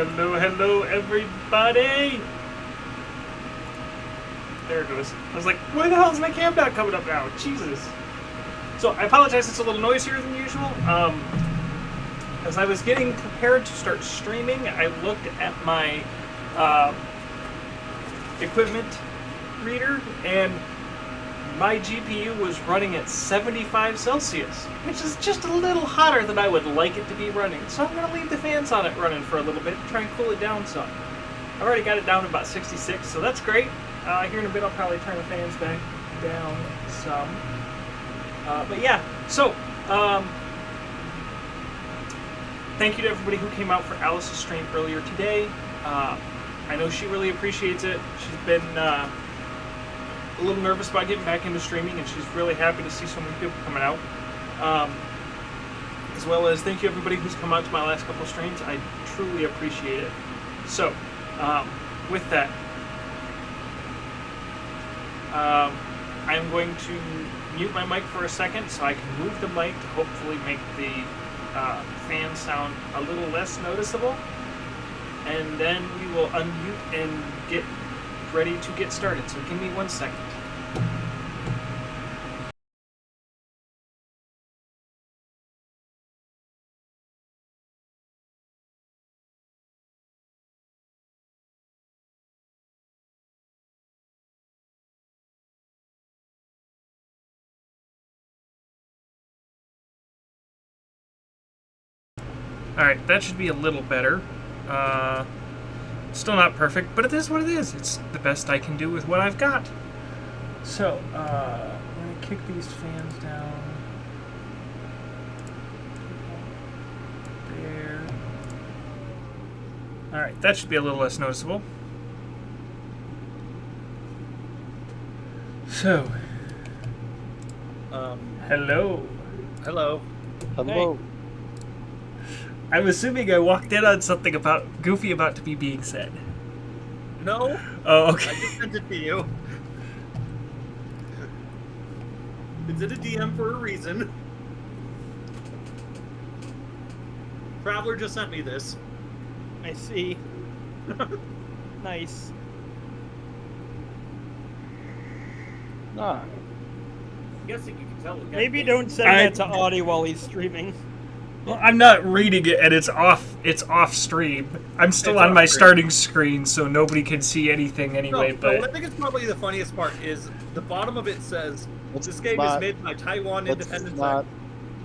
Hello, everybody! There it goes. I was like, why the hell is my cam not coming up now? Jesus. So, I apologize, it's a little noisier than usual. As I was getting prepared to start streaming, I looked at my equipment reader, and my GPU was running at 75 Celsius, which is just a little hotter than I would like it to be running. So I'm going to leave the fans on it running for a little bit, try and cool it down some. I've already got it down to about 66, so that's great. Here in a bit I'll probably turn the fans back down some. But yeah, so thank you to everybody who came out for Alice's stream earlier today. I know she really appreciates it. She's been a little nervous about getting back into streaming, and she's really happy to see so many people coming out. As well as thank you everybody who's come out to my last couple of streams. I truly appreciate it. So, with that, I'm going to mute my mic for a second so I can move the mic to hopefully make the fan sound a little less noticeable. And then we will unmute and get ready to get started. So give me 1 second. Alright, that should be a little better. Still not perfect, but it is what it is. It's the best I can do with what I've got. So, I'm going to kick these fans down. There. Alright, that should be a little less noticeable. So, hello. Hello. Hello. Hey. I'm assuming I walked in on something about goofy about to be being said. No. Oh, okay. I just sent it to you. It's in a DM for a reason. Traveler just sent me this. I see. Nice. I'm guessing you can tell. Maybe don't send that to Audie while he's streaming. Well, I'm not reading it, and it's off stream. I'm still on my starting screen, so nobody can see anything anyway. But what I think is probably the funniest part is the bottom of it says, "This game is made by Taiwan Independent."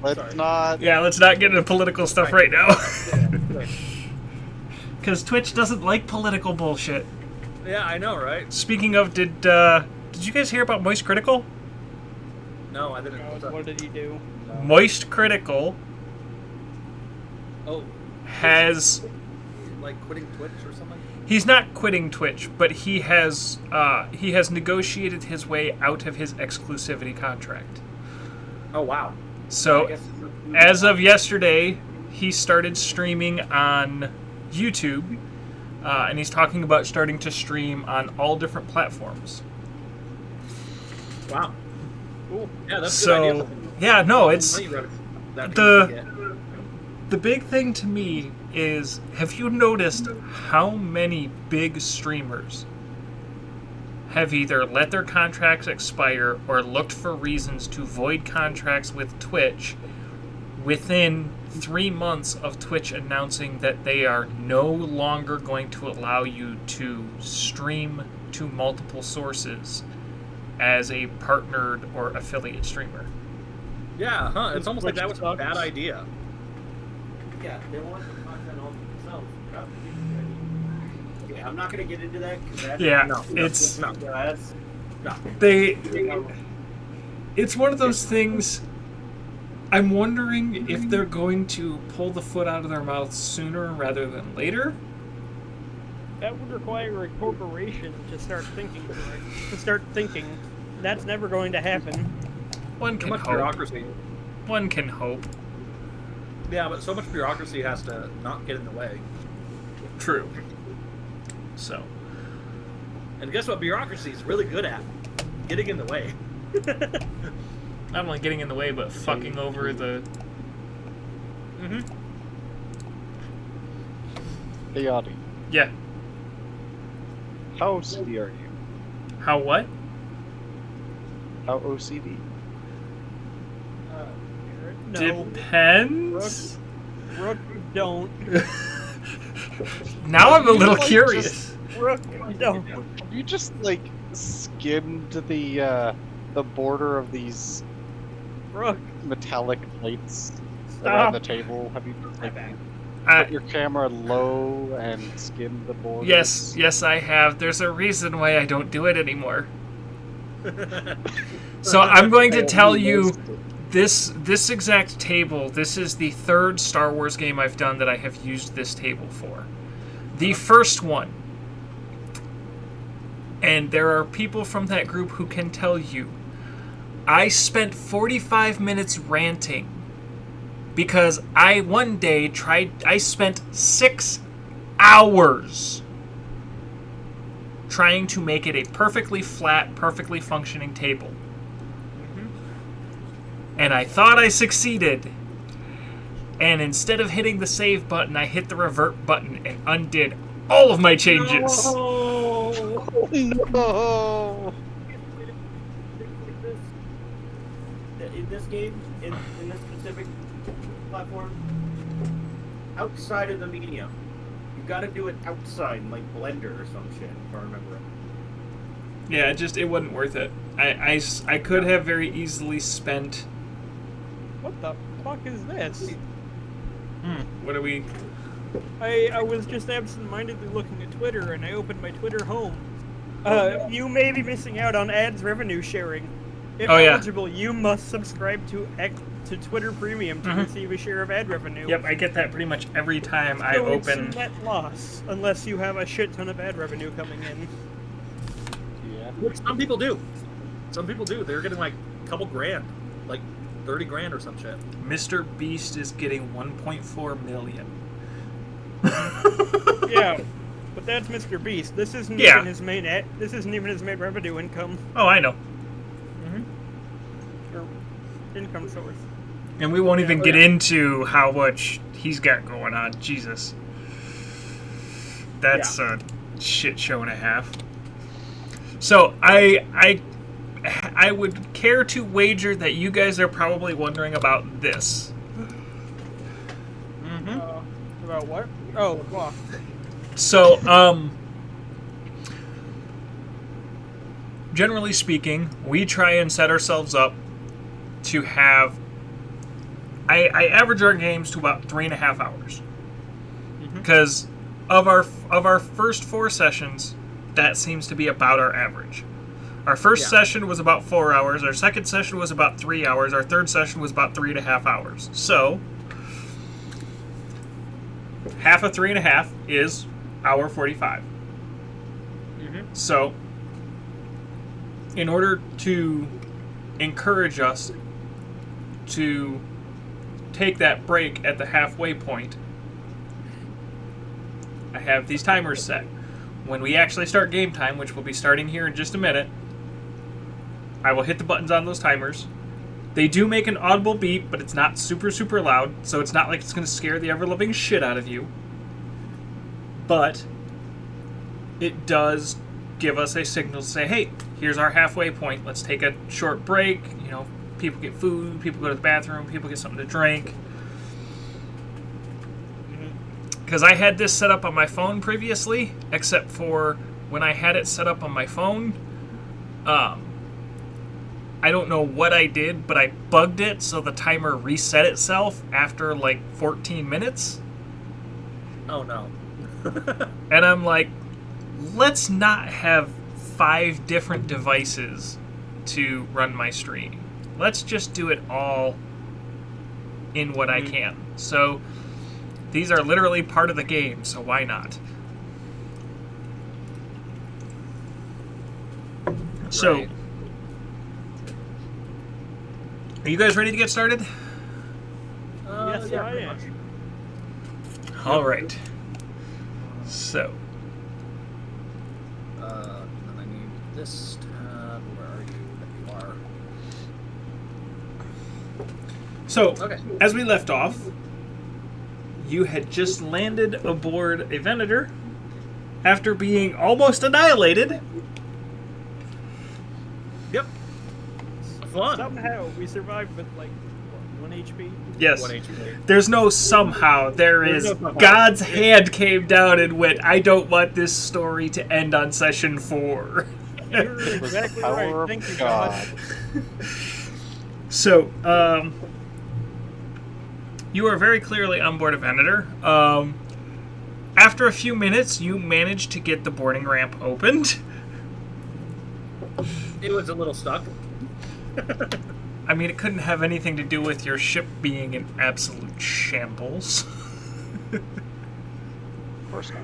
Let's not. Yeah, let's not get into political stuff right now. Because Twitch doesn't like political bullshit. Yeah, I know, right? Speaking of, did you guys hear about Moist Critical? No, I didn't. What did he do? Moist Critical. Oh, has like quitting Twitch or something? He's not quitting Twitch, but he has negotiated his way out of his exclusivity contract. Oh wow. So as of yesterday, he started streaming on YouTube, and he's talking about starting to stream on all different platforms. Wow. Cool. Yeah, that's so a good idea. Yeah, no, it's the the big thing to me is, have you noticed how many big streamers have either let their contracts expire or looked for reasons to void contracts with Twitch within 3 months of Twitch announcing that they are no longer going to allow you to stream to multiple sources as a partnered or affiliate streamer? Yeah, huh? It's almost like that was a bad idea. Yeah, they want the content all to themselves. Okay, I'm not going to get into that because that's it's one of those things. I'm wondering if they're going to pull the foot out of their mouth sooner rather than later. That would require a corporation to start thinking. That's never going to happen. One can hope. Bureaucracy. One can hope. Yeah, but so much bureaucracy has to not get in the way. True. So. And guess what bureaucracy is really good at? Getting in the way. Not only getting in the way, but fucking over the... Mm-hmm. Hey, Oddy. Yeah. How OCD are you? How what? How OCD? No. Depends. Rook, don't. Now I'm a little curious. Rook, don't. You just like skimmed the border of these Rook, metallic plates around the table. Have you just, like, put your camera low and skimmed the border? Yes, I have. There's a reason why I don't do it anymore. So I'm going to tell you, this exact table, this is the third Star Wars game I've done that I have used this table for. The first one, and there are people from that group who can tell you, I spent 45 minutes ranting because I one day I spent 6 hours trying to make it a perfectly flat, perfectly functioning table. And I thought I succeeded. And instead of hitting the save button, I hit the revert button and undid all of my changes. Oh, no! In this game, in this specific platform, outside of the medium, you gotta do it outside, like Blender or some shit, if I remember it. Yeah, it wasn't worth it. I could have very easily spent... What the fuck is this? What are we... I was just absent-mindedly looking at Twitter, and I opened my Twitter home. You may be missing out on ads revenue sharing. If eligible, you must subscribe to Twitter Premium to receive a share of ad revenue. Yep, I get that pretty much every time I So open... it's a net loss, unless you have a shit ton of ad revenue coming in. Yeah. Which some people do. Some people do. They're getting like a couple grand. Like 30 grand or some shit. Mr. Beast is getting 1.4 million. Yeah, but that's Mr. Beast. This isn't Yeah. even his main. This isn't even his main revenue income Oh, I know. or income source. And we won't even get into how much he's got going on. Jesus. That's a shit show and a half. So, I would care to wager that you guys are probably wondering about this. About what? Oh, clock. So, generally speaking, we try and set ourselves up to have... I average our games to about 3.5 hours. Because of our first 4 sessions, that seems to be about our average. Our first session was about 4 hours, our second session was about 3 hours, our third session was about 3.5 hours. So, half of 3.5 is hour 45. So, in order to encourage us to take that break at the halfway point, I have these timers set. When we actually start game time, which will be starting here in just a minute, I will hit the buttons on those timers, They do make an audible beep, but it's not super, super loud, so it's not like it's going to scare the ever-loving shit out of you. But it does give us a signal to say, hey, here's our halfway point. Let's take a short break. You know, people get food, people go to the bathroom, people get something to drink. Because I had this set up on my phone previously, except for when I had it set up on my phone, I don't know what I did, but I bugged it so the timer reset itself after like 14 minutes. Oh no. And I'm like, let's not have 5 different devices to run my stream. Let's just do it all in what I can. So these are literally part of the game, so why not? So, Right. Are you guys ready to get started? Yes, yeah, I pretty am. much. All right. So, And I need this tab. Where are you? There you are. so Okay. as we left off, you had just landed aboard a Venator after being almost annihilated. Yep. Fun. Somehow we survived with like what, 1 HP. Yes. 1 HP. There's no somehow. There's is no somehow. God's hand came down and went, I don't want this story to end on session 4. You're exactly Power right. of Thank you, God. God. So, you are very clearly on board a Venator. After a few minutes, you managed to get the boarding ramp opened. It was a little stuck. I mean, it couldn't have anything to do with your ship being in absolute shambles. Of course not.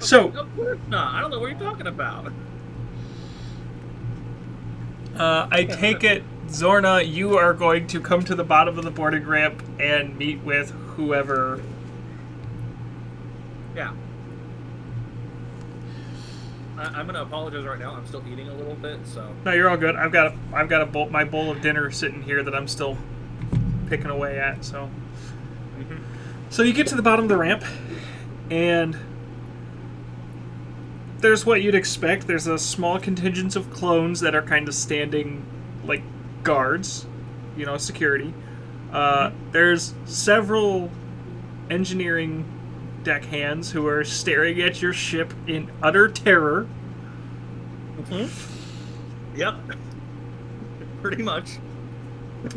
So, Of course not. I don't know what you're talking about. I take it, Zorna, you are going to come to the bottom of the boarding ramp and meet with whoever. Yeah. I'm gonna apologize right now. I'm still eating a little bit, so. No, you're all good. I've got my bowl of dinner sitting here that I'm still picking away at. So, so you get to the bottom of the ramp, and there's what you'd expect. There's a small contingent of clones that are kind of standing like guards, you know, security. There's several engineering deckhands who are staring at your ship in utter terror. Yep. Pretty much.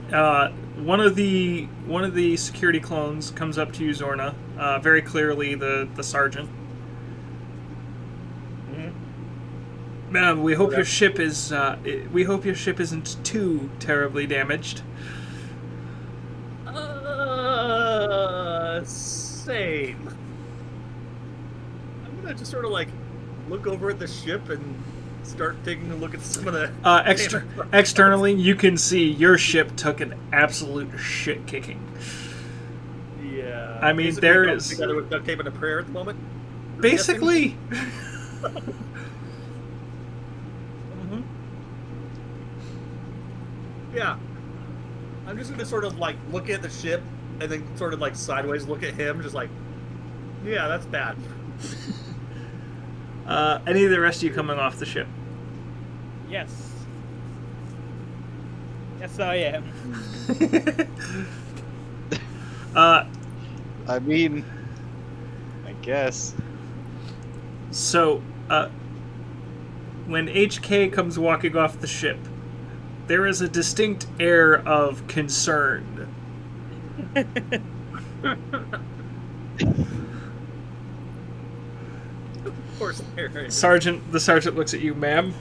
One of the security clones comes up to you, Zorna. Very clearly, the sergeant. We hope your ship is. We hope your ship isn't too terribly damaged. Same. I'm gonna just sort of like look over at the ship and start taking a look at some of the. Externally, you can see your ship took an absolute shit kicking. Yeah. I mean, Basically there going is together with duct tape and a prayer at the moment. basically. Yeah. I'm just gonna sort of like look at the ship and then sort of like sideways look at him, just like, yeah, that's bad. Any of the rest of you coming off the ship? Yes. Yes, I am. I mean, I guess. So, when HK comes walking off the ship, there is a distinct air of concern. Of course there is. The sergeant looks at you, ma'am.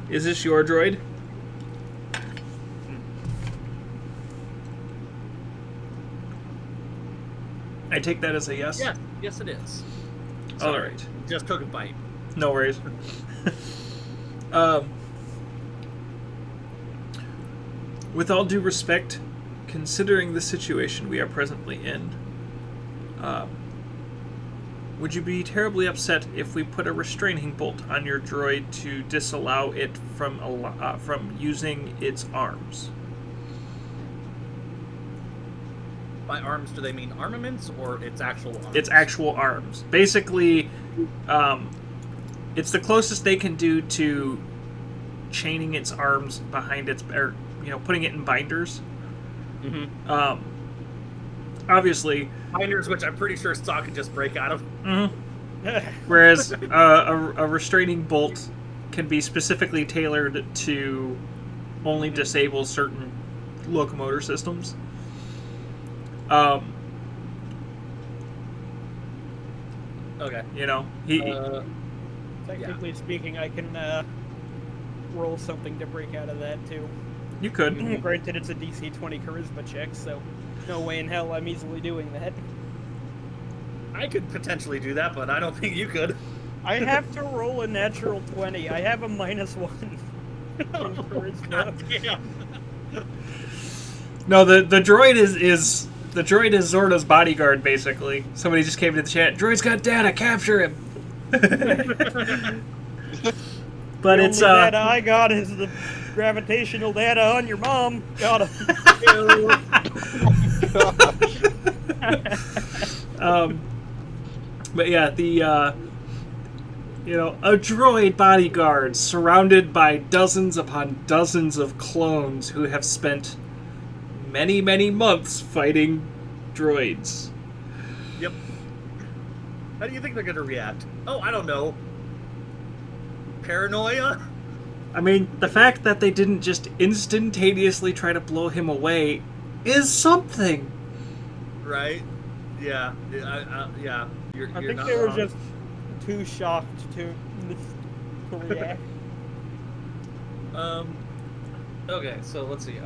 Is this your droid? I take that as a yes? Yeah, yes it is. All right. Just took a bite. No worries. With all due respect, considering the situation we are presently in, would you be terribly upset if we put a restraining bolt on your droid to disallow it from using its arms? By arms, do they mean armaments or its actual arms? Its actual arms. Basically, it's the closest they can do to chaining its arms behind its, or putting it in binders. Mm-hmm. Obviously, binders, which I'm pretty sure Saga can just break out of. Mm-hmm. Whereas a restraining bolt can be specifically tailored to only disable certain locomotor systems. Okay. Technically speaking, I can roll something to break out of that too. You could. Granted, it's a DC 20 charisma check, so no way in hell I'm easily doing that. I could potentially do that, but I don't think you could. I have to roll a natural 20. I have a -1 in charisma. God damn. No, the droid is the droid is Zorda's bodyguard, basically. Somebody just came to the chat. Droid's got data. Capture him. But the it's only data I got is the gravitational data on your mom. Got him. But yeah, the a droid bodyguard surrounded by dozens upon dozens of clones who have spent many, many months fighting droids. Yep. How do you think they're going to react? Oh, I don't know. Paranoia? I mean, the fact that they didn't just instantaneously try to blow him away is something. Right? Yeah. Yeah. I think not they were wrong. just too shocked to react. Okay, so let's see.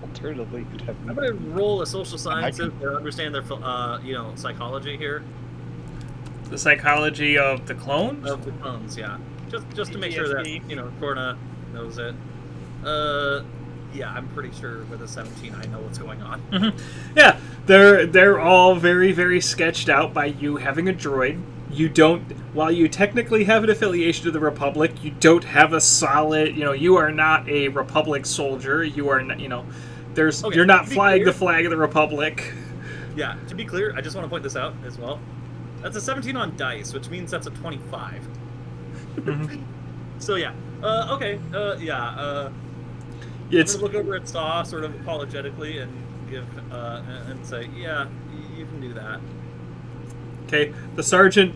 Alternatively, you could have. I'm gonna roll a social sciences to understand their, psychology here. The psychology of the clones? Of the clones, yeah. Just to make sure that Corna knows it. Yeah, I'm pretty sure with a 17 I know what's going on. Mm-hmm. Yeah, they're all very, very sketched out by you having a droid. You don't, while you technically have an affiliation to the Republic, you don't have a solid, you are not a Republic soldier. You are not, you're not flying the flag of the Republic. Yeah, to be clear, I just want to point this out as well. That's a 17 on dice, which means that's a 25. Mm-hmm. So yeah, okay, yeah. I'm gonna look over at Saw sort of apologetically and give and say, yeah, you can do that. Okay, the sergeant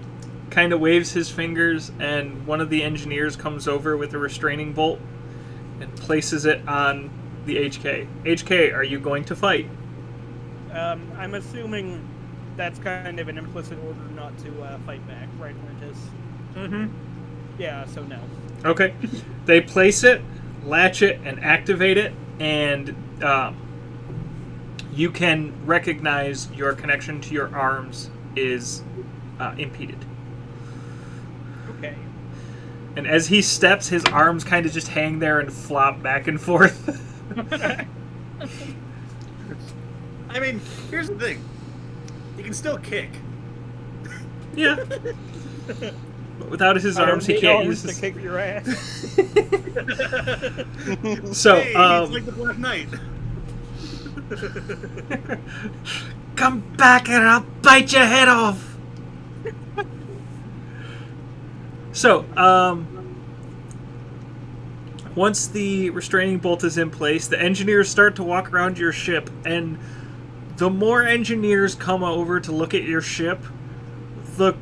kind of waves his fingers, and one of the engineers comes over with a restraining bolt and places it on the HK. HK, are you going to fight? I'm assuming that's kind of an implicit order not to fight back, right, Lantas? Mm-hmm. Yeah, so no. Okay. They place it, latch it, and activate it, and you can recognize your connection to your arms is impeded. Okay. And as he steps, his arms kind of just hang there and flop back and forth. I mean, here's the thing. You can still kick. Yeah. But without his arms, he can't use his... to kick your ass. So, hey, it's like the Black Knight. Come back and I'll bite your head off! So, once the restraining bolt is in place, the engineers start to walk around your ship, and the more engineers come over to look at your ship, the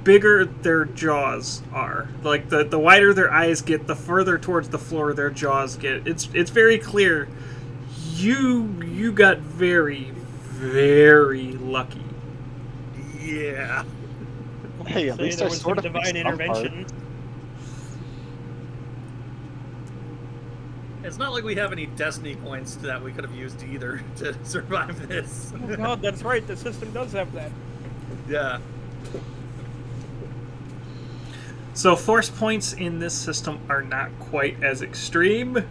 bigger their jaws are. Like, the wider their eyes get, the further towards the floor their jaws get. It's very clear. You got very, very lucky. Yeah. Hey, at least there I was sort some of divine fixed some part. intervention. It's not like we have any destiny points that we could have used either to survive this. Oh god, that's right, the system does have that. Yeah. So force points in this system are not quite as extreme.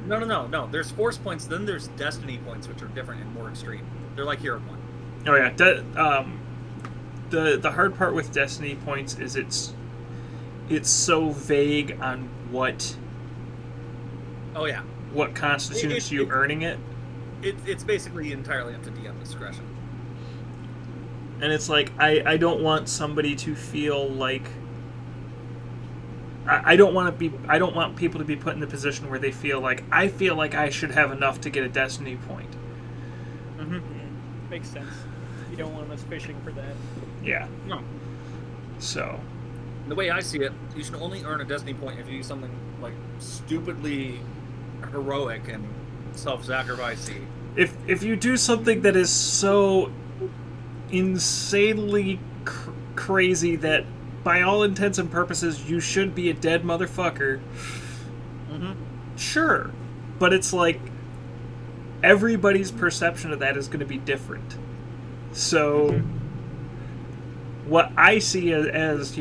No. There's force points, then there's destiny points, which are different and more extreme. They're like Hero 1. Oh yeah, the hard part with Destiny points is it's so vague on what. Oh yeah. What constitutes you earning it? It's basically entirely up to DM discretion. And it's like I don't want somebody to feel like I don't want people to be put in the position where they feel like I should have enough to get a Destiny point. Mm-hmm. Makes sense. You don't want us fishing for that. Yeah. No. So. The way I see it, you should only earn a Destiny point if you do something like stupidly heroic and self-sacrificey. If you do something that is so insanely crazy that by all intents and purposes you should be a dead motherfucker, sure, but it's like everybody's perception of that is going to be different. So what I see as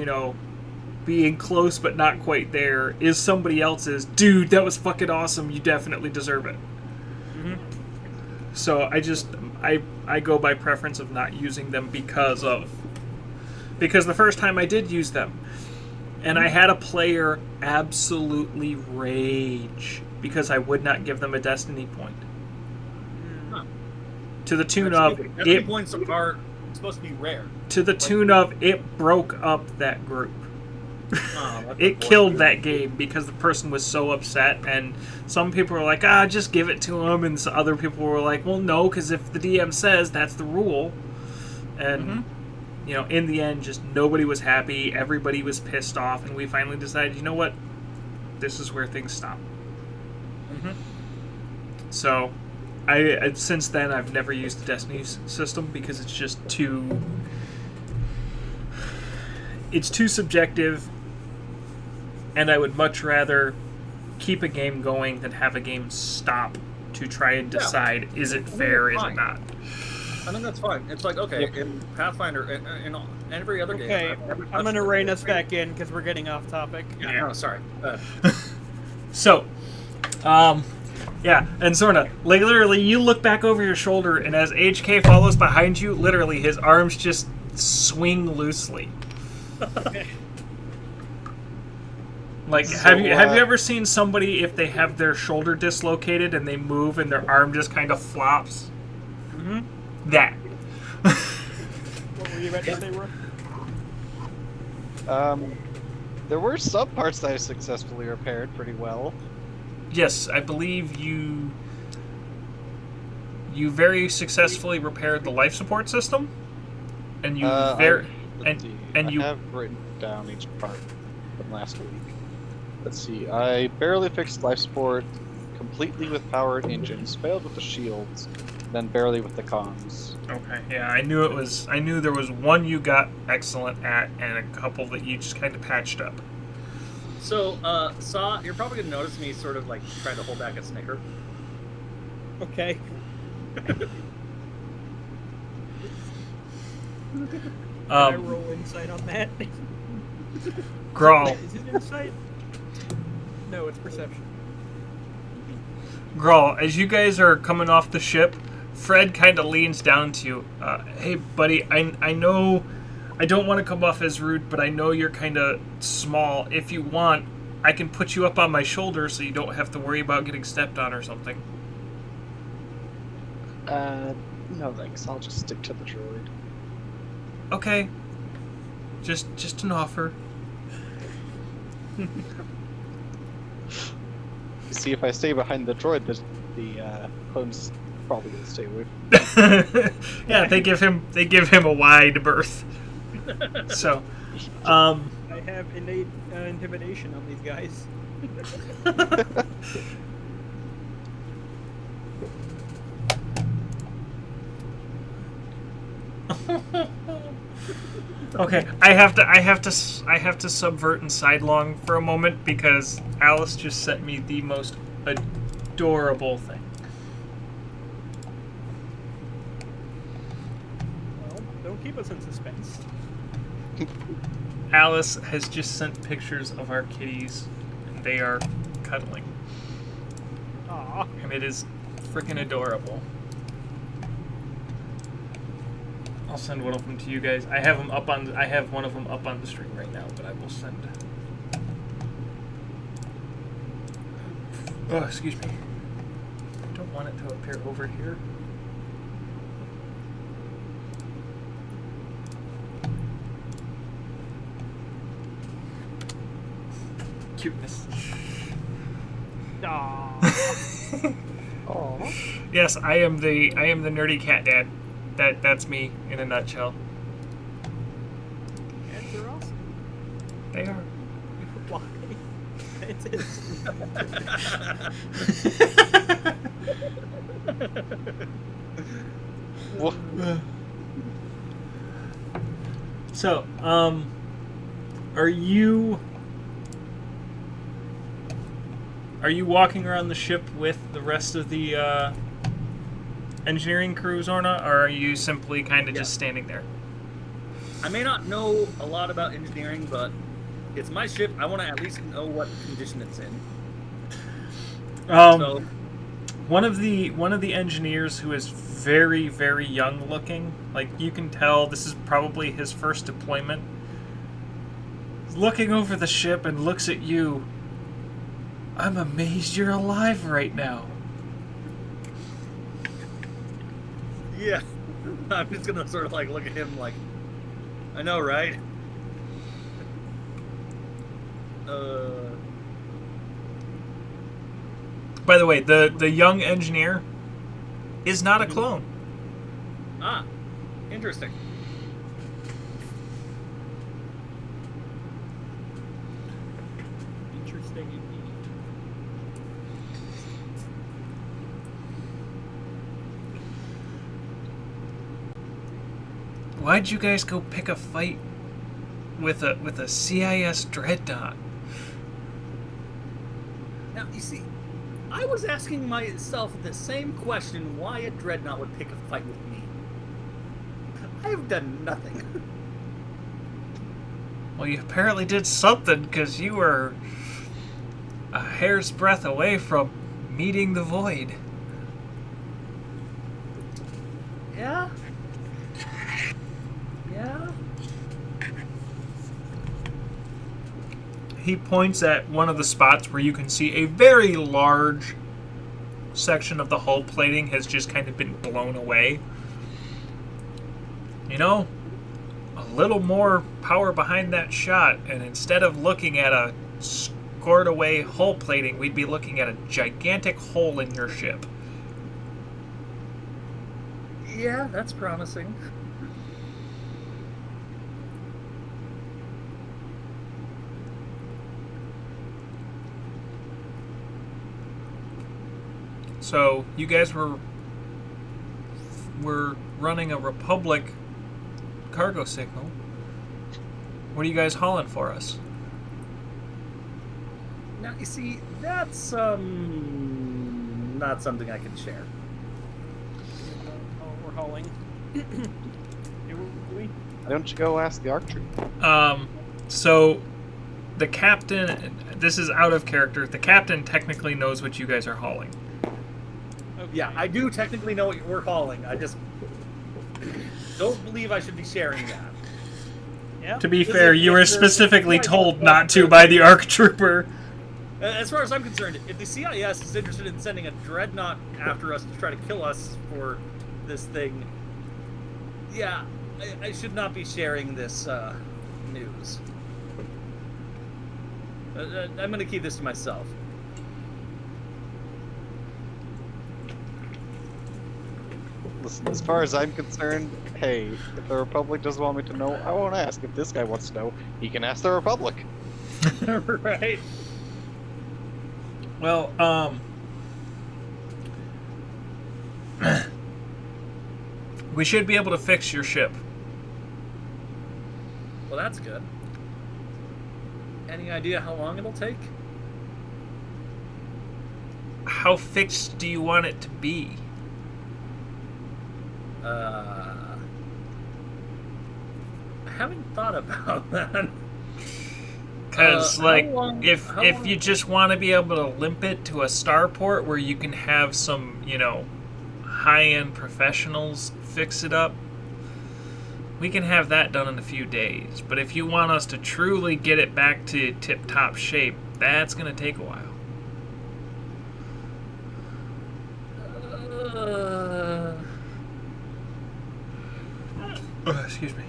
being close but not quite there is somebody else's, dude, that was fucking awesome, you definitely deserve it. So I go by preference of not using them because the first time I did use them and I had a player absolutely rage because I would not give them a Destiny point. To the tune of Destiny points are supposed to be rare. To the tune of it broke up that group. It killed that game because the person was so upset, and some people were like, just give it to him, and other people were like, well, no, because if the DM says that's the rule. And in the end, just nobody was happy, everybody was pissed off, and we finally decided, you know what, this is where things stop. So I since then I've never used the Destiny system because it's just too subjective, and I would much rather keep a game going than have a game stop to try and decide is it fair, is it not. I think that's fine. It's like, okay, in Pathfinder, in every other game... Okay, I'm going to rein us back in because we're getting off topic. Yeah, no, sorry. So, yeah, and sorta, like, literally, you look back over your shoulder, and as HK follows behind you, literally, his arms just swing loosely. Like, So, have you ever seen somebody, if they have their shoulder dislocated and they move and their arm just kind of flops? That. What were you about to say, Rook? There were some parts that I successfully repaired pretty well. Yes, I believe you very successfully repaired the life support system, and you I you have written down each part from last week. Let's see. I barely fixed life support, completely with powered engines, failed with the shields, then barely with the comms. Okay, yeah, I knew there was one you got excellent at, and a couple that you just kind of patched up. So, Saw, you're probably gonna notice me sort of like try to hold back a snicker. Okay. Can I roll insight on that? Grawl. Is it insight? No, it's perception. Grawl, as you guys are coming off the ship, Fred kind of leans down to you. Hey, buddy, I know I don't want to come off as rude, but I know you're kind of small. If you want, I can put you up on my shoulder so you don't have to worry about getting stepped on or something. No thanks. I'll just stick to the droid. Okay. Just an offer. You see, if I stay behind the droid, the clone's probably gonna stay away from me. Yeah, they give him a wide berth. So, I have innate intimidation on these guys. Okay, I have to subvert and sidelong for a moment because Alice just sent me the most adorable thing. Well, don't keep us in suspense. Alice has just sent pictures of our kitties, and they are cuddling. Aww. And it is freaking adorable. I'll send one of them to you guys. I have them up on. I have one of them up on the stream right now, but I will send. Oh, excuse me. I don't want it to appear over here. Cuteness. Aww. Oh. Yes, I am the nerdy cat dad. That's me in a nutshell. Cats are awesome. They are. Why? It is. Well, So, are you walking around the ship with the rest of the engineering crew, Zorna, or are you simply kind of just standing there? I may not know a lot about engineering, but it's my ship. I want to at least know what condition it's in. So, one of the engineers who is very, very young looking, like you can tell this is probably his first deployment, is looking over the ship and looks at you. I'm amazed you're alive right now. yeah, I'm just gonna sort of like look at him like, I know, right? By the way, the young engineer is not a clone. Ah, interesting. Interesting indeed. Why'd you guys go pick a fight with a CIS dreadnought? Now, you see, I was asking myself the same question, why a dreadnought would pick a fight with me. I have done nothing. Well, you apparently did something, because you were a hair's breadth away from meeting the void. Yeah? Yeah? He points at one of the spots where you can see a very large section of the hull plating has just kind of been blown away. You know, a little more power behind that shot, and instead of looking at a scored away hull plating, we'd be looking at a gigantic hole in your ship. Yeah, that's promising. So, you guys were running a Republic cargo signal. What are you guys hauling for us? Now, you see, that's, not something I can share. Oh, we're hauling. Do we? why don't you go ask the archer? So, the captain, this is out of character, the captain technically knows what you guys are hauling. Okay. Yeah, I do technically know what we're hauling. I just don't believe I should be sharing that. Yeah. To be fair, you were specifically told not to by the ARC Trooper. As far as I'm concerned, if the CIS is interested in sending a dreadnought after us to try to kill us for this thing, yeah, I should not be sharing this news. I'm going to keep this to myself. Listen, as far as I'm concerned, hey, if the Republic doesn't want me to know, I won't ask. If this guy wants to know, he can ask the Republic. Right. Well, we should be able to fix your ship. Well, that's good. Any idea how long it'll take? How fixed do you want it to be? I haven't thought about that. Because, if long- you just want to be able to limp it to a starport where you can have some, high-end professionals fix it up, we can have that done in a few days. But if you want us to truly get it back to tip-top shape, that's going to take a while. Excuse me.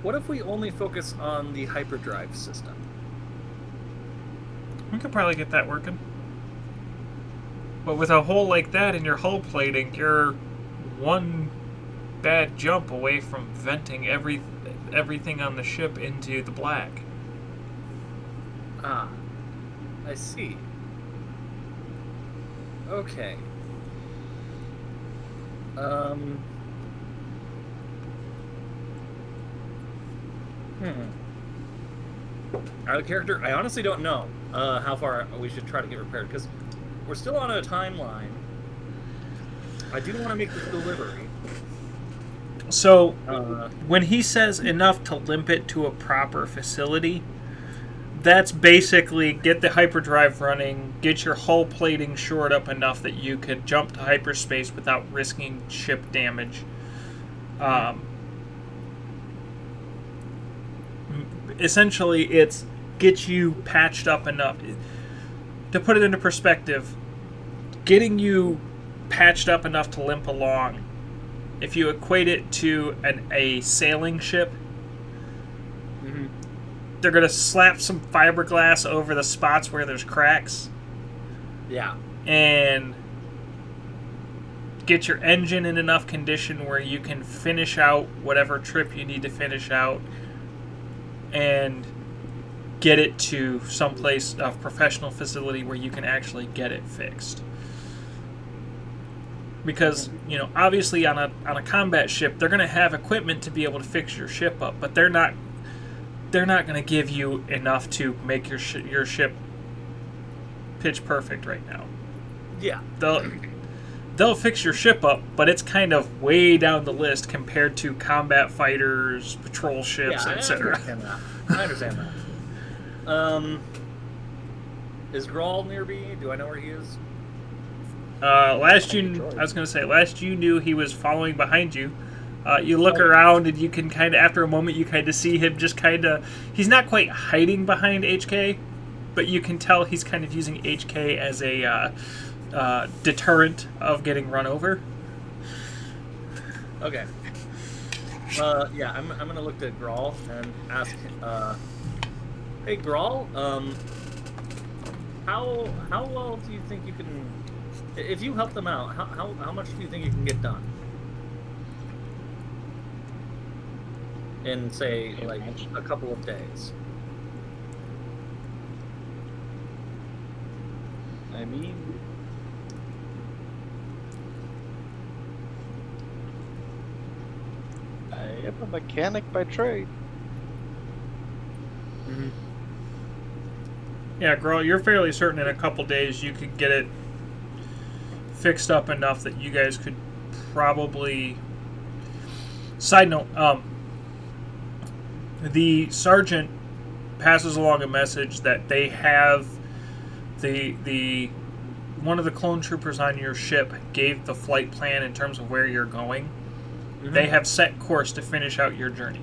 What if we only focus on the hyperdrive system? We could probably get that working. But with a hole like that in your hull plating, you're one bad jump away from venting everything on the ship into the black. Ah, I see. Okay. Out of character, I honestly don't know how far we should try to get repaired, because we're still on a timeline. I do want to make this delivery. So, when he says enough to limp it to a proper facility, that's basically get the hyperdrive running, get your hull plating shored up enough that you could jump to hyperspace without risking ship damage. Essentially, it's get you patched up enough. To put it into perspective, getting you patched up enough to limp along, if you equate it to a sailing ship, they're going to slap some fiberglass over the spots where there's cracks. Yeah. And get your engine in enough condition where you can finish out whatever trip you need to finish out and get it to someplace, a professional facility where you can actually get it fixed. Because, obviously on a combat ship, they're going to have equipment to be able to fix your ship up, but they're not going to give you enough to make your ship pitch perfect right now. Yeah. They'll fix your ship up, but it's kind of way down the list compared to combat fighters, patrol ships, etc. I understand that. Is Grawl near me? Do I know where he is? Last you knew he was following behind you. You look around and you can kind of, after a moment, you kind of see him just kind of, he's not quite hiding behind HK, but you can tell he's kind of using HK as a deterrent of getting run over. Okay. Yeah, I'm gonna look to Grawl and ask, hey Grawl, how well do you think you can, if you help them out, how much do you think you can get done? In, say, like, a couple of days. I mean, I am a mechanic by trade. Yeah, Grawl, you're fairly certain in a couple days you could get it fixed up enough that you guys could probably... Side note, the sergeant passes along a message that they have the one of the clone troopers on your ship gave the flight plan in terms of where you're going. They have set course to finish out your journey.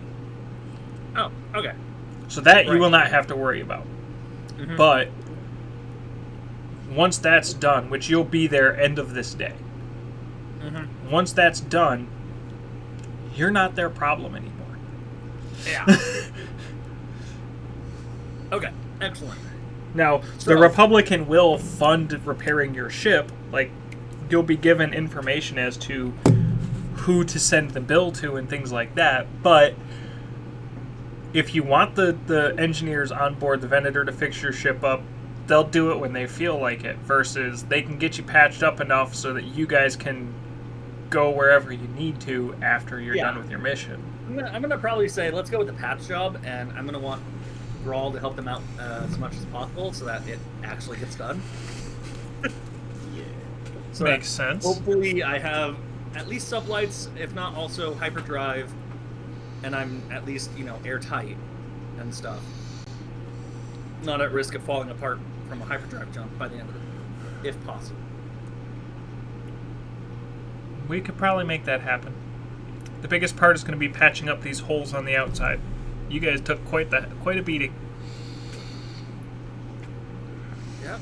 Oh, okay. So that you will not have to worry about. But once that's done, which you'll be there end of this day, once that's done, you're not their problem anymore. Yeah. Okay, excellent. Now, the Republican will fund repairing your ship. Like, you'll be given information as to who to send the bill to and things like that. But if you want the engineers on board the Venator to fix your ship up, they'll do it when they feel like it, versus they can get you patched up enough so that you guys can go wherever you need to after you're done with your mission. I'm gonna probably say let's go with the patch job, and I'm gonna want Grawl to help them out as much as possible so that it actually gets done. So makes sense. Hopefully, I have at least sublights, if not also hyperdrive, and I'm at least airtight and stuff. Not at risk of falling apart from a hyperdrive jump by the end of it, if possible. We could probably make that happen. The biggest part is going to be patching up these holes on the outside. You guys took quite a beating. Yep.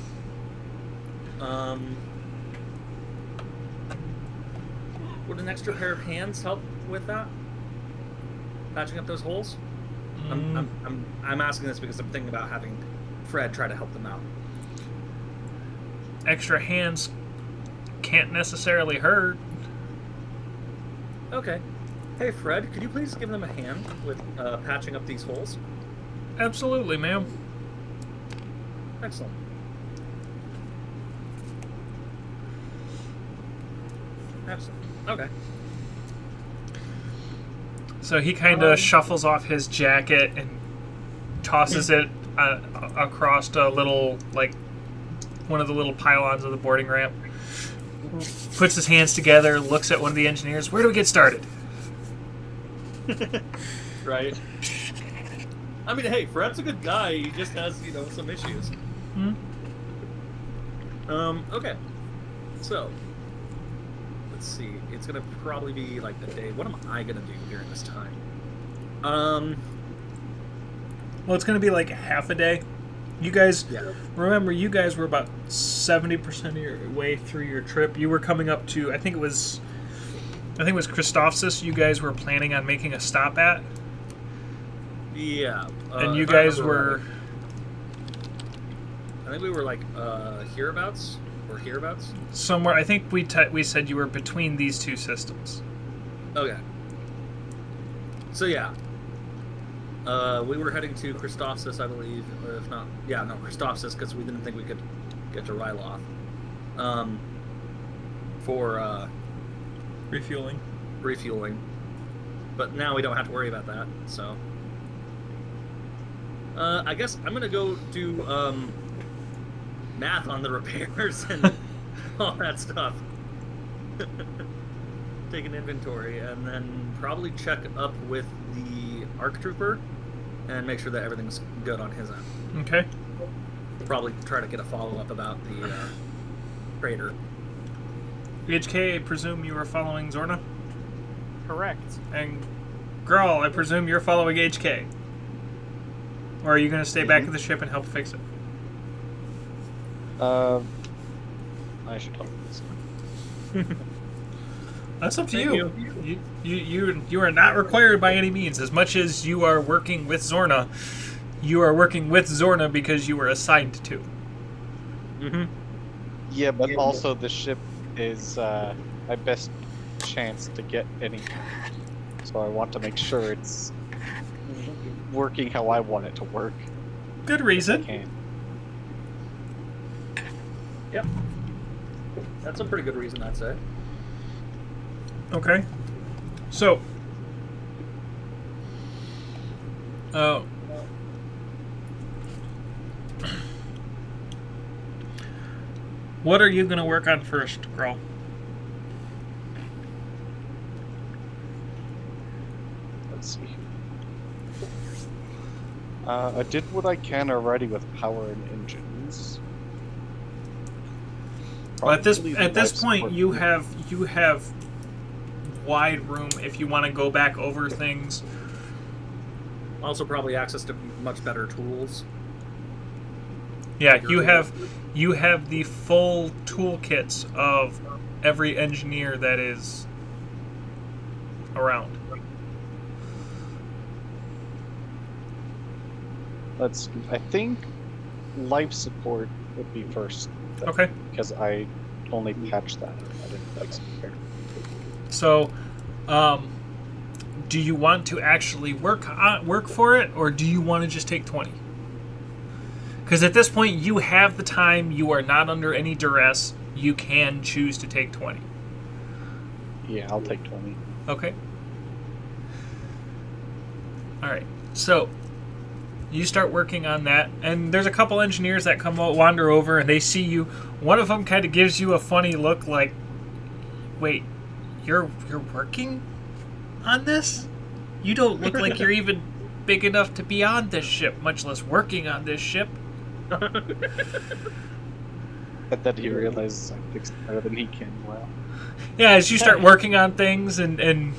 Would an extra pair of hands help with that? Patching up those holes? I'm asking this because I'm thinking about having Fred try to help them out. Extra hands can't necessarily hurt. Okay. Hey, Fred, could you please give them a hand with patching up these holes? Absolutely, ma'am. Excellent. Excellent. Okay. So he kind of shuffles off his jacket and tosses it across a little, like, one of the little pylons of the boarding ramp. Puts his hands together, looks at one of the engineers. Where do we get started? Right. I mean, hey, Fred's a good guy. He just has, some issues. Okay. So, let's see. It's gonna probably be like the day. What am I gonna do during this time? Well, it's going to be like half a day. You guys, remember, you guys were about 70% of your way through your trip. You were coming up to, I think it was Christophsis you guys were planning on making a stop at. Yeah. And you guys were... I think we were like hereabouts. Somewhere, I think we said you were between these two systems. Okay. So yeah. We were heading to Christophsis, I believe. If not, Christophsis, because we didn't think we could get to Ryloth. For refueling. But now we don't have to worry about that. So, I guess I'm gonna go do math on the repairs and all that stuff. Take an inventory and then probably check up with the ARC Trooper and make sure that everything's good on his end. Okay. Probably try to get a follow-up about the crater. HK, I presume you were following Zorna? Correct. And Grawl, I presume you're following HK? Or are you going to stay back at the ship and help fix it? I should help this. That's up to you. You are not required by any means. As much as you are working with Zorna, you are working with Zorna because you were assigned to. Mm-hmm. Yeah, but also the ship is my best chance to get anything. So I want to make sure it's working how I want it to work. Good reason. Okay. Yep. That's a pretty good reason, I'd say. Okay. So, what are you going to work on first, Grawl? Let's see. I did what I can already with power and engines. Well, at this Probably point, life you support. have wide room if you want to go back over things. Also, probably access to much better tools. Yeah, you have the full toolkits of every engineer that is around. I think life support would be first. Okay. Because I only patched that. I didn't life support. So, do you want to actually work for it, or do you want to just take 20? Because at this point, you have the time. You are not under any duress. You can choose to take 20. Yeah, I'll take 20. Okay. All right. So, you start working on that, and there's a couple engineers that wander over, and they see you. One of them kind of gives you a funny look, like, "Wait, you're working on this? You don't look like you're even big enough to be on this ship, much less working on this ship." But then he realizes I fixed it better than he can. Wow. Yeah, as you start working on things and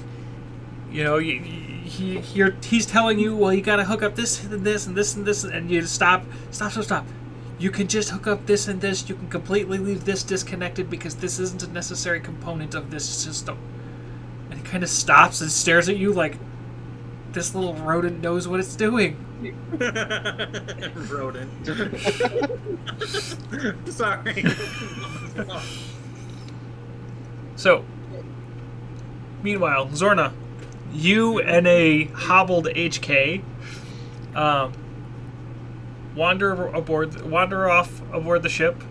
he's telling you, well, you got to hook up this and this and this and this, and you stop. You can just hook up this and this. You can completely leave this disconnected because this isn't a necessary component of this system. And he kind of stops and stares at you like, this little rodent knows what it's doing. Rodent. Sorry. So, meanwhile, Zorna, you and a hobbled HK wander off aboard the ship.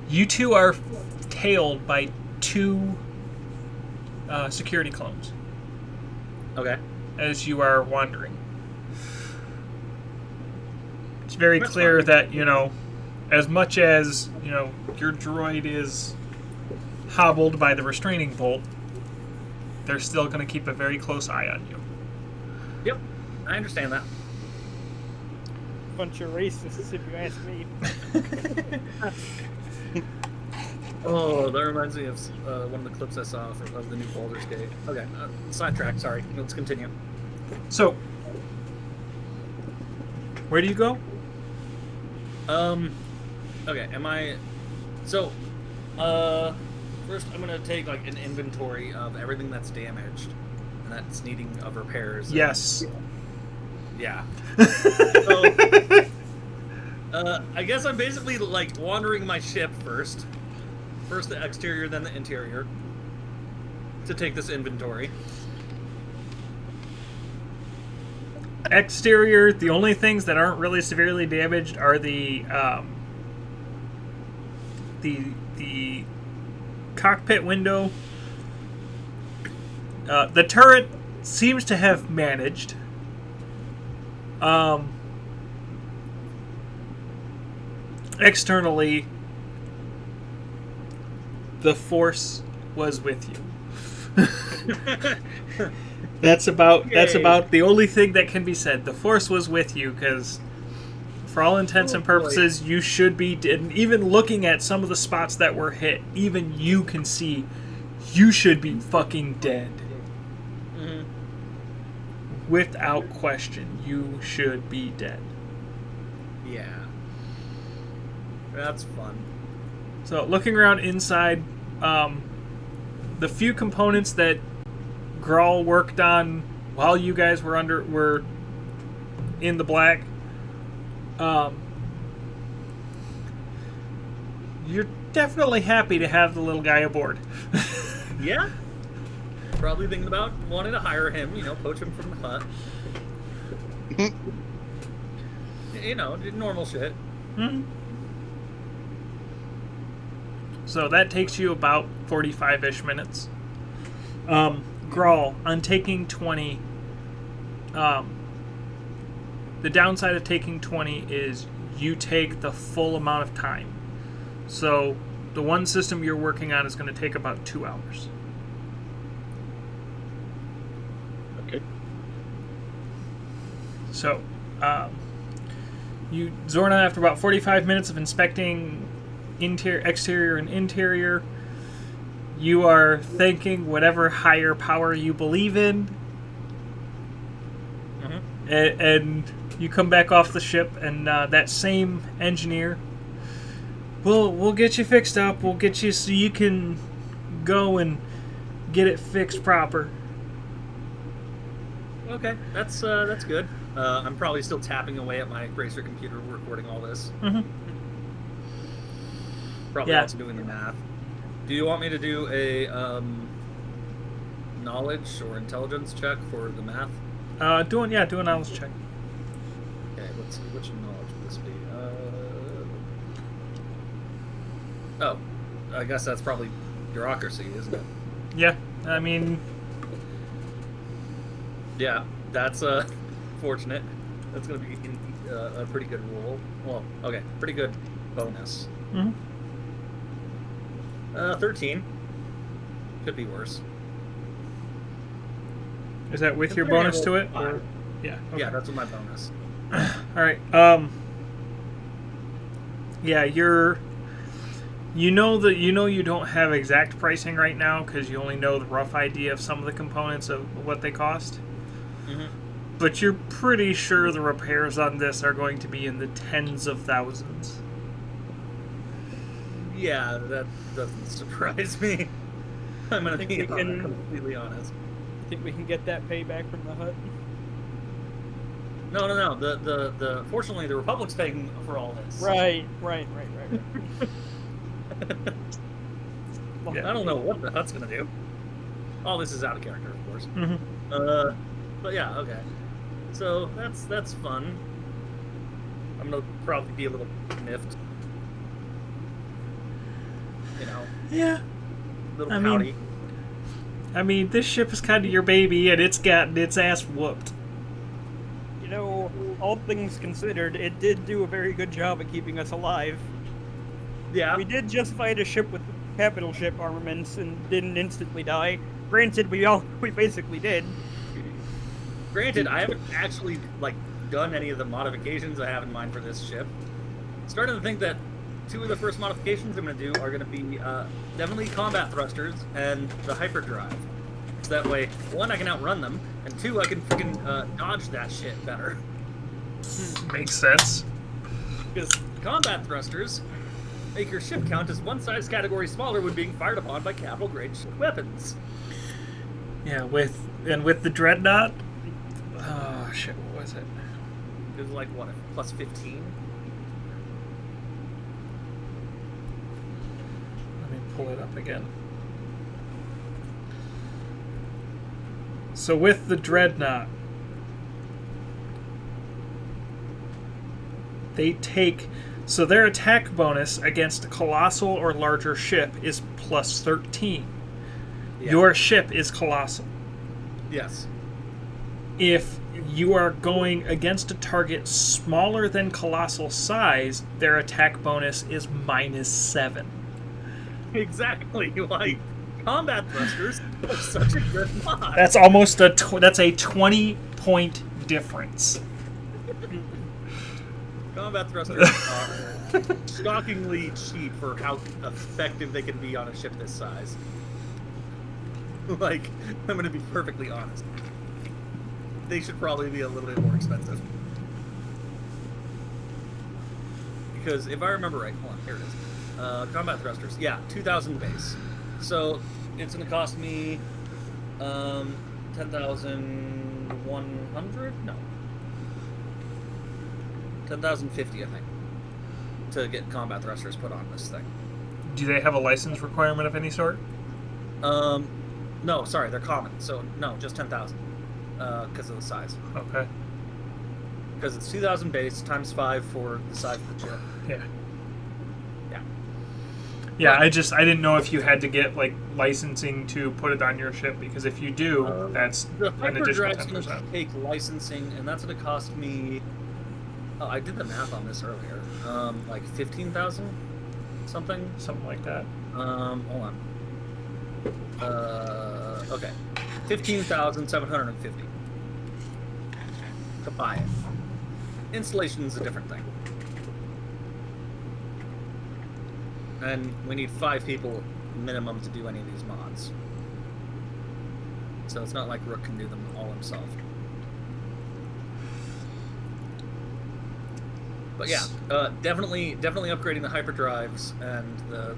You two are tailed by 2 security clones. Okay. As you are wandering. It's very That's clear fine. that, as much as, your droid is hobbled by the restraining bolt, they're still going to keep a very close eye on you. Yep, I understand that. Bunch of racists, if you ask me. Oh, that reminds me of one of the clips I saw of the new Baldur's Gate. Okay, sidetrack, sorry. Let's continue. So, where do you go? Okay, So, first I'm gonna take, like, an inventory of everything that's damaged and that's needing of repairs. Yes. Yeah. So, I guess I'm basically, like, wandering my ship first. First the exterior, then the interior. To take this inventory. Exterior, the only things that aren't really severely damaged are the cockpit window. The turret seems to have managed. Externally, the Force was with you. That's about the only thing that can be said. The Force was with you because, for all intents and purposes, you should be. And even looking at some of the spots that were hit, even you can see you should be fucking dead. Mm-hmm. Without question, you should be dead. Yeah. That's fun. So, looking around inside, the few components that Grawl worked on while you guys were in the black, you're definitely happy to have the little guy aboard. Yeah. Probably thinking about wanting to hire him, poach him from the hut. Normal shit. Mm-hmm. So that takes you about 45-ish minutes. Grawl, on taking 20, the downside of taking 20 is you take the full amount of time. So the one system you're working on is going to take about 2 hours. Okay. So, Zorna, after about 45 minutes of inspecting exterior and interior, you are thanking whatever higher power you believe in, and you come back off the ship, and that same engineer, we'll get you fixed up. We'll get you so you can go and get it fixed proper. Okay, that's good. I'm probably still tapping away at my Bracer computer recording all this. Mm-hmm. Probably Yeah. also doing the math. Do you want me to do a knowledge or intelligence check for the math? Do a knowledge check. Okay, let's see. Which knowledge would this be? Oh, I guess that's probably bureaucracy, isn't it? Yeah, I mean, Yeah, that's fortunate. That's going to be a pretty good roll. Well, okay, pretty good bonus. mhm. 13. Could be worse. Is that with your Comparing bonus to it? five. Or? Yeah. Okay. Yeah, that's with my bonus. All right. Yeah, You know you don't have exact pricing right now because you only know the rough idea of some of the components of what they cost. Mm-hmm. But you're pretty sure the repairs on this are going to be in the tens of thousands. Yeah, that doesn't surprise me. I'm gonna be can- completely honest. Think we can get that payback from the hut? No. The fortunately the Republic's paying for all this. Right. Yeah. I don't know what the hut's gonna do. All this is out of character, of course. Mm-hmm. But yeah, okay. So that's fun. I'm gonna probably be a little miffed. You know. Yeah. A little I pouty. mean, this ship is kind of your baby, and it's gotten its ass whooped. You know, all things considered, it did do a very good job at keeping us alive. Yeah. We did just fight a ship with capital ship armaments and didn't instantly die. Granted, we basically did. Granted, I haven't actually done any of the modifications I have in mind for this ship. Starting to think that 2 of the first modifications I'm going to do are going to be definitely combat thrusters and the hyperdrive. So that way, 1, I can outrun them, and 2, I can freaking dodge that shit better. Makes sense. Because combat thrusters make your ship count as 1 size category smaller when being fired upon by capital grade ship weapons. Yeah, with the dreadnought. Oh shit! What was it? It was what, plus 15? Let me pull it up again. So with the dreadnought, they take. So their attack bonus against a colossal or larger ship is plus 13. Yeah. Your ship is colossal. Yes. If you are going against a target smaller than colossal size, their attack bonus is -7. Exactly. Combat thrusters are such a good mod. That's almost that's a 20-point difference. Combat thrusters are shockingly cheap for how effective they can be on a ship this size. I'm going to be perfectly honest. They should probably be a little bit more expensive. Because if I remember right, hold on, here it is. Combat thrusters, yeah, 2,000 base. So it's going to cost me 10,100? No. 10,050, I think, to get combat thrusters put on this thing. Do they have a license requirement of any sort? No, sorry, they're common. So no, just 10,000, because of the size. Okay. Because it's 2,000 base times 5 for the size of the ship. Yeah. Yeah. Yeah, I didn't know if you had to get licensing to put it on your ship, because if you do, that's The an additional hyperdrive's going to 10%. take licensing, and that's going to cost me. Oh, I did the math on this earlier. 15,000, something. Something like that. Hold on. Okay, 15,750 to buy it. Installation is a different thing, and we need 5 people minimum to do any of these mods. So it's not like Rook can do them all himself. But yeah, definitely upgrading the hyperdrives and the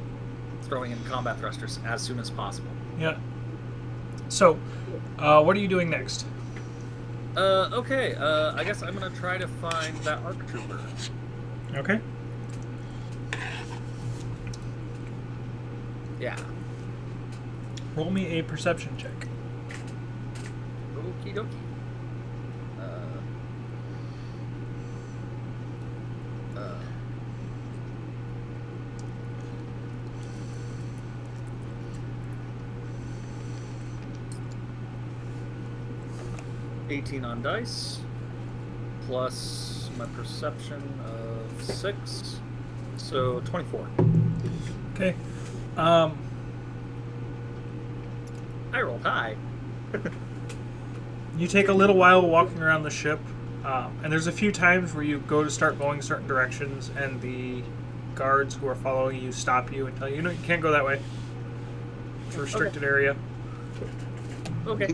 throwing in combat thrusters as soon as possible. Yeah. So, what are you doing next? Okay, I guess I'm gonna try to find that ARC trooper. Okay. Yeah. Roll me a perception check. Okie dokie. 18 on dice, plus my perception of 6, so 24. Okay. I rolled high. You take a little while walking around the ship, and there's a few times where you go to start going certain directions, and the guards who are following you stop you and tell you, no, you can't go that way. It's a restricted area. Okay.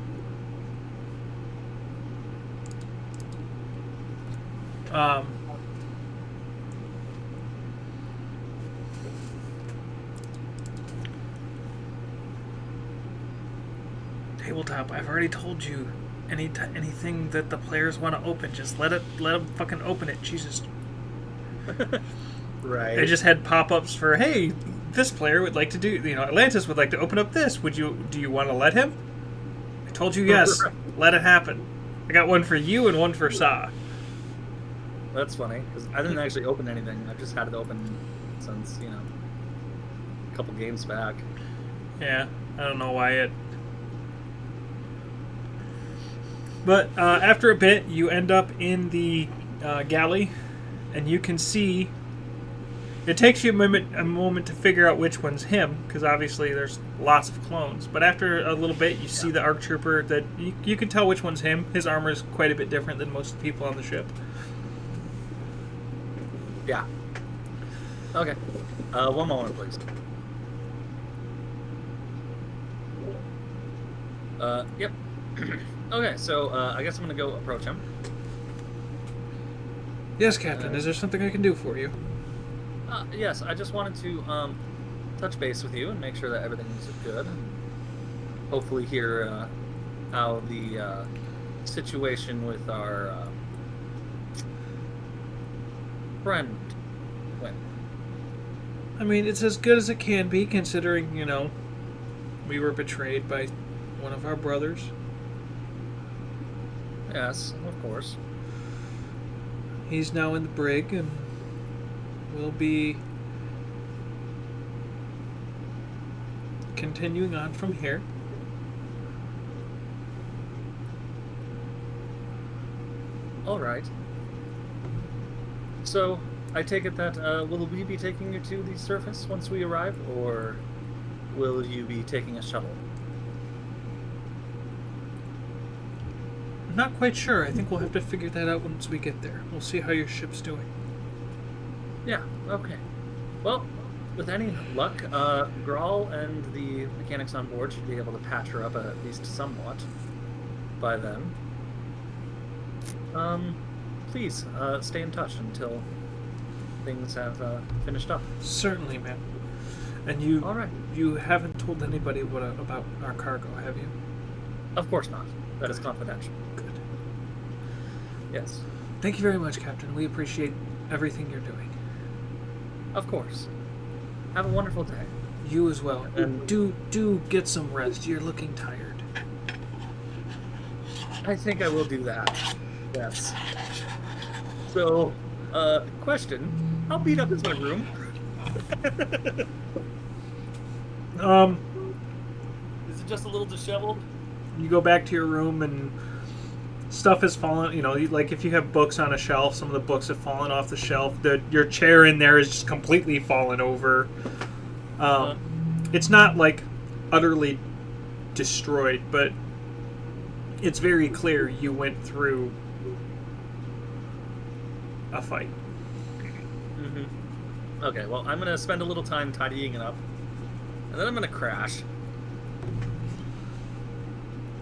Tabletop, I've already told you anything that the players want to open, just let them fucking open it. Jesus. Right. They just had pop-ups for, hey, this player would like to do, Lantas would like to open up this. Do you want to let him? I told you yes. Let it happen. I got one for you and one for Saga. That's funny, because I didn't actually open anything. I've just had it open since, a couple games back. Yeah, I don't know why it... But after a bit, you end up in the galley, and you can see... It takes you a moment to figure out which one's him, because obviously there's lots of clones. But after a little bit, you see the ARC Trooper that you can tell which one's him. His armor is quite a bit different than most people on the ship. Yeah. Okay. One moment, please. Yep. Okay, so I guess I'm gonna go approach him. Yes, Captain. Is there something I can do for you? Yes, I just wanted to touch base with you and make sure that everything's good. And hopefully hear how the situation with our friend went. I mean, it's as good as it can be, considering, we were betrayed by one of our brothers. Yes, of course. He's now in the brig, and we'll be continuing on from here. All right. So, I take it that will we be taking you to the surface once we arrive, or will you be taking a shuttle? Not quite sure. I think we'll have to figure that out once we get there. We'll see how your ship's doing. Yeah, okay. Well, with any luck, Grawl and the mechanics on board should be able to patch her up at least somewhat by then. Please, stay in touch until things have finished up. Certainly, ma'am. And you, all right. You haven't told anybody about our cargo, have you? Of course not. That is confidential. Good. Yes. Thank you very much, Captain. We appreciate everything you're doing. Of course. Have a wonderful day. You as well. And do get some rest. You're looking tired. I think I will do that. Yes. So, question. How beat up is my room? Is it just a little disheveled? You go back to your room and stuff has fallen. Like if you have books on a shelf, some of the books have fallen off the shelf. Your chair in there is just completely fallen over. It's not like utterly destroyed, but it's very clear you went through a fight. Mm-hmm. Okay, well, I'm going to spend a little time tidying it up, and then I'm going to crash.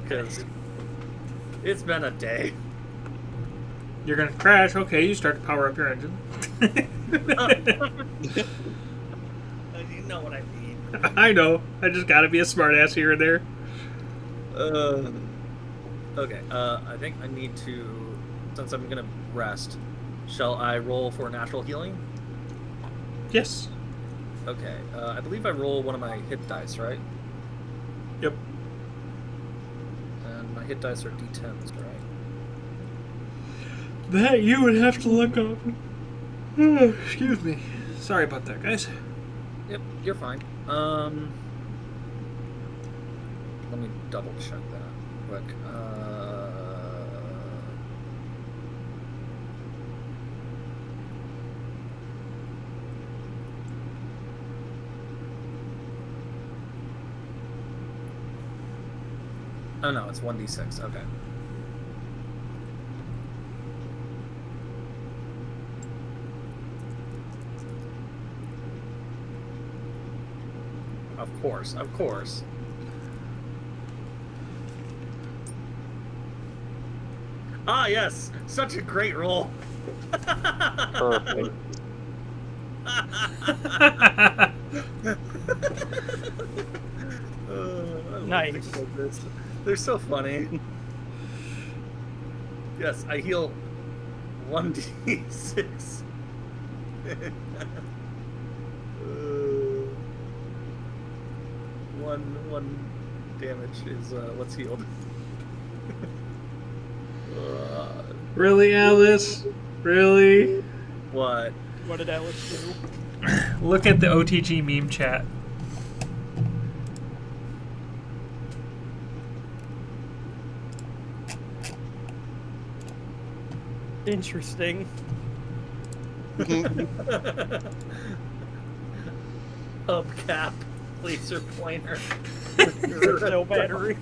Because it's been a day. You're going to crash? Okay, you start to power up your engine. You know what I mean. I know. I just got to be a smartass here and there. Okay, I think I need to, since I'm going to rest, shall I roll for natural healing? Yes. Okay, I believe I roll one of my hit dice, right? Yep. And my hit dice are d10s, right? That you would have to look up. Excuse me. Sorry about that, guys. Yep, you're fine. Let me double check that quick. Oh no, it's 1d6. Okay. Of course, of course. Ah, yes! Such a great roll! Perfect. I love Nice. things like this. They're so funny. Yes, I heal 1d6. One damage is what's healed. Really, Alice? Really? What? What did Alice do? Look at the OTG meme chat. Interesting. Hubcap, laser pointer. No battery.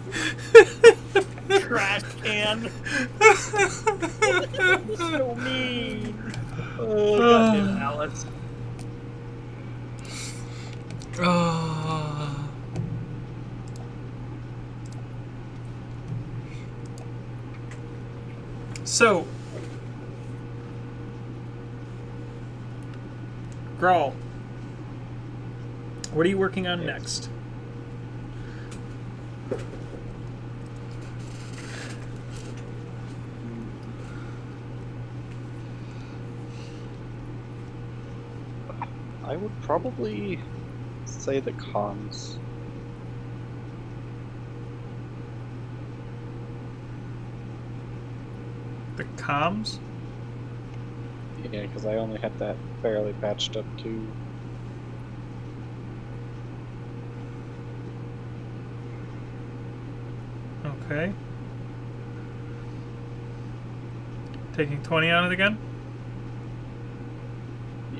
Trash can. So mean. Oh, goddamn Alice. Oh. So, Grawl, what are you working on next? I would probably say the comms. The comms? Yeah, because I only had that fairly patched up too. Okay. Taking 20 on it again?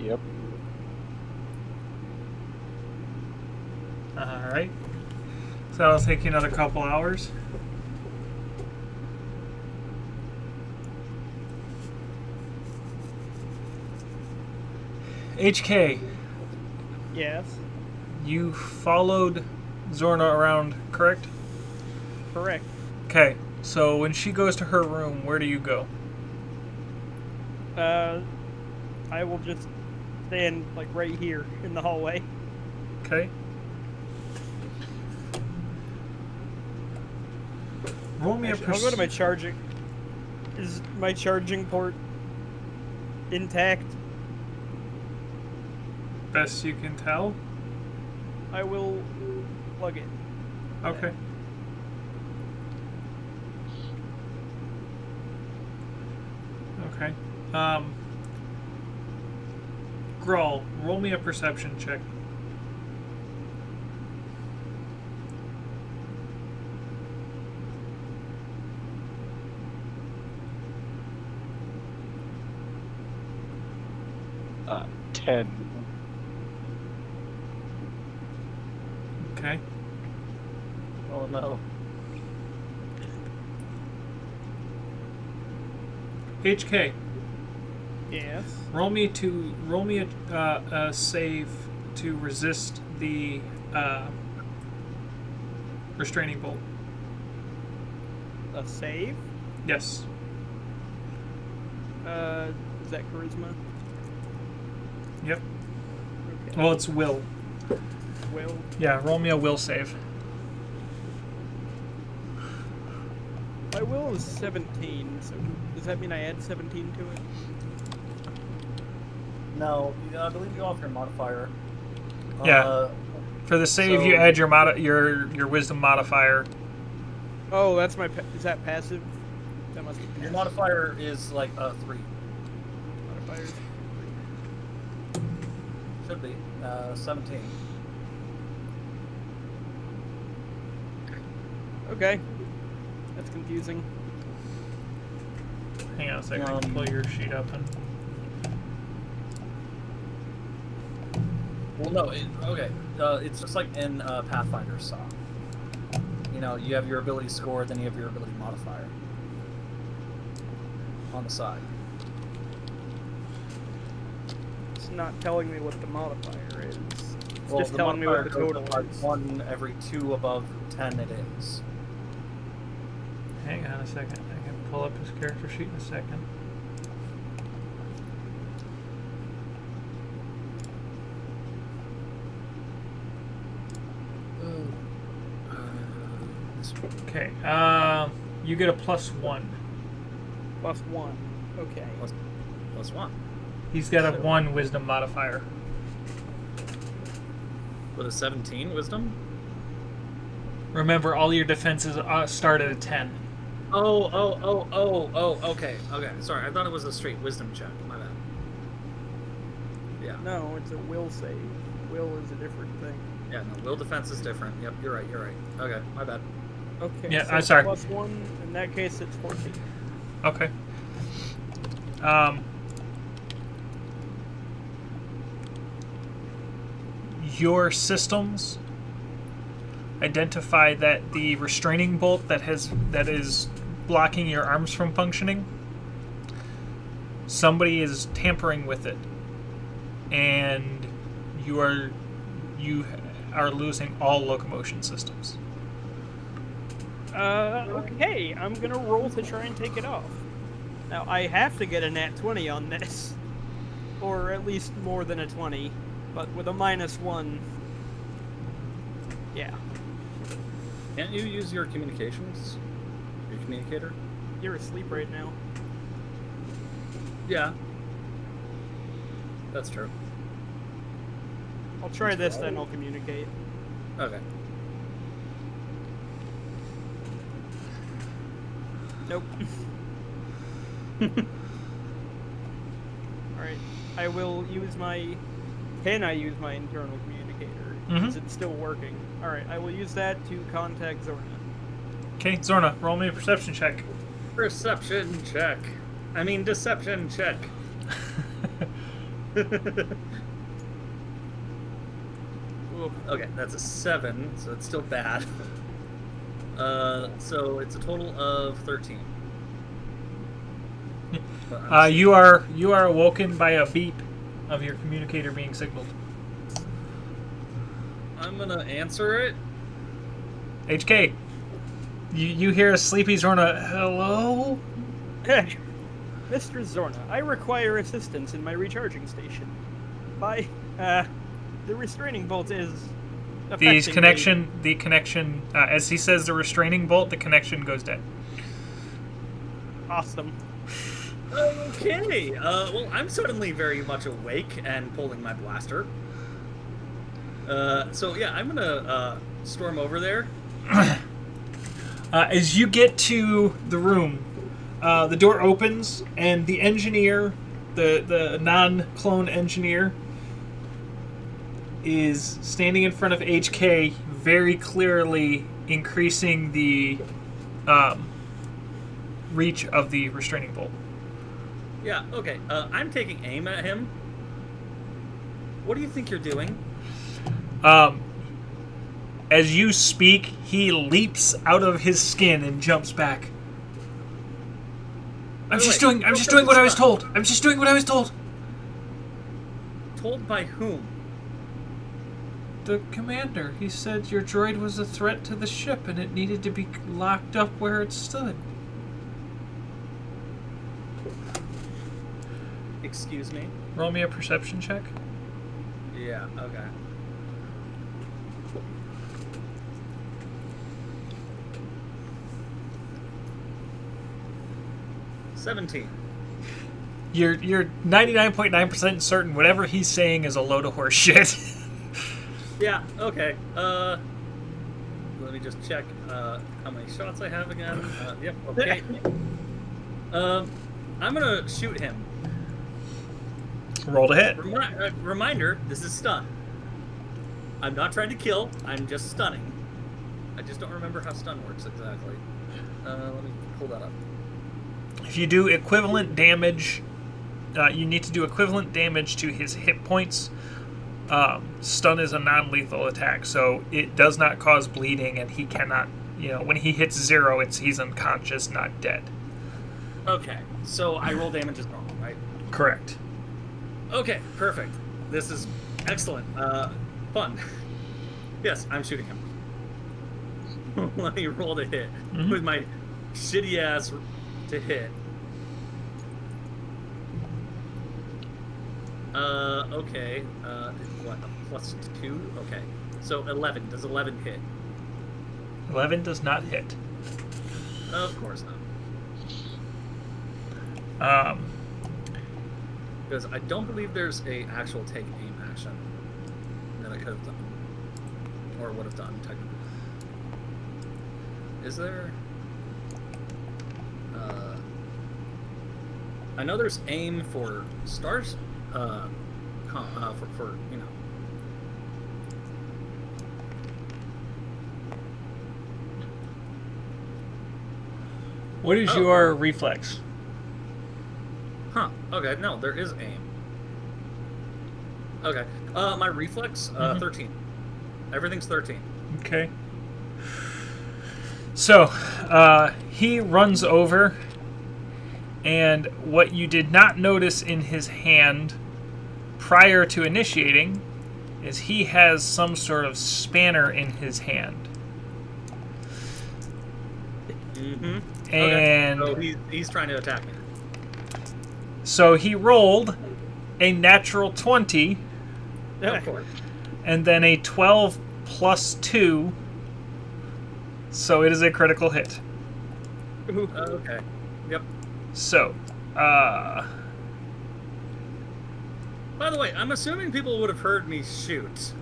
Yep. Alright. So that'll take you another couple hours. HK, Yes. you followed Zorna around, correct? Correct. Okay, so when she goes to her room, where do you go? I will just stand like right here in the hallway. Okay. Roll me Actually, I'll go to my charging. Is my charging port intact? Best you can tell. I will plug it. Okay. Okay. Grawl, roll me a perception check. Uh, 10. Okay. Oh no. HK, Yes. roll me a save to resist the restraining bolt. A save? Yes. Is that charisma? Yep. Okay. Well, it's will. Will. Yeah, roll me a will save. My will is 17, so does that mean I add 17 to it? No, I believe you off your modifier. Yeah. For the save, you so- add your wisdom modifier. Oh, that's my. Is that passive? That must be Your passive. modifier is like a 3. Modifiers. Should be. 17. Okay. That's confusing. Hang on a second, I can pull your sheet up and. Well, no, okay. It's just like in Pathfinder Saga. You know, you have your ability score, then you have your ability modifier on the side. It's not telling me what the modifier is. Well, just the telling me what the modifier total goes up is. by 1 every 2 above 10 it is. Hang on a second. I can pull up his character sheet in a second. Okay. You get a +1. +1. Okay. Plus 1. He's got a 1 wisdom modifier. With a 17 wisdom? Remember, all your defenses start at a 10. Oh, okay. Sorry, I thought it was a straight wisdom check. My bad. Yeah. No, it's a will save. Will is a different thing. Yeah, no, will defense is different. Yep, you're right. Okay, my bad. Okay. Yeah, so I'm sorry. +1. In that case, it's 14. Okay. Your systems identify that the restraining bolt that is blocking your arms from functioning, somebody is tampering with it, and you are losing all locomotion systems. Okay, I'm gonna roll to try and take it off. Now, I have to get a nat 20 on this. Or at least more than a 20. But with a -1... Yeah. Can't you use your communications? Your communicator? You're asleep right now. Yeah. That's true. I'll try this, then I'll communicate. Okay. Nope. Alright. I will use my... Can I use my internal communicator? Is it still working? Alright, I will use that to contact Zorna. Okay, Zorna, roll me a perception check. Perception check. I mean, deception check. Okay, that's a 7, so it's still bad. So it's a total of 13. You are awoken by a beep of your communicator being signaled. I'm gonna answer it. HK, you hear a sleepy Zorna. Hello? Mr. Zorna, I require assistance in my recharging station. The restraining bolt is The connection, as he says the restraining bolt, the connection goes dead. Awesome. Okay, well, I'm suddenly very much awake and pulling my blaster. So yeah, I'm gonna storm over there. As you get to the room, the door opens and the engineer, the non-clone engineer, is standing in front of HK, very clearly increasing the reach of the restraining bolt. Yeah, okay. I'm taking aim at him. What do you think you're doing? As you speak, he leaps out of his skin and jumps back. I'm just doing what I was told. I'm just doing what I was told. Told by whom? The commander. He said your droid was a threat to the ship and it needed to be locked up where it stood. Excuse me? Roll me a perception check. Yeah, okay. $17. You're 99.9% certain whatever he's saying is a load of horse shit. Yeah, okay. Let me just check how many shots I have again. Yep, okay. I'm gonna shoot him. Roll to hit. Reminder, this is stun. I'm not trying to kill, I'm just stunning. I just don't remember how stun works exactly. Let me pull that up. If you do equivalent damage, you need to do equivalent damage to his hit points. Stun is a non-lethal attack, so it does not cause bleeding, and he cannot, when he hits 0, he's unconscious, not dead. Okay, so I roll damage as normal, right? Correct. Okay, perfect. This is excellent. fun. Yes, I'm shooting him. Let me roll to hit with my shitty ass to hit. Okay. What? A +2? Okay. So 11. Does 11 hit? 11 does not hit. Of course not. Because I don't believe there's a actual take aim action that I could have done. Or would have done, technically. Is there? I know there's aim for stars, for you know. What is your reflex? Huh. Okay, no, there is aim. Okay. My reflex, 13. Everything's 13. Okay. So, he runs over, and what you did not notice in his hand prior to initiating is he has some sort of spanner in his hand. Mm-hmm. And okay. So he's trying to attack me. So he rolled a natural 20, Of course. and then a 12 plus 2, so it is a critical hit. Okay. Yep. So, by the way, I'm assuming people would have heard me shoot.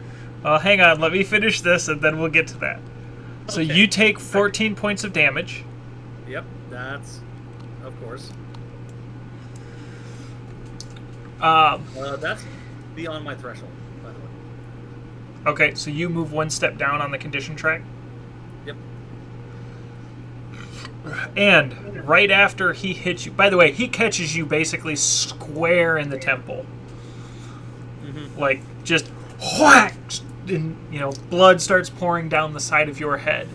well, hang on, let me finish this and then we'll get to that. So Okay. you take 14 points of damage. Yep, that's... Of course. That's beyond my threshold, by the way. Okay, so you move one step down on the condition track. Yep. And right after he hits you, by the way, he catches you basically square in the temple. Like, just whack! And, blood starts pouring down the side of your head.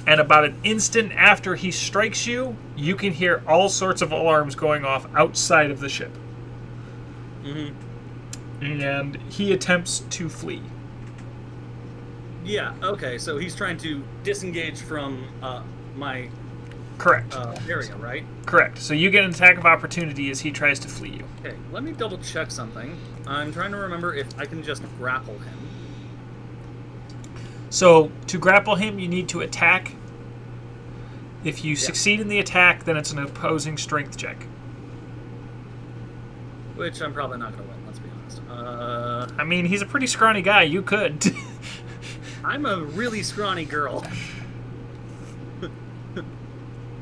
And about an instant after he strikes you, you can hear all sorts of alarms going off outside of the ship. And he attempts to flee. Yeah, okay, so he's trying to disengage from my Correct. area, right? Correct. So you get an attack of opportunity as he tries to flee you. Okay, let me double check something. I'm trying to remember if I can just grapple him. So to grapple him, you need to attack. If you succeed in the attack, then it's an opposing strength check. Which I'm probably not going to win, let's be honest. I mean, he's a pretty scrawny guy. You could. I'm a really scrawny girl.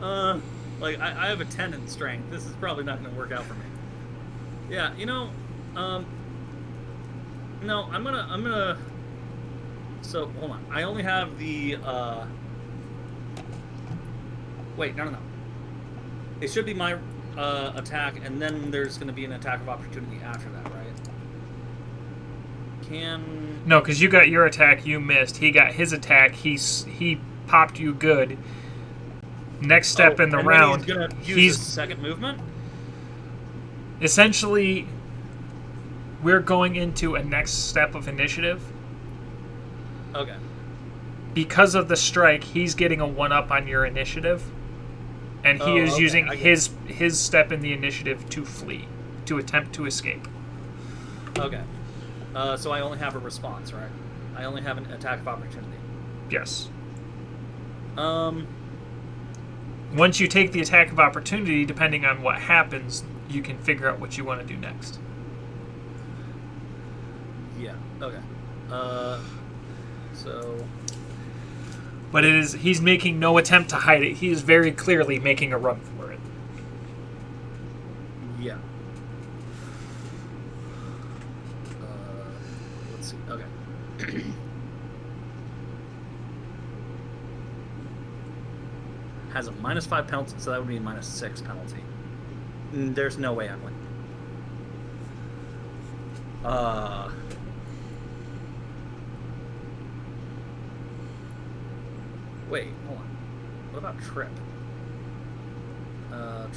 I have a 10 in strength. This is probably not going to work out for me. Yeah, no, I'm gonna... So, hold on. I only have the, Wait, no. It should be my, attack, and then there's going to be an attack of opportunity after that, right? No, because you got your attack, you missed. He got his attack, he popped you good. Next step in the round, he's going to use his second movement? Essentially, we're going into a next step of initiative. Okay. Because of the strike, he's getting a 1-up on your initiative. And he is using his step in the initiative to flee, to attempt to escape. Okay. So I only have a response, right? I only have an attack of opportunity. Yes. Once you take the attack of opportunity, depending on what happens, you can figure out what you want to do next. Yeah, okay. So... But he's making no attempt to hide it. He is very clearly making a run for it. Yeah. Let's see. Okay. Has a -5 penalty, so that would be a -6 penalty. There's no way I win. Wait, hold on. What about Trip?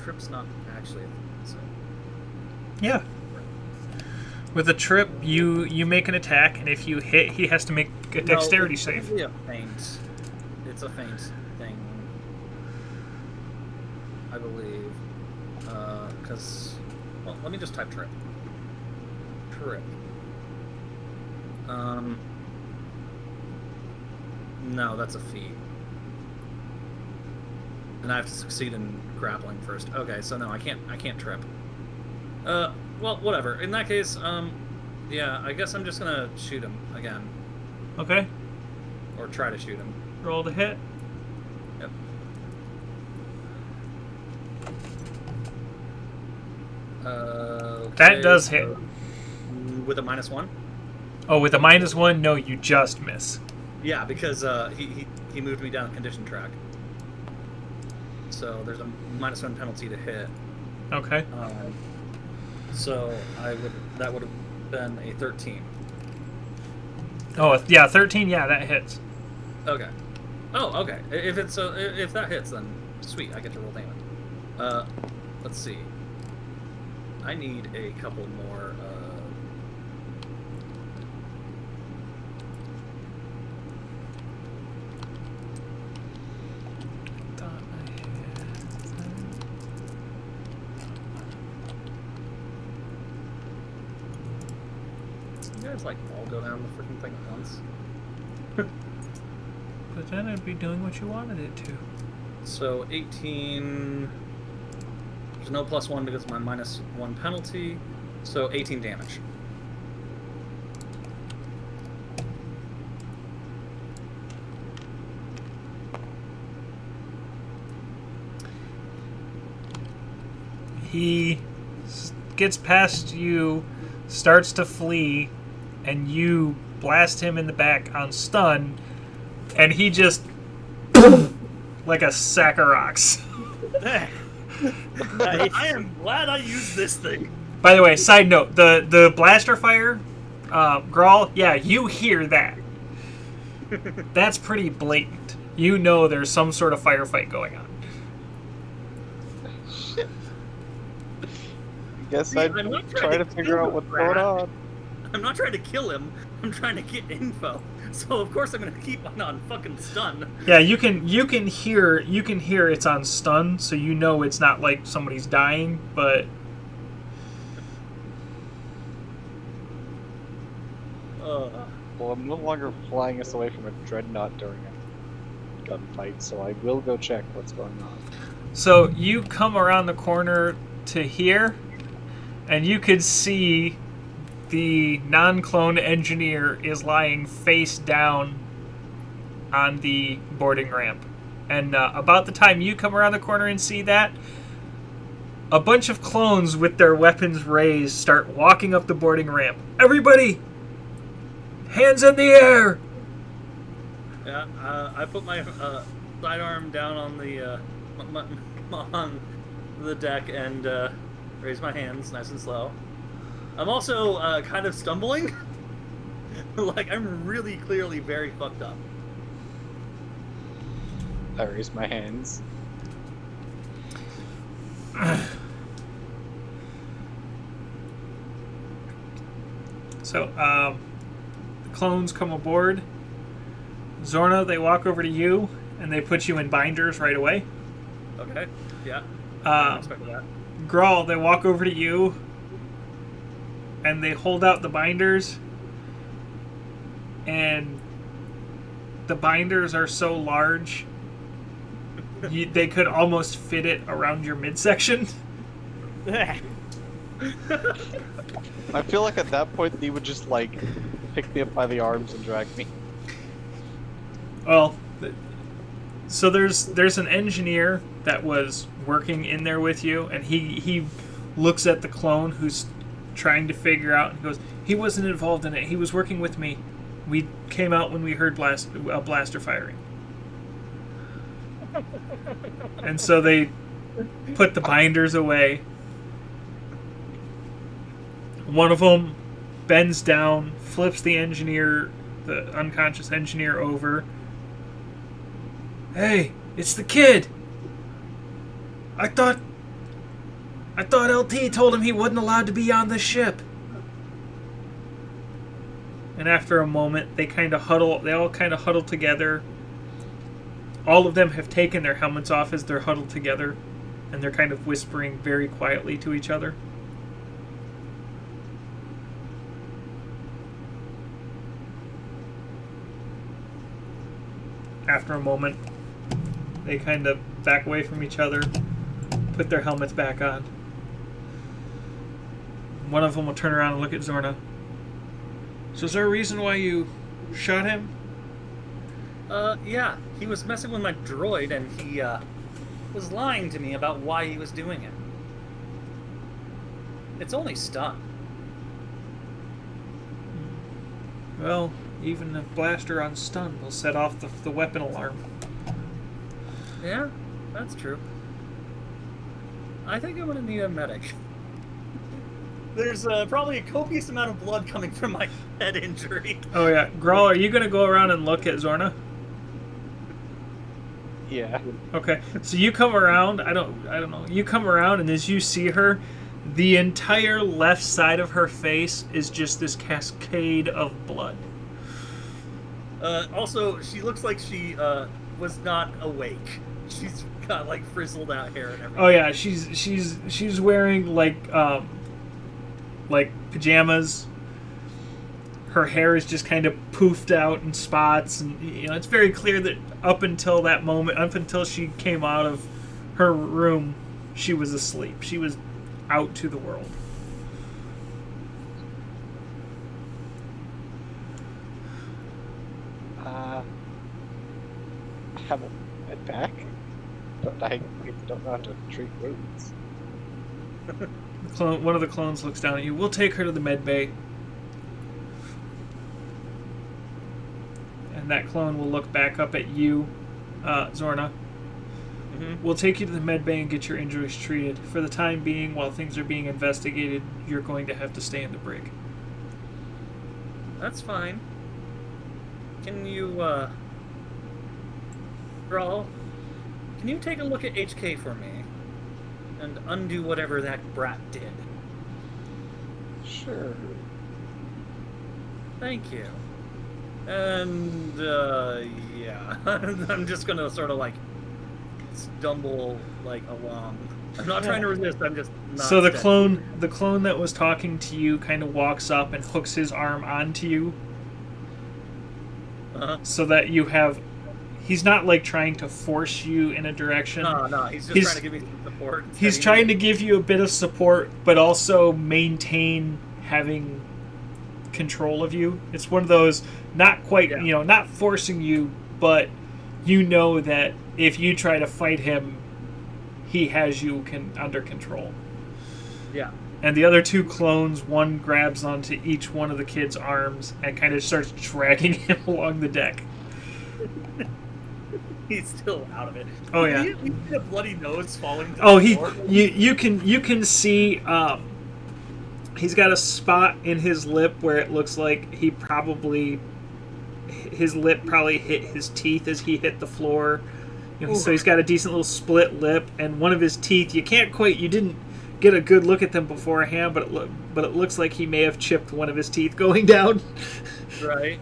Trip's not actually a thing, so... Yeah. With a trip, you make an attack, and if you hit, he has to make a dexterity it's save. usually a feint. It's a feint thing, I believe. Because, well, let me just type trip. Trip. No, that's a feat. And I have to succeed in grappling first. Okay, so no, I can't trip. Well, whatever. In that case, yeah, I guess I'm just gonna shoot him again. Okay. Or try to shoot him. Roll to hit. Yep. Okay, That does hit. With a -1? Oh, with a -1, no, you just miss. Yeah, because he moved me down the condition track. So there's a -1 penalty to hit. Okay. So that would have been a 13. Oh, yeah, 13, yeah, that hits. Okay. Oh, okay. If that hits, then sweet, I get to roll damage. Let's see. I need a couple more. You guys like all go down the freaking thing at once. But then it'd be doing what you wanted it to. So 18. There's no +1 because of my -1 penalty. So 18 damage. He gets past you, starts to flee, and you blast him in the back on stun, and he just like a sack of rocks. Nice. I am glad I used this thing. By the way, side note, the blaster fire, Grawl, yeah, you hear that. That's pretty blatant. You know there's some sort of firefight going on. Shit. I guess I'd I'm not try to figure out what's going on. I'm not trying to kill him. I'm trying to get info. So of course I'm gonna keep on fucking stun. Yeah, you can hear it's on stun, so you know it's not like somebody's dying, but Well, I'm no longer flying us away from a dreadnought during a gunfight, so I will go check what's going on. so you come around the corner to here, and you could see the non-clone engineer is lying face down on the boarding ramp. And about the time you come around the corner and see that, a bunch of clones with their weapons raised start walking up the boarding ramp. Everybody! Hands in the air! Yeah, I put my sidearm down on the on the deck and raise my hands nice and slow. I'm also kind of stumbling. Like, I'm really clearly very fucked up. I raise my hands. So, the clones come aboard. Zorna, they walk over to you, and they put you in binders right away. Okay, yeah. I Um, expected that. Grawl, they walk over to you, and they hold out the binders, and the binders are so large, they could almost fit it around your midsection. I feel like at that point he would just like pick me up by the arms and drag me. Well, so there's an engineer that was working in there with you, and he looks at the clone who's trying to figure out, and goes, he wasn't involved in it. He was working with me. We came out when we heard blaster firing. And so they put the binders away. One of them bends down, flips the unconscious engineer over. Hey, it's the kid! I thought LT told him he wasn't allowed to be on the ship. And after a moment, they all kind of huddle together. All of them have taken their helmets off as they're huddled together, and they're kind of whispering very quietly to each other. After a moment, they kind of back away from each other, put their helmets back on. One of them will turn around and look at Zorna. So is there a reason why you shot him? Yeah. He was messing with my droid, and he, was lying to me about why he was doing it. It's only stun. Well, even a blaster on stun will set off the weapon alarm. Yeah, that's true. I think I'm gonna need a medic. There's probably a copious amount of blood coming from my head injury. Oh yeah, Grawl, are you gonna go around and look at Zorna? Yeah. Okay, so you come around. I don't know. You come around, and as you see her, the entire left side of her face is just this cascade of blood. Also, she looks like she was not awake. She's got like frizzled out hair and everything. Oh yeah, she's wearing like pajamas. Her hair is just kind of poofed out in spots, and it's very clear that up until that moment, up until she came out of her room, she was asleep. She was out to the world. I have a med pack, but I don't know how to treat wounds. One of the clones looks down at you. We'll take her to the med bay. And that clone will look back up at you, Zorna. Mm-hmm. We'll take you to the med bay and get your injuries treated. For the time being, while things are being investigated, you're going to have to stay in the brig. That's fine. Can you, Grawl, can you take a look at HK for me? And undo whatever that brat did? Sure. Thank you. And, yeah. I'm just gonna sort of, like, stumble, like, along. I'm not trying to resist, I'm just not So the steady. clone that was talking to you kind of walks up and hooks his arm onto you. So that you have... He's not, like, trying to force you in a direction. No, he's just trying to give me some support. He's trying to give you a bit of support, but also maintain having control of you. It's one of those, not quite, not forcing you, but you know that if you try to fight him, he has you under control. Yeah. And the other two clones, one grabs onto each one of the kid's arms and kind of starts dragging him along the deck. He's still out of it. Oh yeah. You see a bloody nose falling to Oh, the floor? you can see he's got a spot in his lip where it looks like his lip probably hit his teeth as he hit the floor. So he's got a decent little split lip, and one of his teeth, you didn't get a good look at them beforehand, but it looks like he may have chipped one of his teeth going down. Right.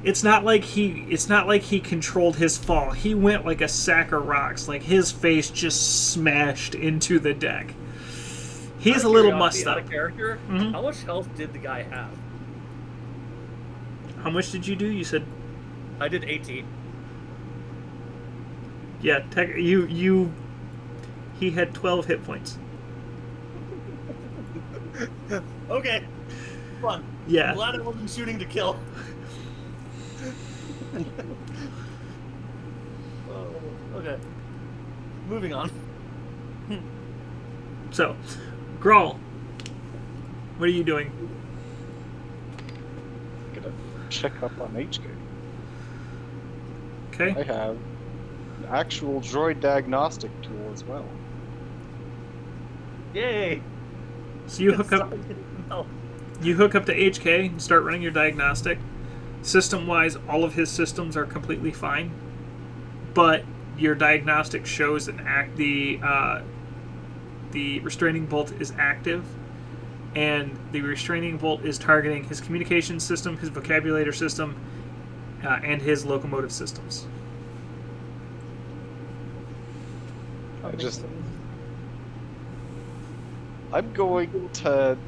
It's not like he controlled his fall. He went like a sack of rocks. Like his face just smashed into the deck. He's a little mussed up. Character, Mm-hmm. How much health did the guy have? How much did you do? You said I did 18. yeah. He had 12 hit points. Okay. Fun. Yeah. I'm glad I wasn't shooting to kill. Okay. Moving on. So, Grawl, what are you doing? Gonna check up on HK. Okay. I have an actual droid diagnostic tool as well. Yay! So you hook up. No. You hook up to HK and start running your diagnostic. System-wise, all of his systems are completely fine, but your diagnostic shows the restraining bolt is active, and the restraining bolt is targeting his communication system, his vocabulary system, and his locomotive systems. I'm going to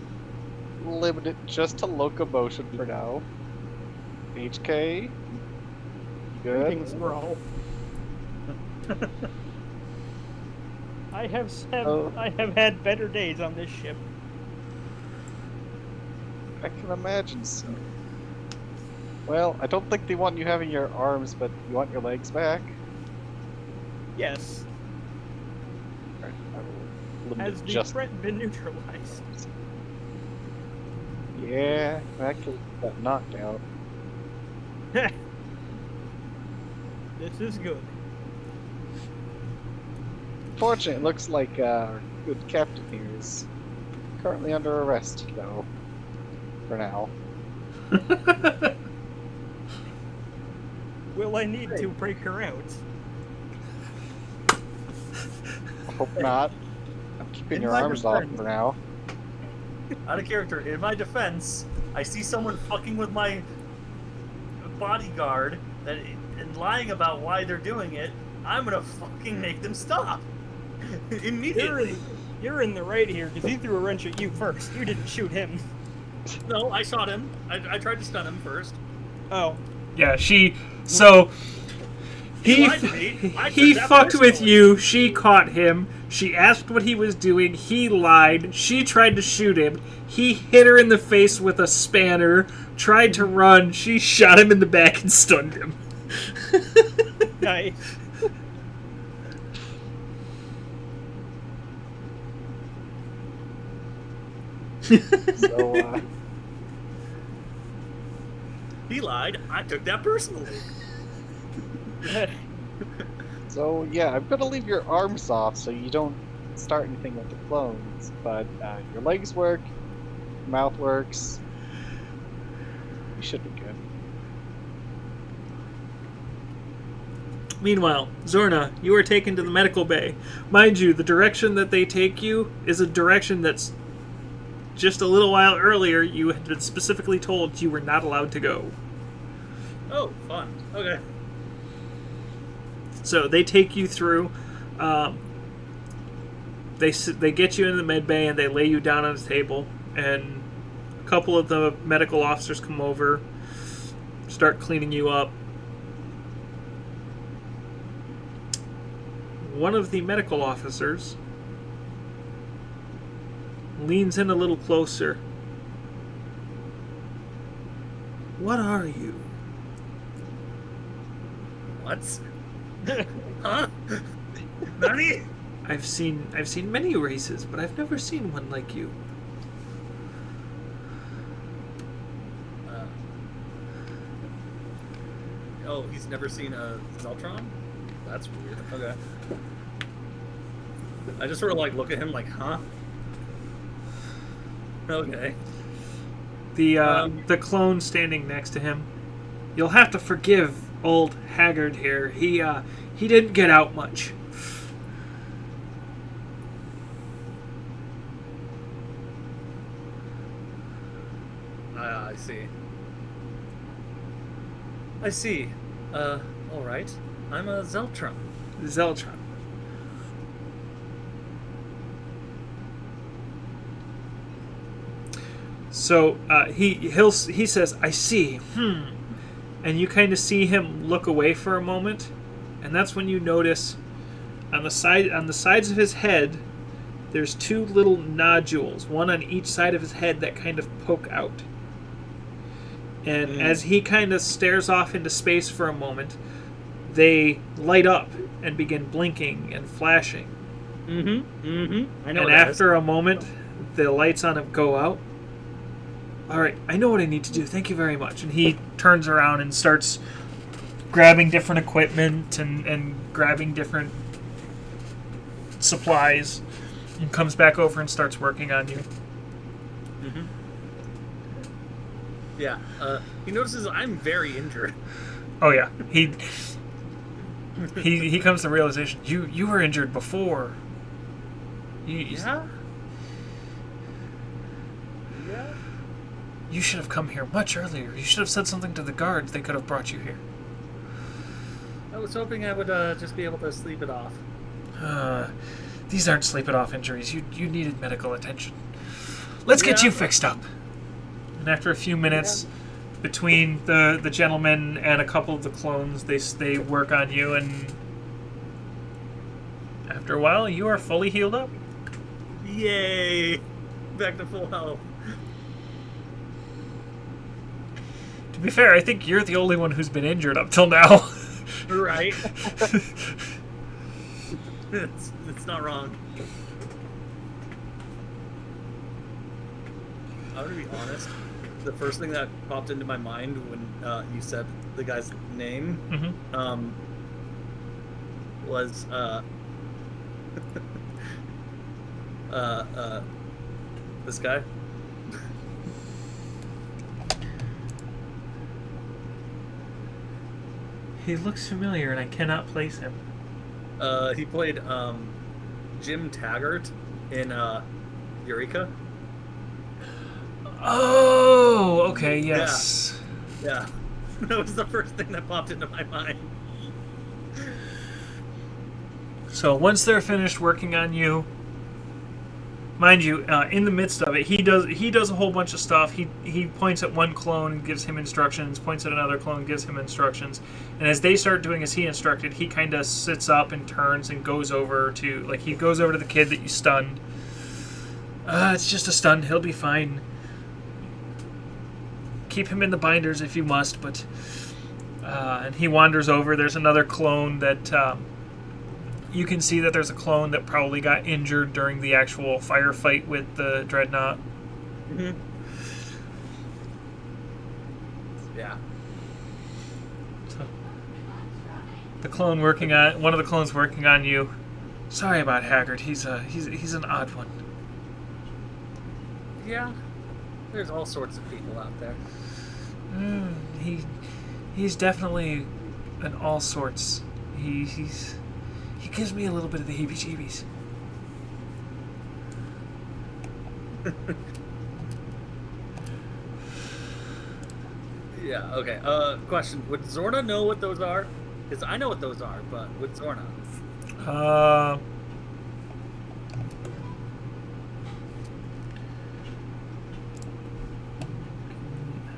limit it just to locomotion for now. HK, good. Everything's roll. I have had better days on this ship. I can imagine so. Well, I don't think they want you having your arms, but you want your legs back? Yes. Alright, I will limit Has it the just... threat been neutralized? Yeah, that kid got knocked out. This is good. Fortunately, it looks like our good captain here is currently under arrest, though. For now. Will I need to break her out? I hope not. I'm keeping your arms off for now. Out of character, in my defense, I see someone fucking with my bodyguard and lying about why they're doing it. I'm gonna fucking make them stop immediately. You're in the right here because he threw a wrench at you first. You didn't shoot him. No, I shot him. I tried to stun him first. Oh. Yeah, So he lied to me. I he took that fucked with personally. you. She caught him. She asked what he was doing. He lied. She tried to shoot him. He hit her in the face with a spanner. Tried to run. She shot him in the back and stunned him. Nice. So, He lied. I took that personally. so yeah, I'm gonna leave your arms off so you don't start anything with the clones. But your legs work, your mouth works. You should be good. Meanwhile, Zorna, you are taken to the medical bay. Mind you, the direction that they take you is a direction that's just a little while earlier you had been specifically told you were not allowed to go. Oh, fun. Okay. So they take you through. They get you in the med bay and they lay you down on a table. And a couple of the medical officers come over, start cleaning you up. One of the medical officers leans in a little closer. What are you? What? Huh? Nani? I've seen many races, but I've never seen one like you. Oh, he's never seen a Zeltron? That's weird. Okay. I just sort of like look at him like, huh? Okay. The clone standing next to him. You'll have to forgive old Haggard here. He didn't get out much. I see. I see. All right. I'm a Zeltron. Zeltron. So he says, "I see." And you kind of see him look away for a moment, and that's when you notice on the sides of his head, there's two little nodules, one on each side of his head that kind of poke out. And as he kind of stares off into space for a moment, they light up and begin blinking and flashing. I know. And what that after a moment, the lights on him go out. All right, I know what I need to do. Thank you very much. And he turns around and starts grabbing different equipment and grabbing different supplies and comes back over and starts working on you. Yeah. He notices I'm very injured. Oh yeah, he comes to the realization you were injured before. Yeah. You should have come here much earlier. You should have said something to the guards. They could have brought you here. I was hoping I would just be able to sleep it off. These aren't sleep-it-off injuries. You needed medical attention. Let's get you fixed up. And after a few minutes, between the gentleman and a couple of the clones, they work on you, and after a while, you are fully healed up. Yay! Back to full health. To be fair, I think you're the only one who's been injured up till now. Right. It's not wrong. I'm gonna be honest. The first thing that popped into my mind when you said the guy's name, was this guy. He looks familiar, and I cannot place him. He played Jim Taggart in Eureka. Oh, okay, yes. Yeah. That was the first thing that popped into my mind. So once they're finished working on you, mind you, in the midst of it, he does a whole bunch of stuff. He points at one clone and gives him instructions, points at another clone and gives him instructions. And as they start doing as he instructed, he kind of sits up and turns and goes over to, he goes over to the kid that you stunned. It's just a stun. He'll be fine. Keep him in the binders if you must, but... and he wanders over. There's another clone that... you can see that there's a clone that probably got injured during the actual firefight with the Dreadnought. Mm-hmm. Yeah. So, one of the clones working on you. Sorry about Haggard. He's an odd one. Yeah. There's all sorts of people out there. He's definitely an all sorts. He gives me a little bit of the heebie-jeebies. Yeah, okay. Question. Would Zorna know what those are? Because I know what those are, but would Zorna? A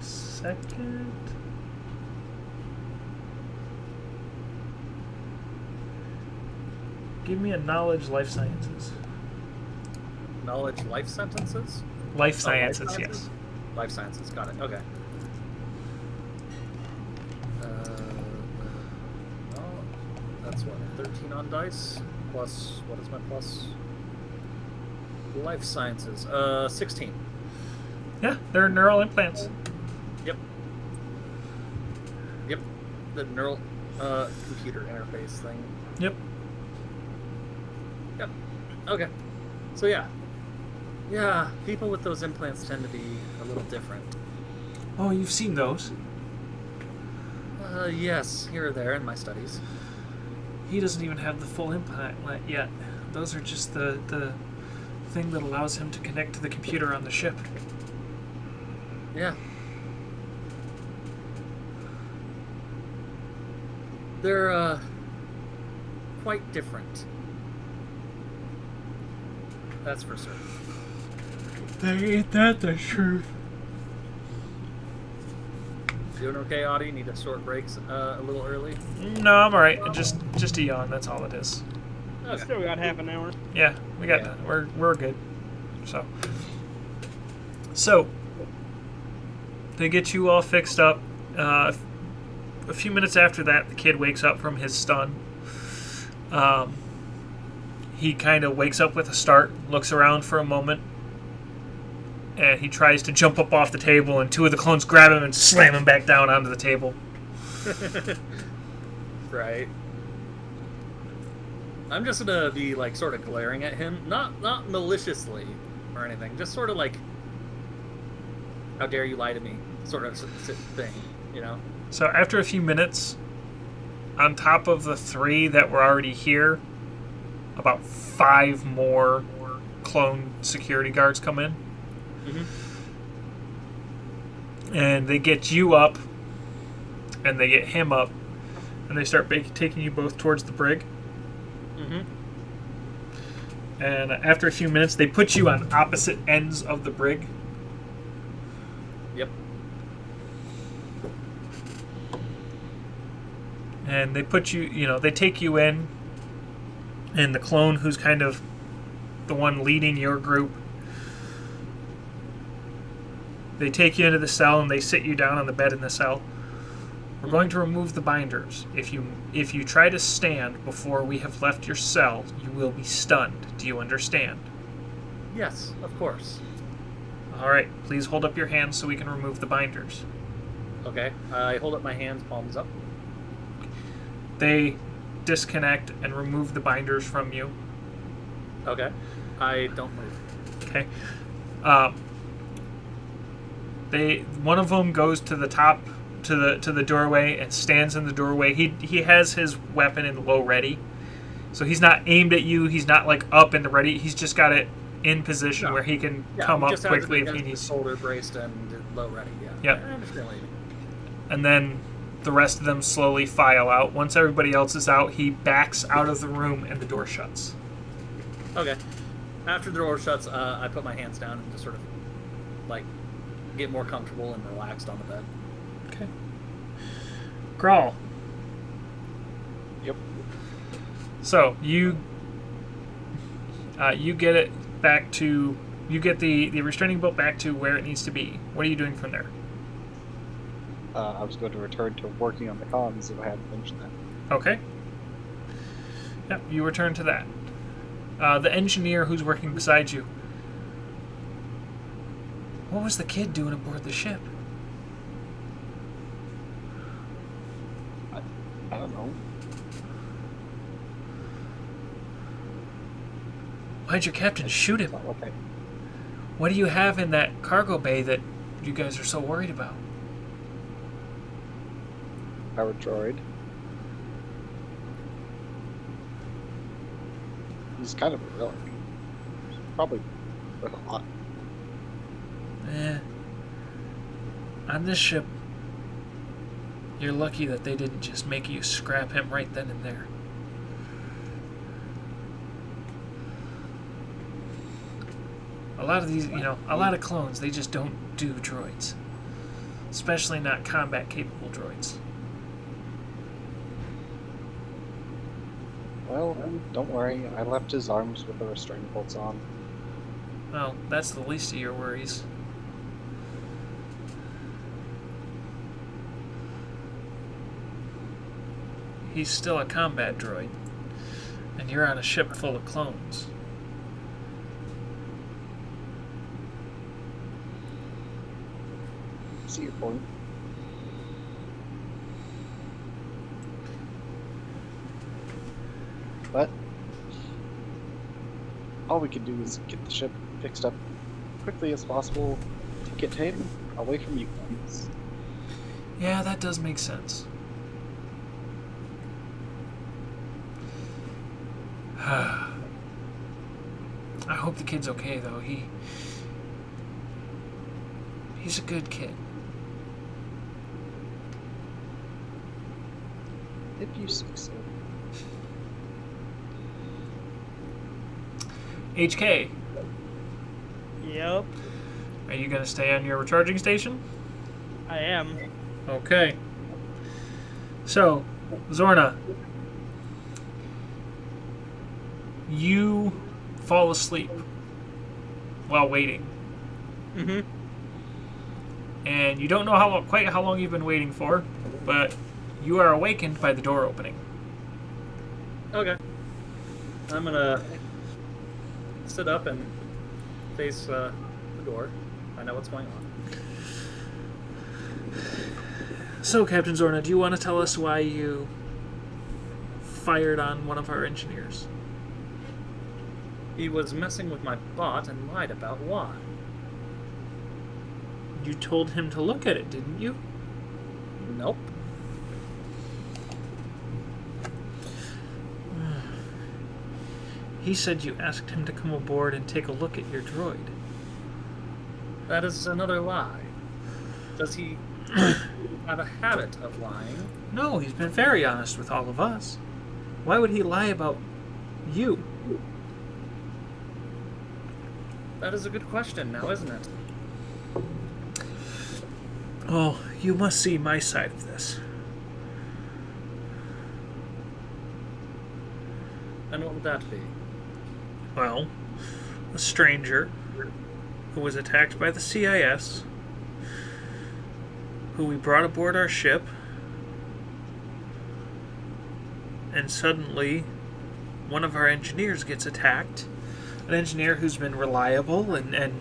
second. Give me a knowledge life sciences. Knowledge life sentences? Life sciences, yes. Life sciences, got it. Okay. That's what, 13 on dice? Plus, what is my plus? Life sciences, 16. Yeah, they're neural implants. Yep. The neural computer interface thing. Yep. Yep. Okay. So yeah. Yeah, people with those implants tend to be a little different. Oh, you've seen those. Yes, here or there in my studies. He doesn't even have the full implant yet. Those are just the thing that allows him to connect to the computer on the ship. Yeah. They're, quite different. That's for certain. Ain't that the truth? Doing okay, Audie? Need a short break a little early? No, I'm alright. Just a yawn, that's all it is. Okay. Still got half an hour. Yeah, we got that. We're good. So they get you all fixed up. A few minutes after that, the kid wakes up from his stun. He kind of wakes up with a start, looks around for a moment, and he tries to jump up off the table, and two of the clones grab him and slam him back down onto the table. Right. I'm just gonna be sort of glaring at him, not maliciously or anything, just sort of how dare you lie to me, sort of thing, you know. So after a few minutes, on top of the 3 that were already here, about 5 more clone security guards come in. Mm-hmm. And they get you up, and they get him up, and they start taking you both towards the brig. Mm-hmm. And after a few minutes, they put you on opposite ends of the brig. Yep. And they put you, they take you in, and the clone who's kind of the one leading your group, they take you into the cell and they sit you down on the bed in the cell. We're going to remove the binders. If you try to stand before we have left your cell, you will be stunned. Do you understand? Yes, of course. All right, please hold up your hands so we can remove the binders. Okay, I hold up my hands, palms up. They disconnect and remove the binders from you. Okay, I don't move. Okay. One of them goes to the top, to the doorway, and stands in the doorway. He has his weapon in low ready, so he's not aimed at you. He's not like up in the ready. He's just got it in position where he can come up quickly if he needs. Shoulder braced and low ready. Yeah. Yep. I understand what you mean. And then the rest of them slowly file out. Once everybody else is out, he backs out of the room and the door shuts. Okay. After the door shuts, I put my hands down and just sort of like get more comfortable and relaxed on the bed. Okay. Grawl. Yep. So you get it back to, you get the restraining bolt back to where it needs to be. What are you doing from there? I was going to return to working on the comms if I hadn't finished that. Okay. Yep, you return to that. The engineer who's working beside you. What was the kid doing aboard the ship? I don't know. Why'd your captain shoot him? Okay. What do you have in that cargo bay that you guys are so worried about? Our droid. He's kind of a relic. Probably worth a lot. On this ship, you're lucky that they didn't just make you scrap him right then and there. A lot of these, a lot of clones, they just don't do droids. Especially not combat-capable droids. Well, don't worry. I left his arms with the restraining bolts on. Well, that's the least of your worries. He's still a combat droid, and you're on a ship full of clones. See your point. But all we can do is get the ship fixed up quickly as possible to get him away from you guys. Yeah, that does make sense. I hope the kid's okay, though. He's a good kid. If you say so. HK, Yep, are you going to stay on your recharging station? I am. Okay. So, Zorna, you fall asleep while waiting. Mm-hmm. And you don't know quite how long you've been waiting for, but you are awakened by the door opening. Okay. I'm gonna sit up and face the door. I know what's going on. So, Captain Zorna, do you want to tell us why you fired on one of our engineers? He was messing with my bot and lied about why. You told him to look at it, didn't you? Nope. He said you asked him to come aboard and take a look at your droid. That is another lie. Does he have a habit of lying? No, he's been very honest with all of us. Why would he lie about you? That is a good question now, isn't it? Oh, you must see my side of this. And what would that be? Well, a stranger who was attacked by the CIS, who we brought aboard our ship, and suddenly one of our engineers gets attacked. An engineer who's been reliable and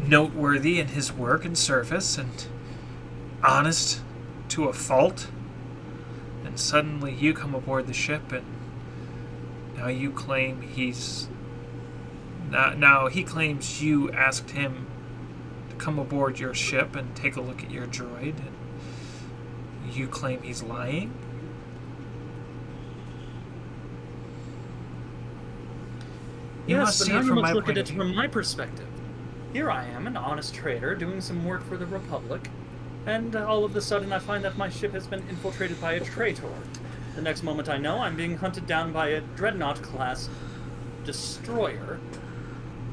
noteworthy in his work and service and honest to a fault. And suddenly you come aboard the ship and now you claim he's... Now he claims you asked him to come aboard your ship and take a look at your droid, and you claim he's lying? You Yes, must but see now it you from must my look point at of it view. from my perspective. Here I am, an honest trader, doing some work for the Republic, and all of a sudden I find that my ship has been infiltrated by a traitor. The next moment I know, I'm being hunted down by a Dreadnought-class destroyer,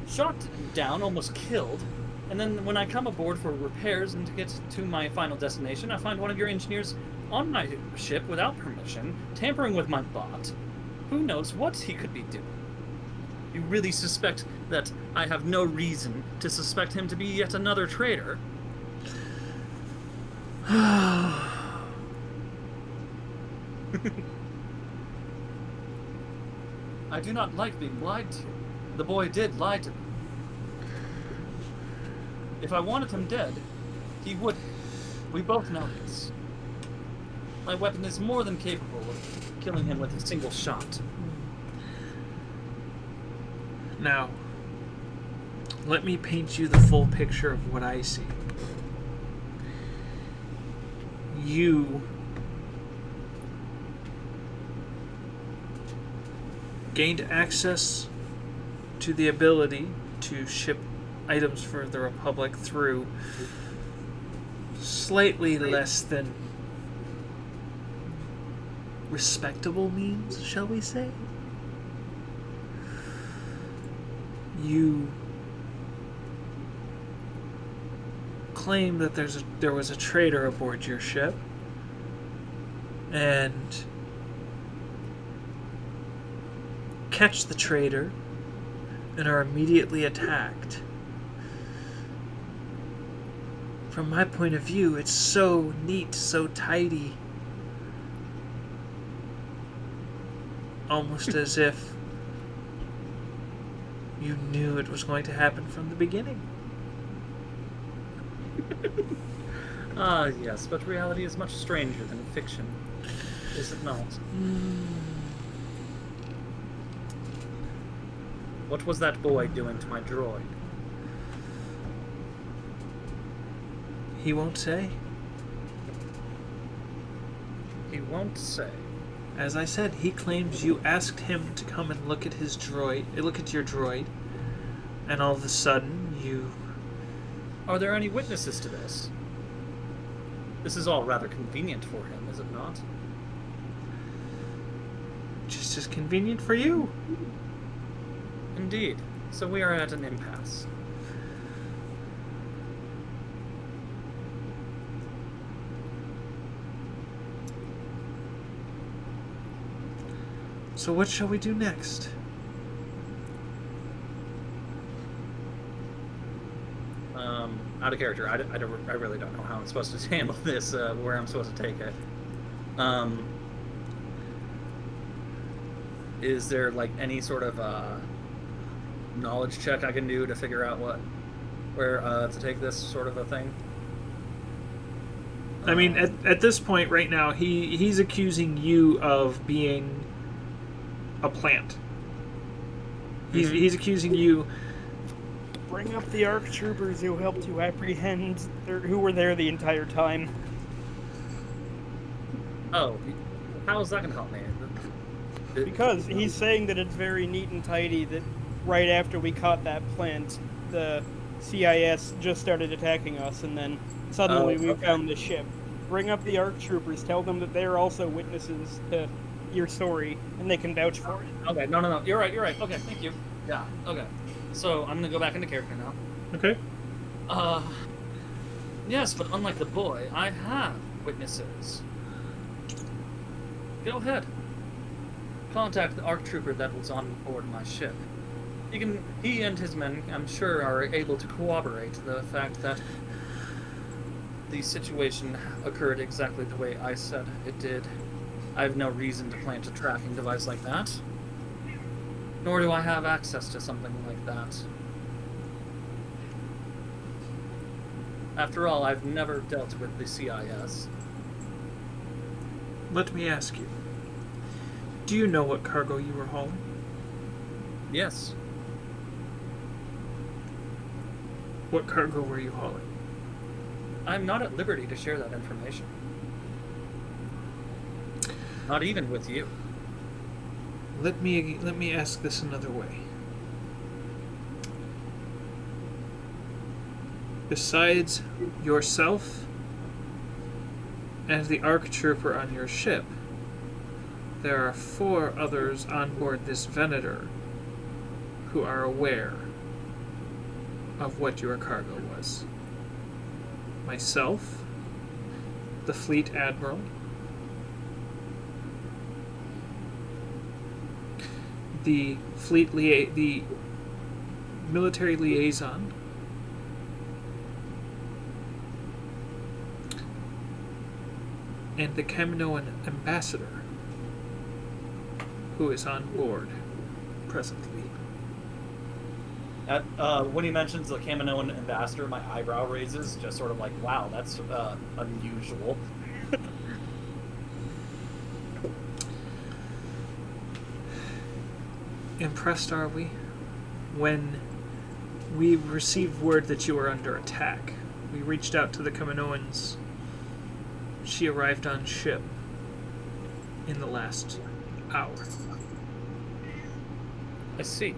shot down, almost killed, and then when I come aboard for repairs and to get to my final destination, I find one of your engineers on my ship without permission, tampering with my bot. Who knows what he could be doing? You really suspect that I have no reason to suspect him to be yet another traitor? I do not like being lied to. The boy did lie to me. If I wanted him dead, he would. We both know this. My weapon is more than capable of killing him with a single shot. Now, let me paint you the full picture of what I see. You gained access to the ability to ship items for the Republic through slightly less than respectable means, shall we say? You claim that there was a traitor aboard your ship, and catch the traitor and are immediately attacked. From my point of view, it's so neat, so tidy. Almost as if you knew it was going to happen from the beginning. Ah, yes, but reality is much stranger than fiction, is it not? What was that boy doing to my droid? He won't say. He won't say. As I said, he claims you asked him to come and look at his droid, look at your droid, and all of a sudden you... Are there any witnesses to this? This is all rather convenient for him, is it not? Just as convenient for you. Indeed. So we are at an impasse. So what shall we do next? Out of character. I really don't know how I'm supposed to handle this, where I'm supposed to take it. Is there, like, any sort of knowledge check I can do to figure out where to take this sort of a thing? I mean, at this point right now, he's accusing you of being a plant. He's accusing you... Bring up the ARC troopers who helped you apprehend, or who were there the entire time. Oh, how is that going to help me? Because he's saying that it's very neat and tidy that right after we caught that plant, the CIS just started attacking us, and then Suddenly, we okay. found the ship. Bring up the ARC troopers. Tell them that they are also witnesses to your story, and they can vouch for it. Okay, no. You're right. Okay, thank you. Yeah, okay. So, I'm gonna go back into character now. Okay. Yes, but unlike the boy, I have witnesses. Go ahead. Contact the ARC trooper that was on board my ship. He and his men, I'm sure, are able to corroborate the fact that the situation occurred exactly the way I said it did. I have no reason to plant a tracking device like that. Nor do I have access to something like that. After all, I've never dealt with the CIS. Let me ask you. Do you know what cargo you were hauling? Yes. What cargo were you hauling? I'm not at liberty to share that information. Not even with you. Let me ask this another way. Besides yourself and the ARC trooper on your ship, there are 4 others on board this Venator who are aware of what your cargo was. Myself, the Fleet Admiral, the the military liaison, and the Kaminoan ambassador, who is on board presently. When he mentions the Kaminoan ambassador, my eyebrow raises, just sort of like, wow, that's unusual. Impressed are we? When we received word that you were under attack, we reached out to the Kaminoans. She arrived on ship in the last hour. I see.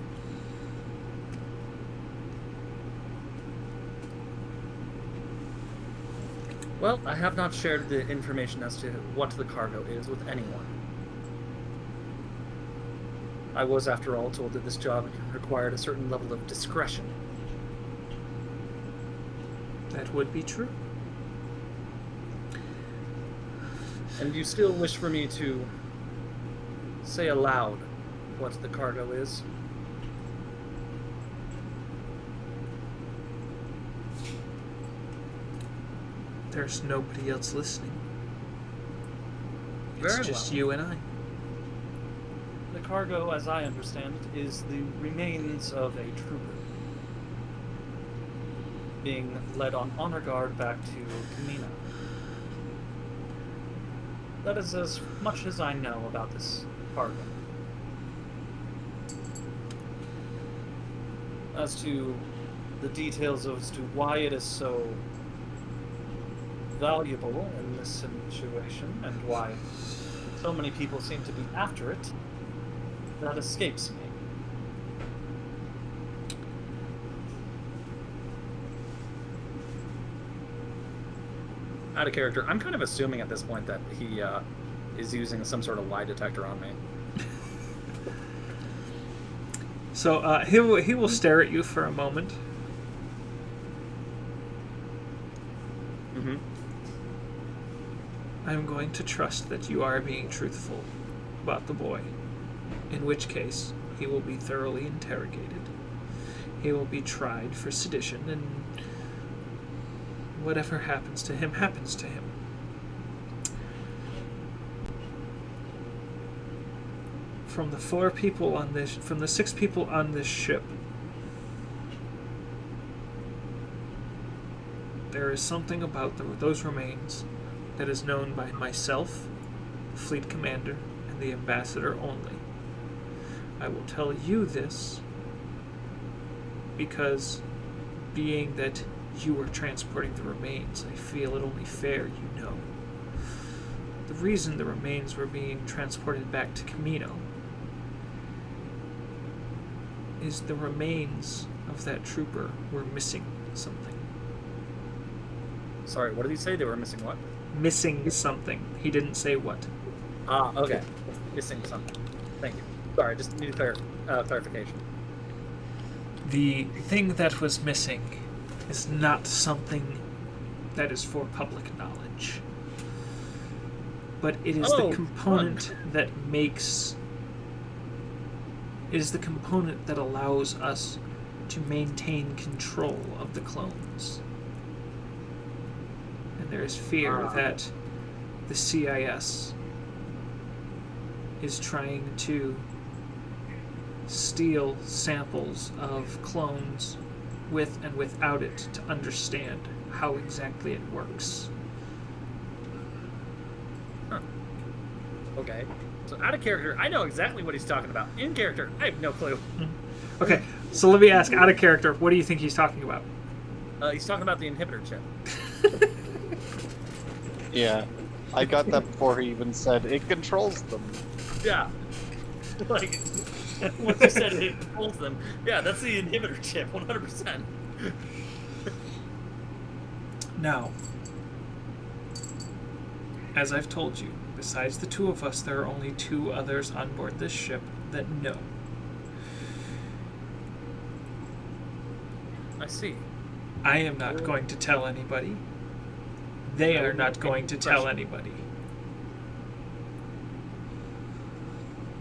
Well, I have not shared the information as to what the cargo is with anyone. I was, after all, told that this job required a certain level of discretion. That would be true. And you still wish for me to say aloud what the cargo is? There's nobody else listening. Very It's just well. you and I. The cargo, as I understand it, is the remains of a trooper being led on honor guard back to Kamino. That is as much as I know about this cargo. As to the details as to why it is so valuable in this situation and why so many people seem to be after it, that escapes me. Out of character, I'm kind of assuming at this point that he is using some sort of lie detector on me. So he will stare at you for a moment. Mm-hmm. I'm going to trust that you are being truthful about the boy, in which case he will be thoroughly interrogated. He will be tried for sedition, and whatever happens to him, happens to him. From the 6 people on this ship, there is something about those remains that is known by myself, the fleet commander, and the ambassador only. I will tell you this because, being that you were transporting the remains, I feel it only fair you know. The reason the remains were being transported back to Kamino is the remains of that trooper were missing something. Sorry, what did he say? They were missing what? Missing something. He didn't say what. Ah, okay. Missing something. Thank you. Sorry, just need clarification. The thing that was missing is not something that is for public knowledge. But it is the component that makes... It is the component that allows us to maintain control of the clones. And there is fear that the CIS is trying to steal samples of clones with and without it to understand how exactly it works. Huh. Okay. So out of character, I know exactly what he's talking about. In character, I have no clue. Okay, so let me ask, out of character, what do you think he's talking about? He's talking about the inhibitor chip. Yeah, I got that before he even said it controls them. Yeah. Like, once you said it controls them, yeah, that's the inhibitor chip, 100%. Now, as I've told you, besides the two of us, there are only two others on board this ship that know. I see. I am not going to tell anybody. They are not going to tell anybody.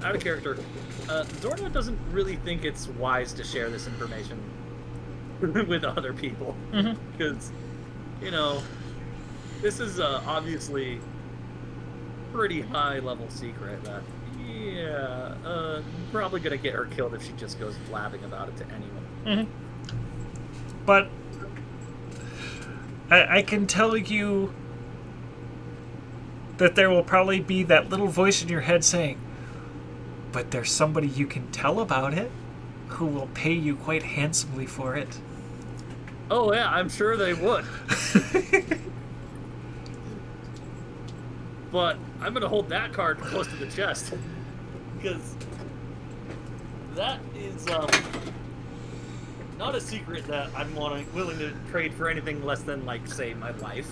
Out of character, Zorna doesn't really think it's wise to share this information with other people. Because, you know, this is obviously pretty high-level secret that, yeah, probably going to get her killed if she just goes blabbing about it to anyone. But I can tell you that there will probably be that little voice in your head saying, but there's somebody you can tell about it who will pay you quite handsomely for it. Oh yeah, I'm sure they would. But I'm going to hold that card close to the chest. Because that is not a secret that I'm willing to trade for anything less than, like, say, my life.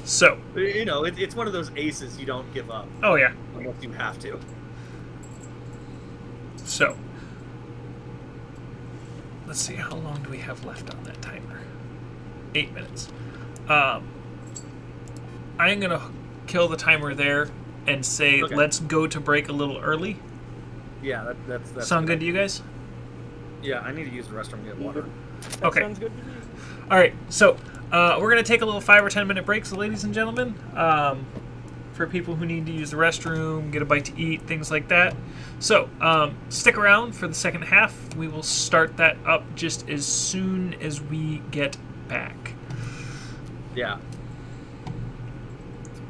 So. You know, it's one of those aces you don't give up. Oh, yeah. Unless you have to. So. Let's see, how long do we have left on that timer? 8 minutes. I'm going to kill the timer there and say, let's go to break a little early. Yeah, that's sound good to you guys? Yeah, I need to use the restroom and get water. Okay. Sounds good to me. All right, so we're going to take a little 5 or 10 minute breaks, ladies and gentlemen, for people who need to use the restroom, get a bite to eat, things like that. So stick around for the second half. We will start that up just as soon as we get back. Yeah.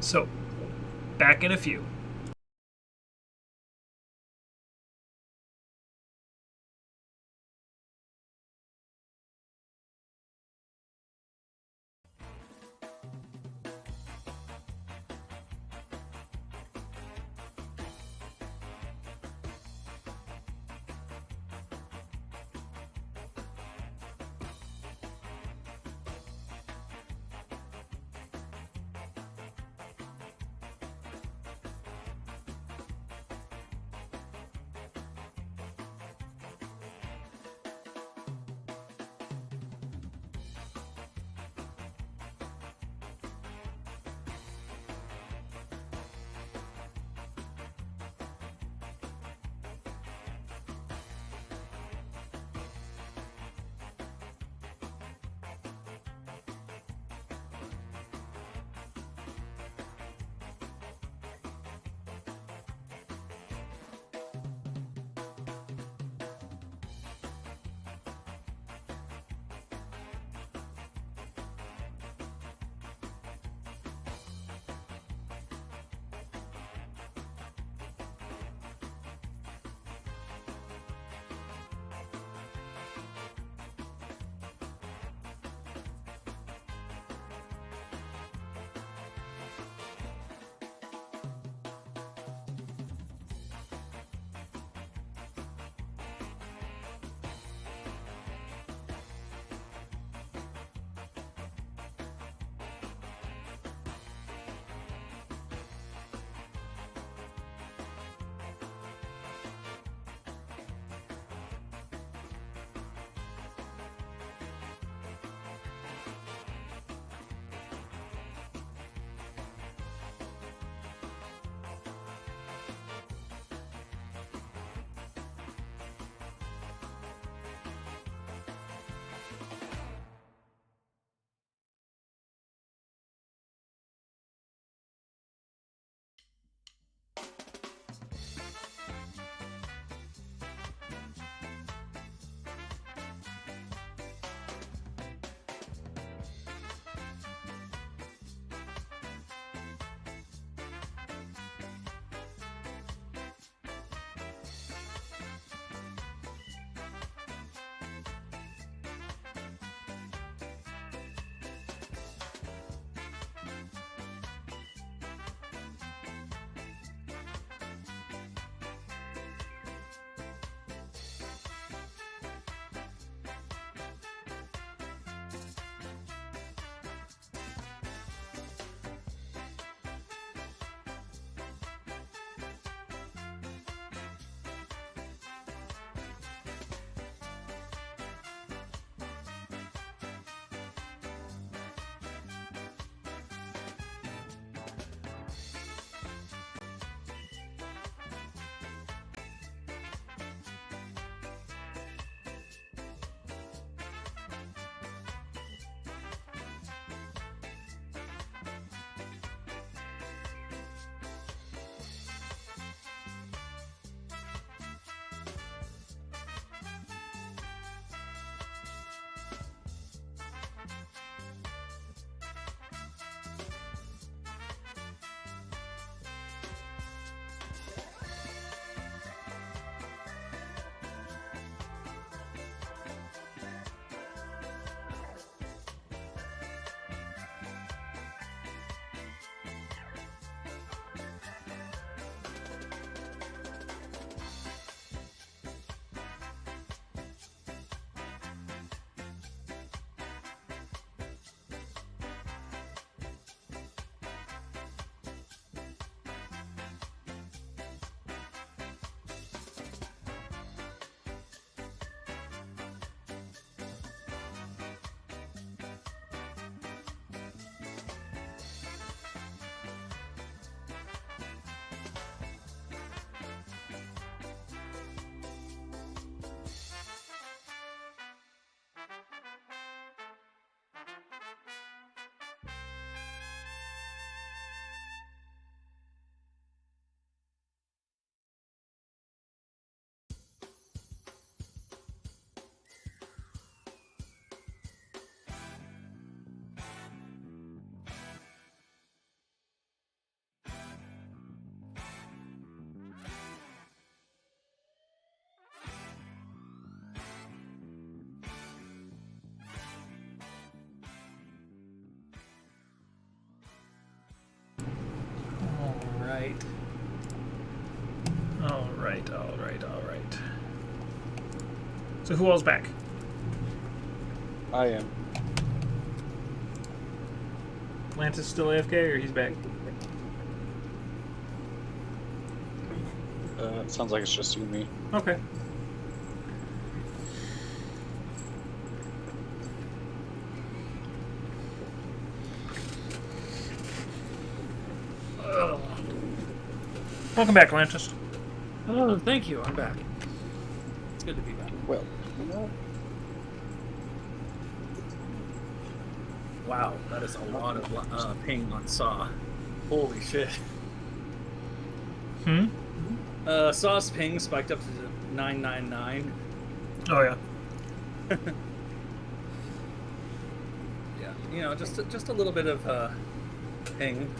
So, back in a few. right. So who all's back? I am. Lantas still AFK, or he's back? It sounds like it's just you and me. Okay. Welcome back, Lantas. Oh, thank you. I'm back. It's good to be back. Well, Wow, that is a lot of ping on Saw. Holy shit. Saw's ping spiked up to 999. Oh yeah. Yeah, you know, just a little bit of ping.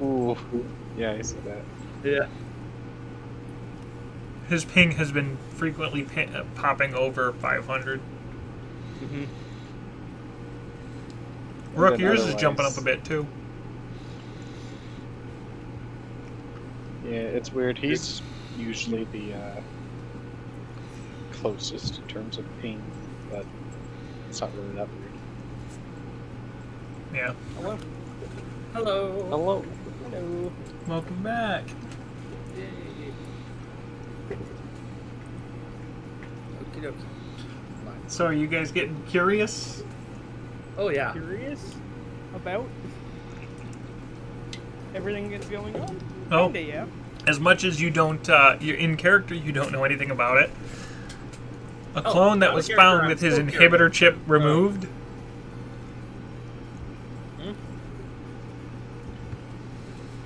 ooh, yeah, I see that. Yeah. His ping has been frequently popping over 500. Mm-hmm. Rook, then yours is otherwise- jumping up a bit too. Yeah, it's weird. He's usually the closest in terms of ping, but it's not really that weird. Yeah. Hello. Hello. Hello. Hello. Welcome back. Yay. Okie dokie. So are you guys getting curious? Oh yeah. Curious about everything that's going on? Oh. Kinda, yeah. As much as you don't, you're in character, you don't know anything about it. A clone that out of was character, found I'm with his still inhibitor curious. chip removed.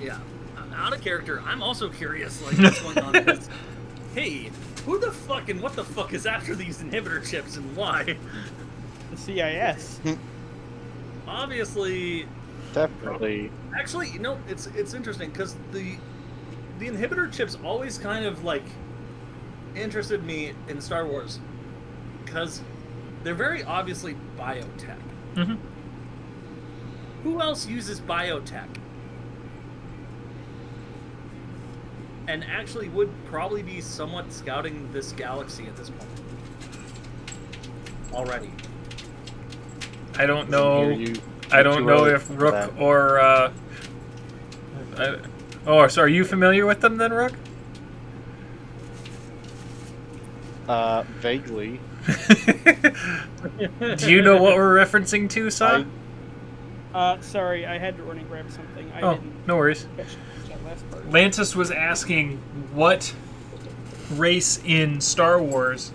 Yeah. Out of character, I'm also curious, like, what's going on. Because, hey, who the fuck and what the fuck is after these inhibitor chips and why? The CIS. Obviously, Definitely. actually, you know, it's interesting because the inhibitor chips always kind of like interested me in Star Wars because they're very obviously biotech. Mm-hmm. Who else uses biotech? And actually would probably be somewhat scouting this galaxy at this point. Already. I don't Hear know. you I don't too know early if for Rook that. or. So are you familiar with them then, Rook? Vaguely. Do you know what we're referencing to, Sa? Sorry, I had to run and grab something. I Oh, didn't no worries. catch that last part. Lantas was asking what race in Star Wars,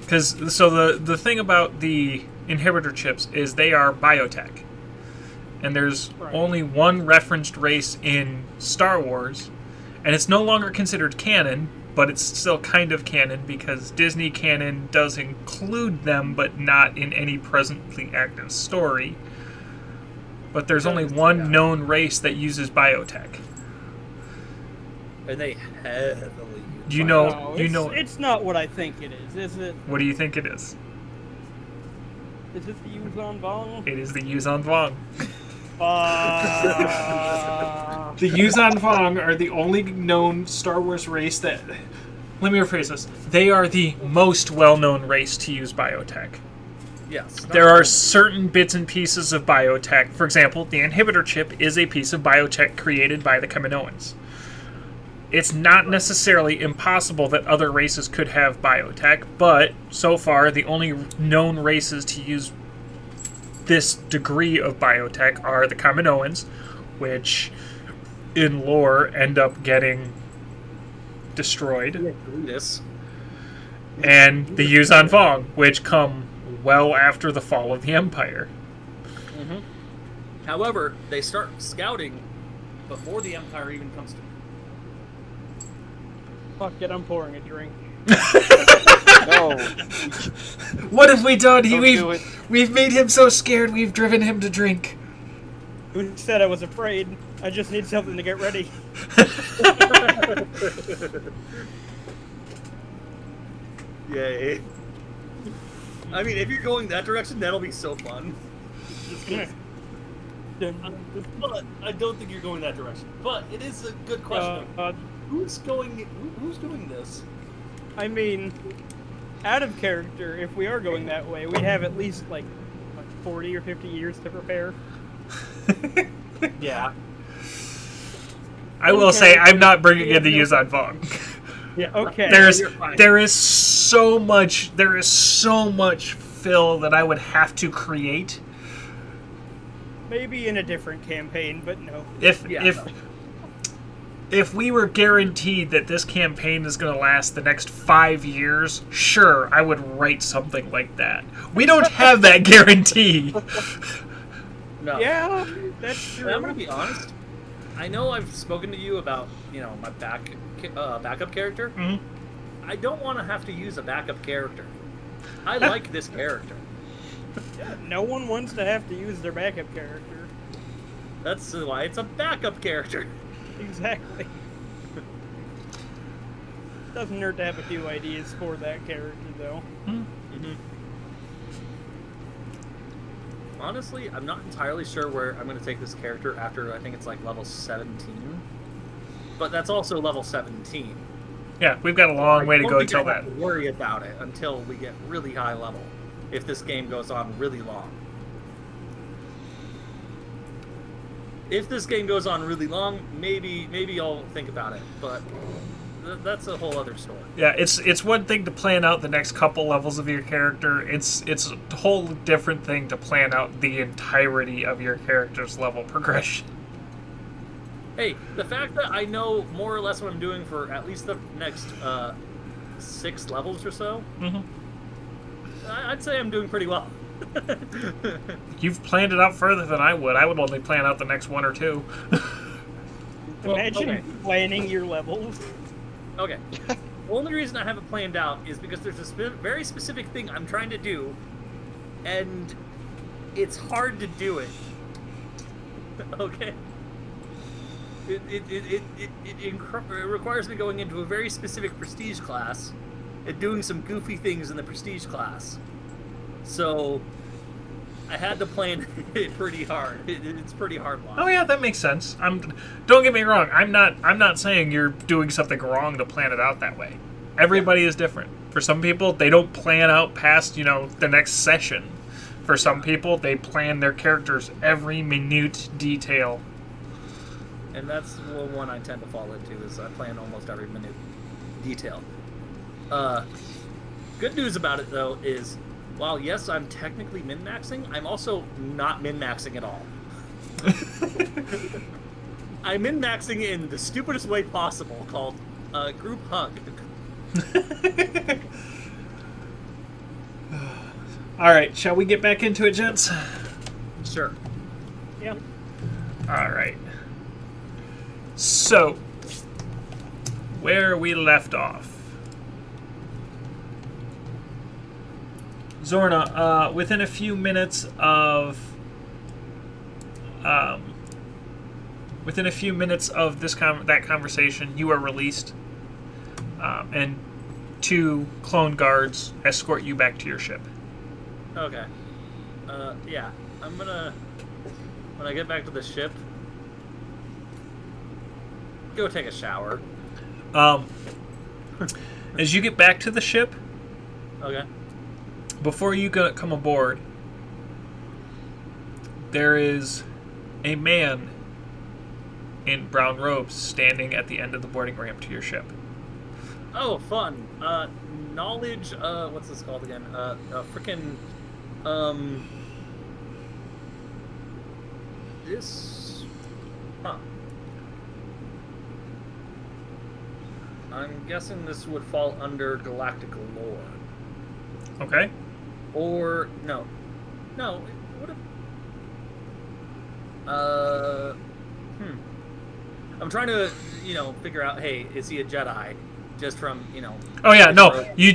because the thing about the inhibitor chips is they are biotech, and there's Right. only one referenced race in Star Wars, and it's no longer considered canon, but it's still kind of canon because Disney canon does include them, but not in any presently active story. But there's only one known race that uses biotech. And they heavily use Do you know? No, Do you know? it's not what I think it is it? What do you think it is? Is it the Yuzon Vong? It is the Yuzon Vong. Uh, The Yuzon Vong are the only known Star Wars race that... Let me rephrase this. They are the most well-known race to use biotech. Yes. There are certain bits and pieces of biotech. For example, the inhibitor chip is a piece of biotech created by the Kaminoans. It's not necessarily impossible that other races could have biotech, but so far the only known races to use this degree of biotech are the Kaminoans, which in lore end up getting destroyed, this. and the Yuzon Vong, which come well after the fall of the Empire. Mm-hmm. However, they start scouting before the Empire even comes to. fuck it, I'm pouring a drink. No. What have we done? Don't do it. We've made him so scared we've driven him to drink. Who said I was afraid? I just need something to get ready. Yay. I mean, if you're going that direction, that'll be so fun. But I don't think you're going that direction. But it is a good question. Who's doing this? I mean, out of character, if we are going that way, we have at least like 40 or 50 years to prepare. Yeah. I will say I'm not bringing in the Yuzan Vong. Yeah. Okay. There is so much fill that I would have to create. Maybe in a different campaign, but no. If we were guaranteed that this campaign is going to last the next 5 years, sure, I would write something like that. We don't have that guarantee. No. Yeah, that's true. I'm gonna be honest. I know I've spoken to you about, my backup character. Mm-hmm. I don't want to have to use a backup character. I like this character. Yeah, no one wants to have to use their backup character. That's why it's a backup character. Exactly. Doesn't hurt to have a few ideas for that character, though. Mm-hmm. Honestly, I'm not entirely sure where I'm going to take this character after, I think it's like level 17. But that's also level 17. Yeah, we've got a long way to go until I don't that. have to worry about it until we get really high level, if this game goes on really long. If this game goes on really long, maybe I'll think about it, but that's a whole other story. Yeah, it's one thing to plan out the next couple levels of your character. It's a whole different thing to plan out the entirety of your character's level progression. Hey, the fact that I know more or less what I'm doing for at least the next 6 levels or so, I'd say I'm doing pretty well. You've planned it out further than I would. I would only plan out the next 1 or 2. Imagine planning your levels. Okay. The only reason I have it planned out is because there's a very specific thing I'm trying to do, and it's hard to do it. Okay? It requires me going into a very specific prestige class and doing some goofy things in the prestige class. So I had to plan it pretty hard. It's pretty hard one. Oh yeah, that makes sense. Don't get me wrong. I'm not saying you're doing something wrong to plan it out that way. Everybody is different. For some people, they don't plan out past, the next session. For some people, they plan their characters every minute detail. And that's the one I tend to fall into, is I plan almost every minute detail. Good news about it, though, is while, yes, I'm technically min-maxing, I'm also not min-maxing at all. I'm min-maxing in the stupidest way possible, called group hug. Alright, shall we get back into it, gents? Sure. Yeah. Alright. So, where we left off. Zorna, within a few minutes of that conversation, you are released, and 2 clone guards escort you back to your ship. Okay. Yeah. I'm gonna, when I get back to the ship, go take a shower. As you get back to the ship, Okay. before you come aboard, there is a man in brown robes standing at the end of the boarding ramp to your ship. Oh, fun. Knowledge, what's this called again? This... Huh. I'm guessing this would fall under galactic lore. Okay. Or, no. No, it would have... I'm trying to, figure out, hey, is he a Jedi? Just from, Oh yeah, no, you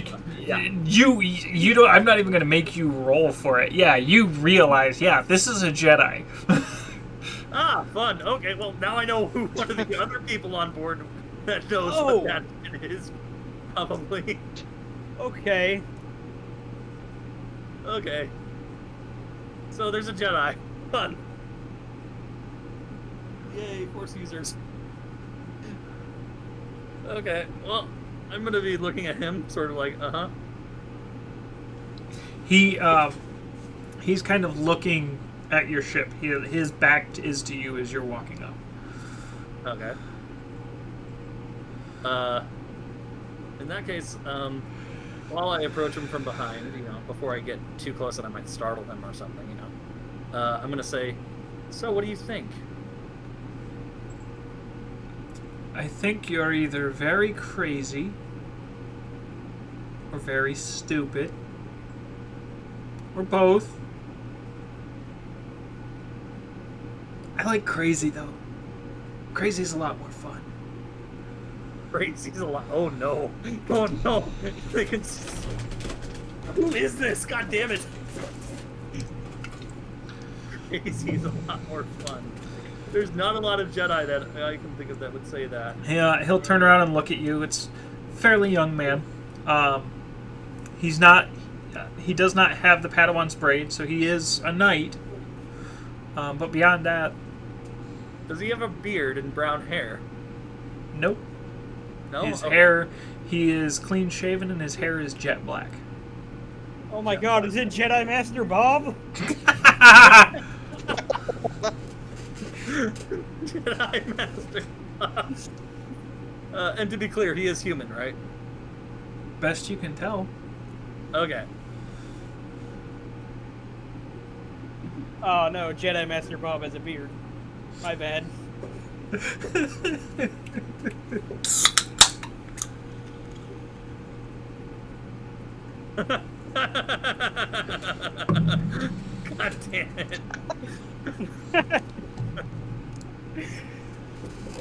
don't. I'm not even going to make you roll for it. Yeah, you realize, this is a Jedi. Ah, fun. Okay, well, now I know who one of the other people on board that knows what that is, probably. Okay. Okay. So there's a Jedi. Fun. Yay, Force users. Okay, well, I'm gonna be looking at him, sort of like, uh-huh. He's kind of looking at your ship. His back is to you as you're walking up. Okay. In that case, while I approach him from behind, before I get too close and I might startle him or something, I'm gonna say, so what do you think? I think you're either very crazy or very stupid. Or both. I like crazy, though. Crazy's a lot more fun. Crazy's a lot. Oh no. Oh no. Who is this? God damn it. Crazy's a lot more fun. There's not a lot of Jedi that I can think of that would say that. Yeah, he'll turn around and look at you. It's a fairly young man. He's not... He does not have the Padawan's braid, so he is a knight. But beyond that... Does he have a beard and brown hair? Nope. No? His hair... He is clean-shaven and his hair is jet black. Oh my god, is it Jedi Master Bob? Jedi Master Bob. And to be clear, he is human, right? Best you can tell. Okay. Oh no, Jedi Master Bob has a beard. My bad. God damn it.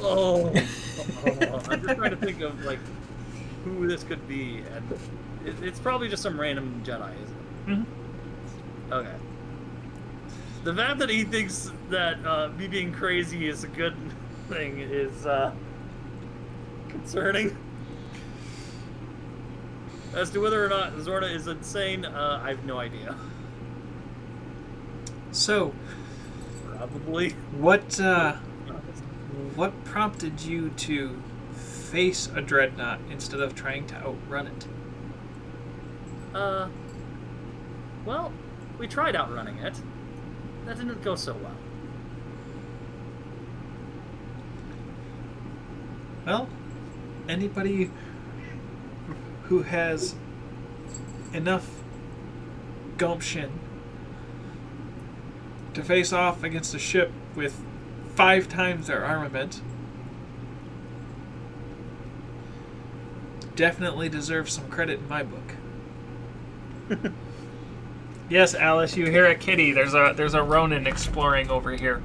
Oh. I'm just trying to think of, like, who this could be, and it's probably just some random Jedi, isn't it? Mm-hmm. Okay. The fact that he thinks that me being crazy is a good thing is concerning. As to whether or not Zorna is insane, I have no idea. So, probably. What prompted you to face a dreadnought instead of trying to outrun it? Well, we tried outrunning it. That didn't go so well. Well, anybody who has enough gumption to face off against a ship with 5 times their armament definitely deserves some credit in my book. Yes, Alice, you hear a kitty. There's a Ronin exploring over here.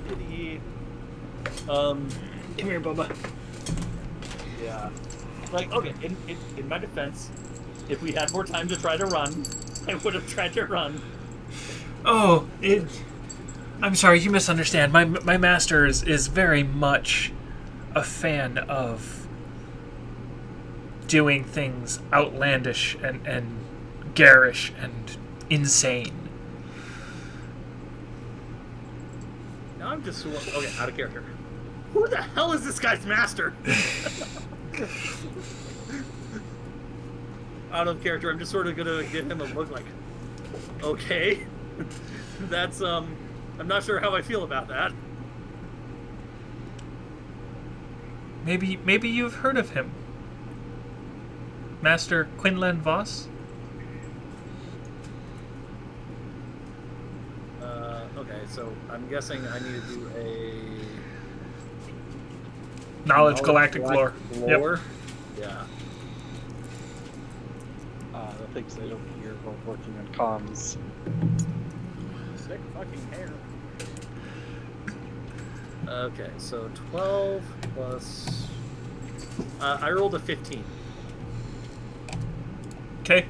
Kitty. Come here, Bubba. Yeah. Like, okay, in my defense, if we had more time to try to run, I would have tried to run. Oh, I'm sorry, you misunderstand. My master is very much a fan of doing things outlandish and garish and insane. Now I'm just okay, out of character. Who the hell is this guy's master? Out of character, I'm just sort of gonna give him a look like, okay, that's I'm not sure how I feel about that. Maybe you've heard of him. Master Quinlan Voss? Okay, so I'm guessing I need to do a Knowledge Galactic Lore. Yep. Yeah. The things they don't hear while working on comms. Sick fucking hair. Okay, so 12 plus... I rolled a 15. Okay.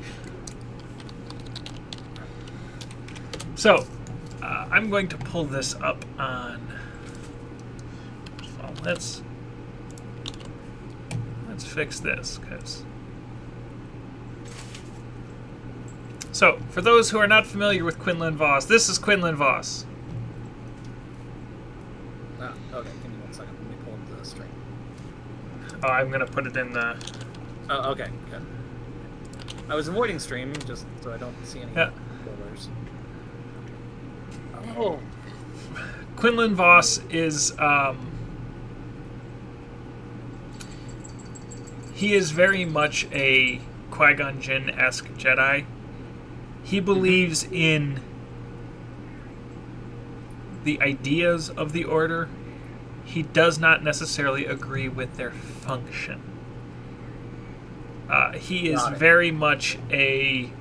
So, I'm going to pull this up on... Well, let's fix this, because... So, for those who are not familiar with Quinlan Voss, this is Quinlan Voss. second. Let me pull up the stream. Oh, I'm gonna put it in the. Oh, okay. Good. I was avoiding stream just so I don't see any spoilers. Oh. Quinlan Vos is he is very much a Qui-Gon Jinn-esque Jedi. He believes in the ideas of the Order. He does not necessarily agree with their function. He is very much a...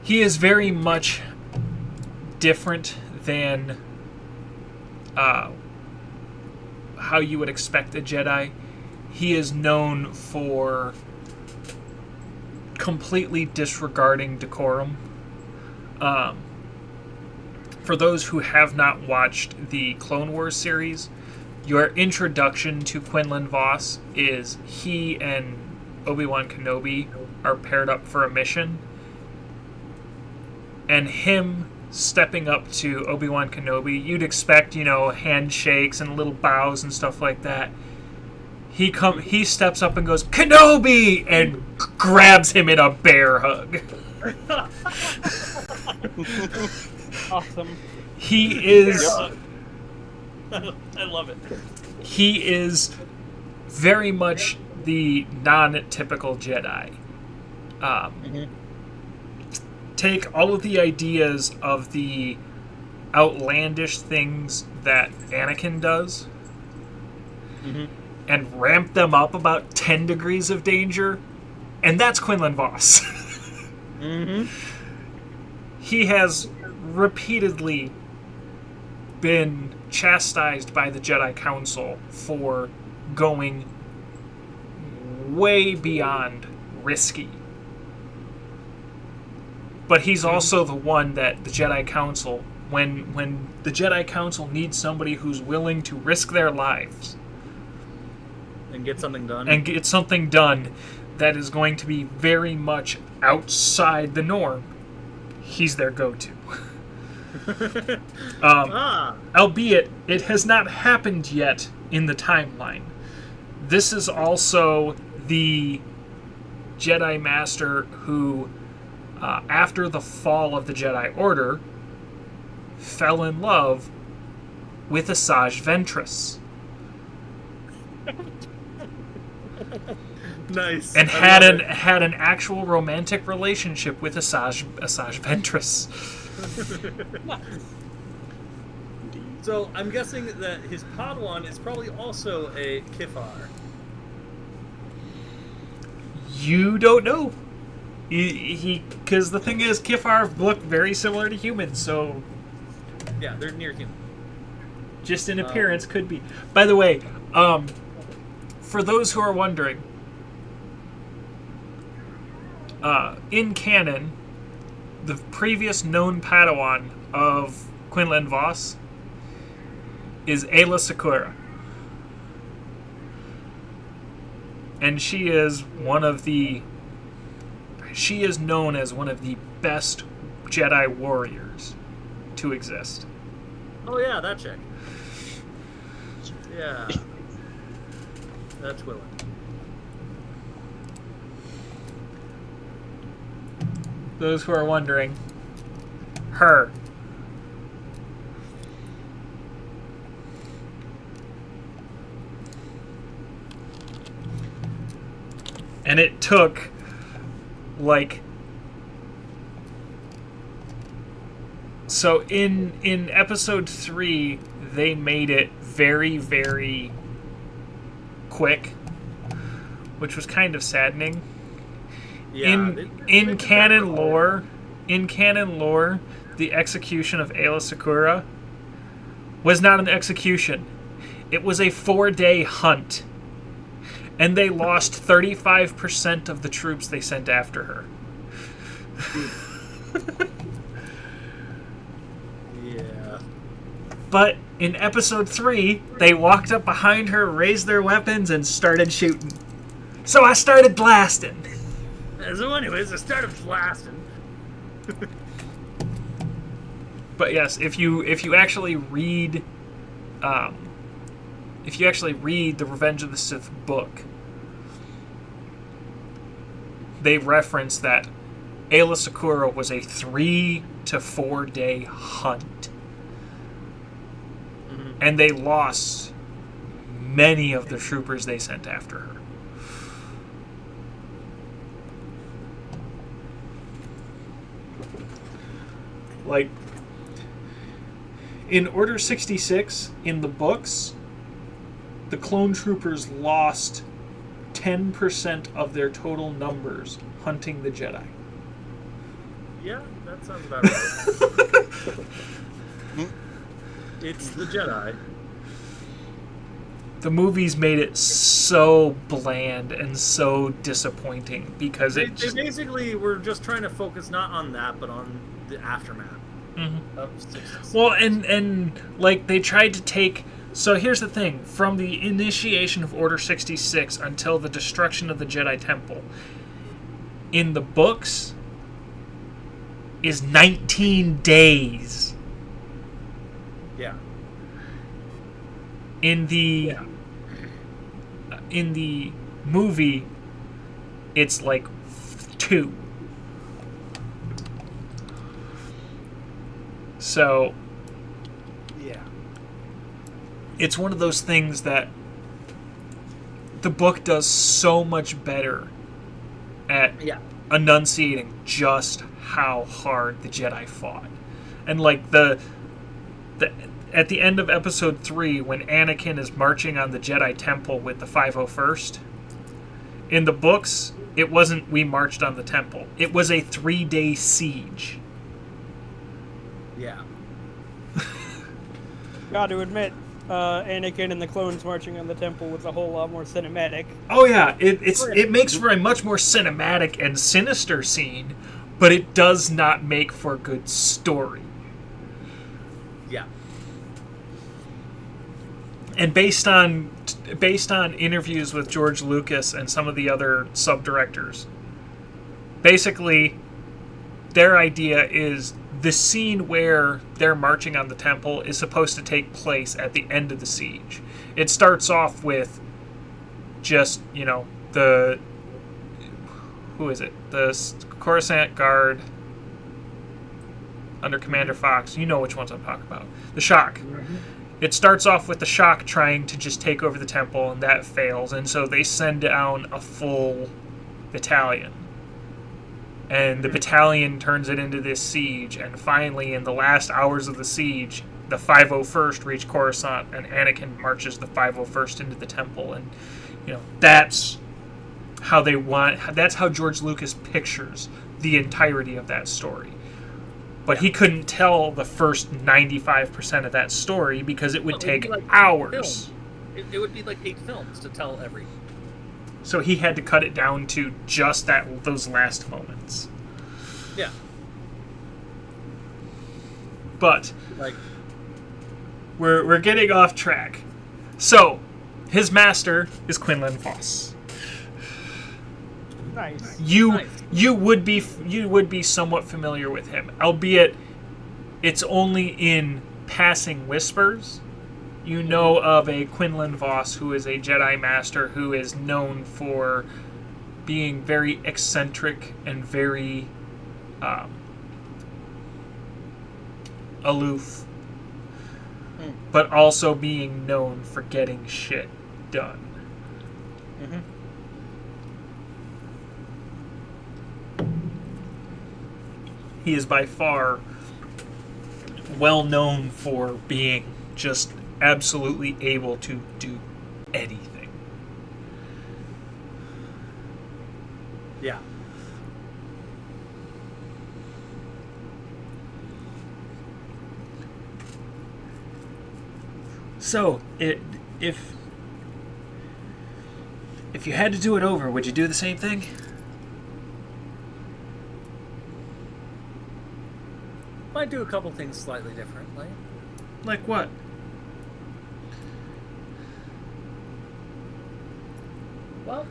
He is very much different than how you would expect a Jedi. He is known for completely disregarding decorum. For those who have not watched the Clone Wars series, your introduction to Quinlan Vos is he and Obi-Wan Kenobi are paired up for a mission, and him stepping up to Obi-Wan Kenobi, you'd expect, handshakes and little bows and stuff like that. He steps up and goes, "Kenobi!" and grabs him in a bear hug. Awesome. He is... I love it. He is very much the non-typical Jedi. Take all of the ideas of the outlandish things that Anakin does and ramp them up about 10 degrees of danger, and that's Quinlan Vos. He has repeatedly been chastised by the Jedi Council for going way beyond risky. But he's also the one that the Jedi Council, when the Jedi Council needs somebody who's willing to risk their lives and get something done that is going to be very much outside the norm, he's their go-to. Albeit, it has not happened yet in the timeline. This is also the Jedi Master who, after the fall of the Jedi Order, fell in love with Asajj Ventress. Nice. And had an actual romantic relationship with Asajj Ventress. So I'm guessing that his Padawan is probably also a Kifar. You don't know. Because the thing is, Kifar look very similar to humans, so... Yeah, they're near human. Just in appearance, could be. By the way, for those who are wondering, in canon, the previous known Padawan of Quinlan Vos is Aayla Secura. And she is known as one of the best Jedi warriors to exist. Oh yeah, that chick. Yeah. That's Willen. Those who are wondering, her. And it took, so in episode 3, they made it very, very quick, which was kind of saddening. Yeah, in canon lore, the execution of Aayla Secura was not an execution. It was a 4-day hunt. And they lost 35% of the troops they sent after her. Yeah. But in episode 3, they walked up behind her, raised their weapons, and started shooting. So I started blasting. So anyways, I started blasting. But yes, if you actually read the Revenge of the Sith book, they reference that Aayla Secura was a 3 to 4 day hunt. And they lost many of the troopers they sent after her. Like, in Order 66, in the books, the clone troopers lost 10% of their total numbers hunting the Jedi. Yeah, that sounds about right. It's the Jedi. The movies made it so bland and so disappointing because They basically were just trying to focus not on that, but on the aftermath of 66. Well, and like they tried to take. So here's the thing: from the initiation of Order 66 until the destruction of the Jedi Temple, in the books, is 19 days. Yeah. In the movie, it's like 2. So Yeah. it's one of those things that the book does so much better at enunciating just how hard the Jedi fought. And like the at the end of episode 3, when Anakin is marching on the Jedi Temple with the 501st, in the books, it wasn't we marched on the temple. It was a 3-day siege. Yeah. Got to admit, Anakin and the clones marching on the temple was a whole lot more cinematic. Oh yeah, it makes for a much more cinematic and sinister scene, but it does not make for a good story. Yeah. And based on interviews with George Lucas and some of the other sub-directors, basically their idea is the scene where they're marching on the temple is supposed to take place at the end of the siege. It starts off with just, the Coruscant Guard under Commander Fox. You know which ones I'm talking about. The Shock. Mm-hmm. It starts off with the Shock trying to just take over the temple, and that fails. And so they send down a full battalion. And the battalion turns it into this siege. And finally, in the last hours of the siege, the 501st reach Coruscant, and Anakin marches the 501st into the temple. And, that's how that's how George Lucas pictures the entirety of that story. But he couldn't tell the first 95% of that story because it would take hours. It would be like 8 films to tell every. So he had to cut it down to just those last moments. Yeah. But we're getting off track. So his master is Quinlan Vos. Nice. You would be somewhat familiar with him, albeit it's only in passing whispers. You know of a Quinlan Vos who is a Jedi Master who is known for being very eccentric and very aloof, but also being known for getting shit done. Mm-hmm. He is by far well known for being just absolutely able to do anything. Yeah. So, if you had to do it over, would you do the same thing? Might do a couple things slightly differently. Like what? Well,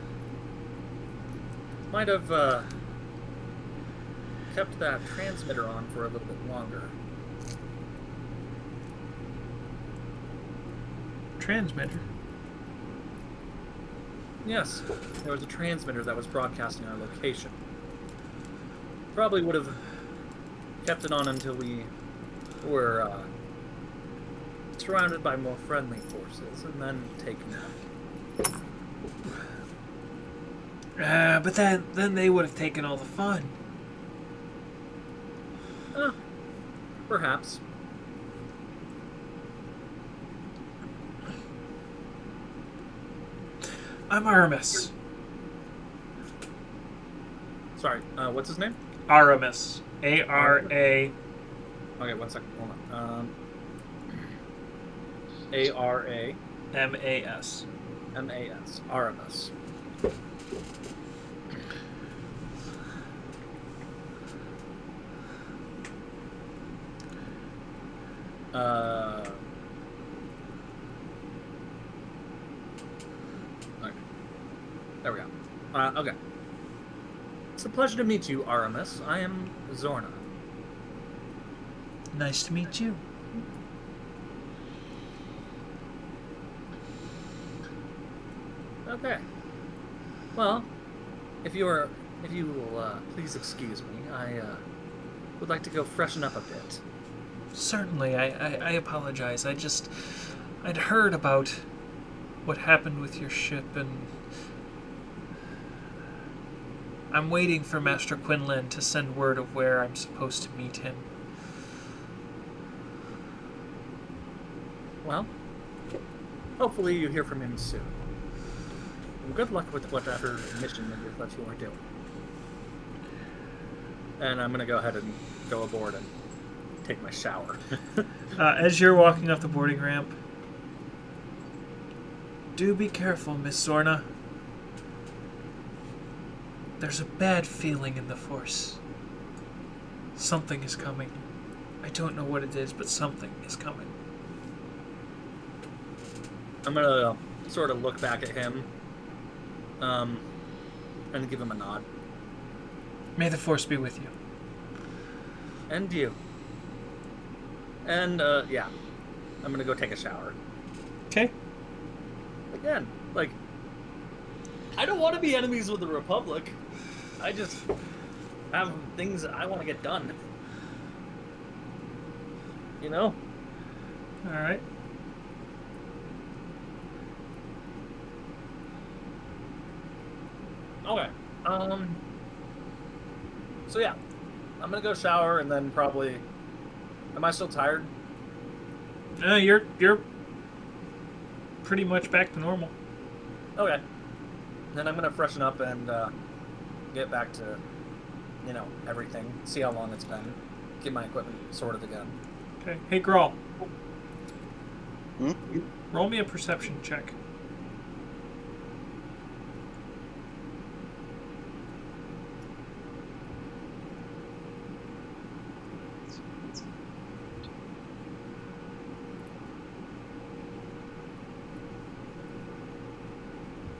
might have kept that transmitter on for a little bit longer. transmitter. Yes, there was a transmitter that was broadcasting our location. Probably would have kept it on until we were surrounded by more friendly forces, and then taken out. But then they would have taken all the fun. Perhaps. I'm Aramis. Sorry, what's his name? Aramis. A-R-A... Okay, 1 second, hold on. A-R-A... M-A-S. M-A-S. Aramis. Okay. There we go. Okay. It's a pleasure to meet you, Aramis. I am Zorna. Nice to meet you. Okay. Well, if you will please excuse me, I would like to go freshen up a bit. Certainly, I apologize. I'd heard about what happened with your ship, and I'm waiting for Master Quinlan to send word of where I'm supposed to meet him. Well, hopefully you hear from him soon. And good luck with whatever mission that you are doing. And I'm gonna go ahead and go aboard and take my shower. As you're walking up the boarding ramp, do be careful, Miss Zorna. There's a bad feeling in the Force. Something is coming. I don't know what it is, but something is coming. I'm gonna sort of look back at him, and give him a nod. May the Force be with you. And you. And, yeah. I'm gonna go take a shower. Okay. Again, like, I don't want to be enemies with the Republic. I just have things that I want to get done. You know? Alright. Okay. So yeah. I'm gonna go shower and then probably... Am I still tired? You're pretty much back to normal. Okay. Then I'm gonna freshen up and get back to, you know, everything. See how long it's been. Get my equipment sorted again. Okay. Hey, Grawl. Hmm? Roll me a perception check.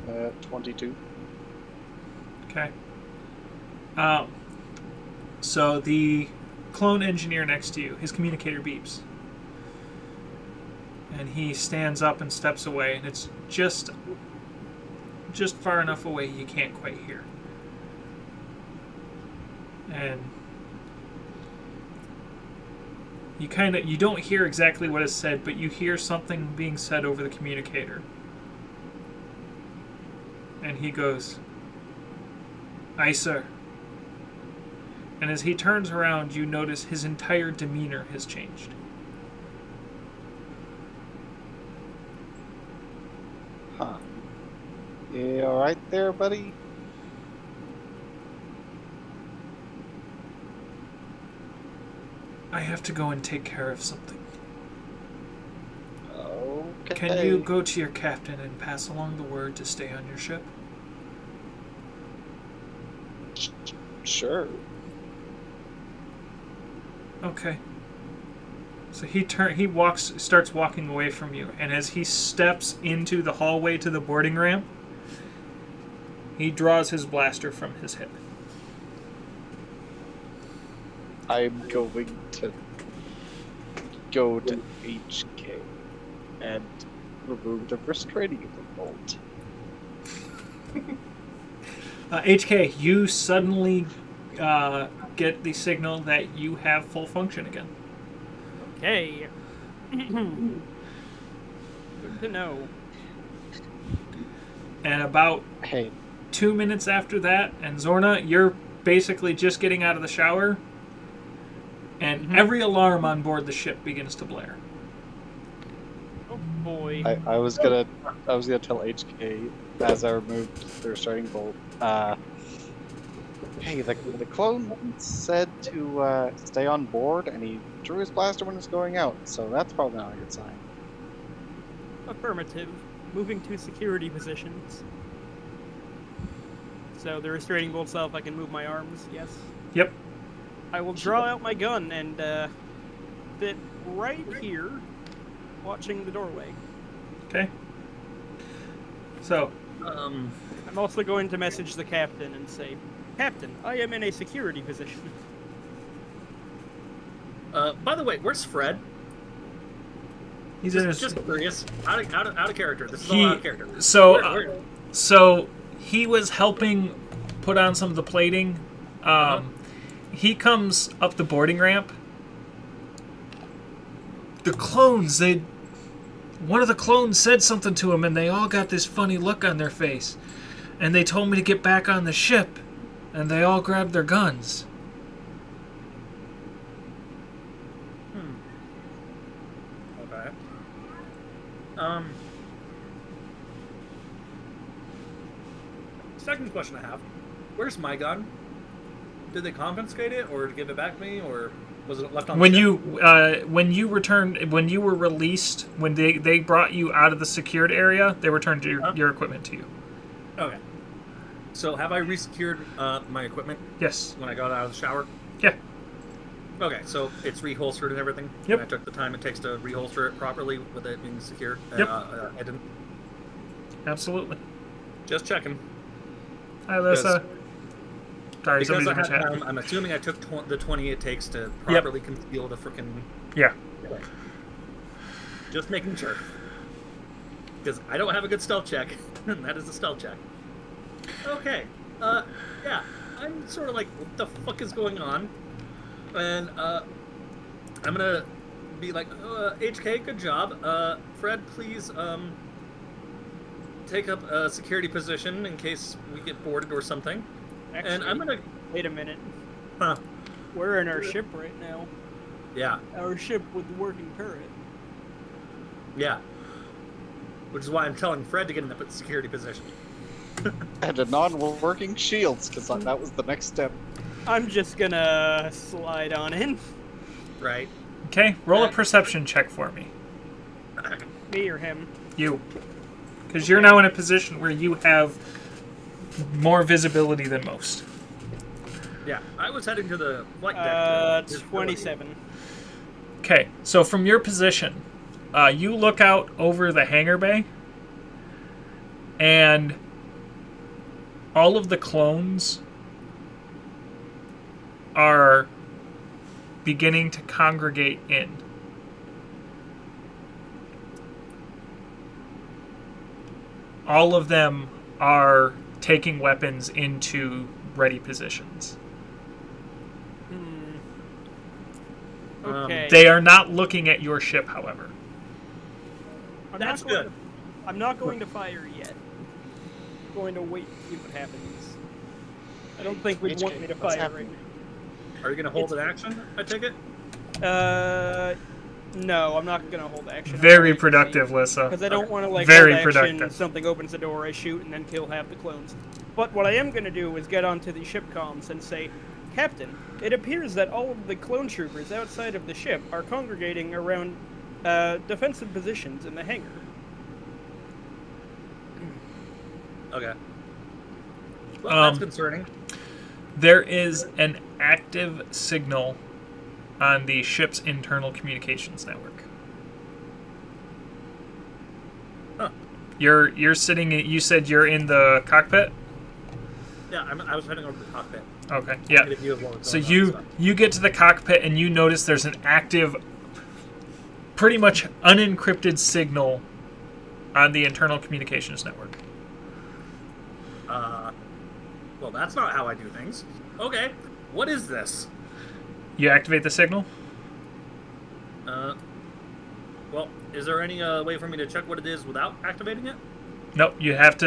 Uh, 22. Okay. So the clone engineer next to you, his communicator beeps. And he stands up and steps away, and it's just far enough away you can't quite hear. And you don't hear exactly what is said, but you hear something being said over the communicator. And he goes, "Aye, sir." And as he turns around, you notice his entire demeanor has changed. Huh. You alright there, buddy? I have to go and take care of something. Okay. Can you go to your captain and pass along the word to stay on your ship? Sure. Okay. So he starts walking away from you, and as he steps into the hallway to the boarding ramp, he draws his blaster from his hip. I'm going to go to HK and remove the restraining bolt. HK, you suddenly get the signal that you have full function again. Okay. Good to know. And about Hey, 2 minutes after that, and Zorna, you're basically just getting out of the shower, and every alarm on board the ship begins to blare. Oh boy. I was gonna tell HK as I removed the restraining bolt. Hey, the clone said to stay on board, and he drew his blaster when it was going out, so that's probably not a good sign. Affirmative. Moving to security positions. So the restraining bolt's off, I can move my arms, yes. Yep. I will draw out my gun and sit right here, watching the doorway. Okay. So, I'm also going to message the captain and say, Captain, I am in a security position. By the way, where's Fred? he's in Just curious. Out of character. This is all He- out of character. so, Where? So he was helping put on some of the plating. He comes up the boarding ramp. The clones, one of the clones said something to him, and they all got this funny look on their face. And they told me to get back on the ship, and they all grabbed their guns. Okay. Second question I have: where's my gun? Did they confiscate it, or give it back to me, or was it left on? When the you ship? when you were released, when they brought you out of the secured area, they returned your equipment to you. Okay. So have I resecured my equipment Yes. when I got out of the shower? Yeah. Okay, so it's reholstered and everything. Yep. And I took the time it takes to reholster it properly with it being secured. Yep. I didn't. Absolutely. Just checking. Hi, Alyssa. Sorry, Because somebody's I in the had chat. time, I'm assuming I took the 20 it takes to properly conceal the frickin'. Yeah. Just making sure. Because I don't have a good stealth check, and that is a stealth check. Okay. Yeah. I'm sort of like, what the fuck is going on? And, I'm gonna be like, HK, good job. Fred, please, take up a security position in case we get boarded or something. Actually, And I'm gonna... wait a minute. Huh. We're in our ship right now. Yeah. Our ship with the working turret. Yeah. Which is why I'm telling Fred to get in the security position. And a non-working shields, because that was the next step. I'm just gonna slide on in. Right. Okay, roll a perception check for me. Me or him. You. Because you're now in a position where you have more visibility than most. Yeah. I was heading to the flight deck. 27. Okay, so from your position, you look out over the hangar bay, and all of the clones are beginning to congregate in. All of them are taking weapons into ready positions. Okay. They are not looking at your ship, however. That's good. I'm not going to fire yet. I'm going to wait to see what happens. I don't think we'd want me to What's fire right happening? Are you going to hold an action, I take it? now. No, I'm not going to hold action. Very productive, Lissa. Because I don't want to, like, Very hold action, productive. something opens the door, I shoot, and then kill half the clones. But what I am going to do is get onto the ship comms and say, Captain, it appears that all of the clone troopers outside of the ship are congregating around defensive positions in the hangar. Okay. Well, that's Um, concerning. There is an active signal on the ship's internal communications network. Huh. You're sitting. You said you're in the cockpit. Yeah, I was heading over to the cockpit. Okay. Yeah. Get a view of what was So going on and stuff. you get to the cockpit and you notice there's an active, pretty much unencrypted signal on the internal communications network. Well, that's not how I do things. Okay, what is this? You activate the signal. Well, is there any way for me to check what it is without activating it? Nope, you would have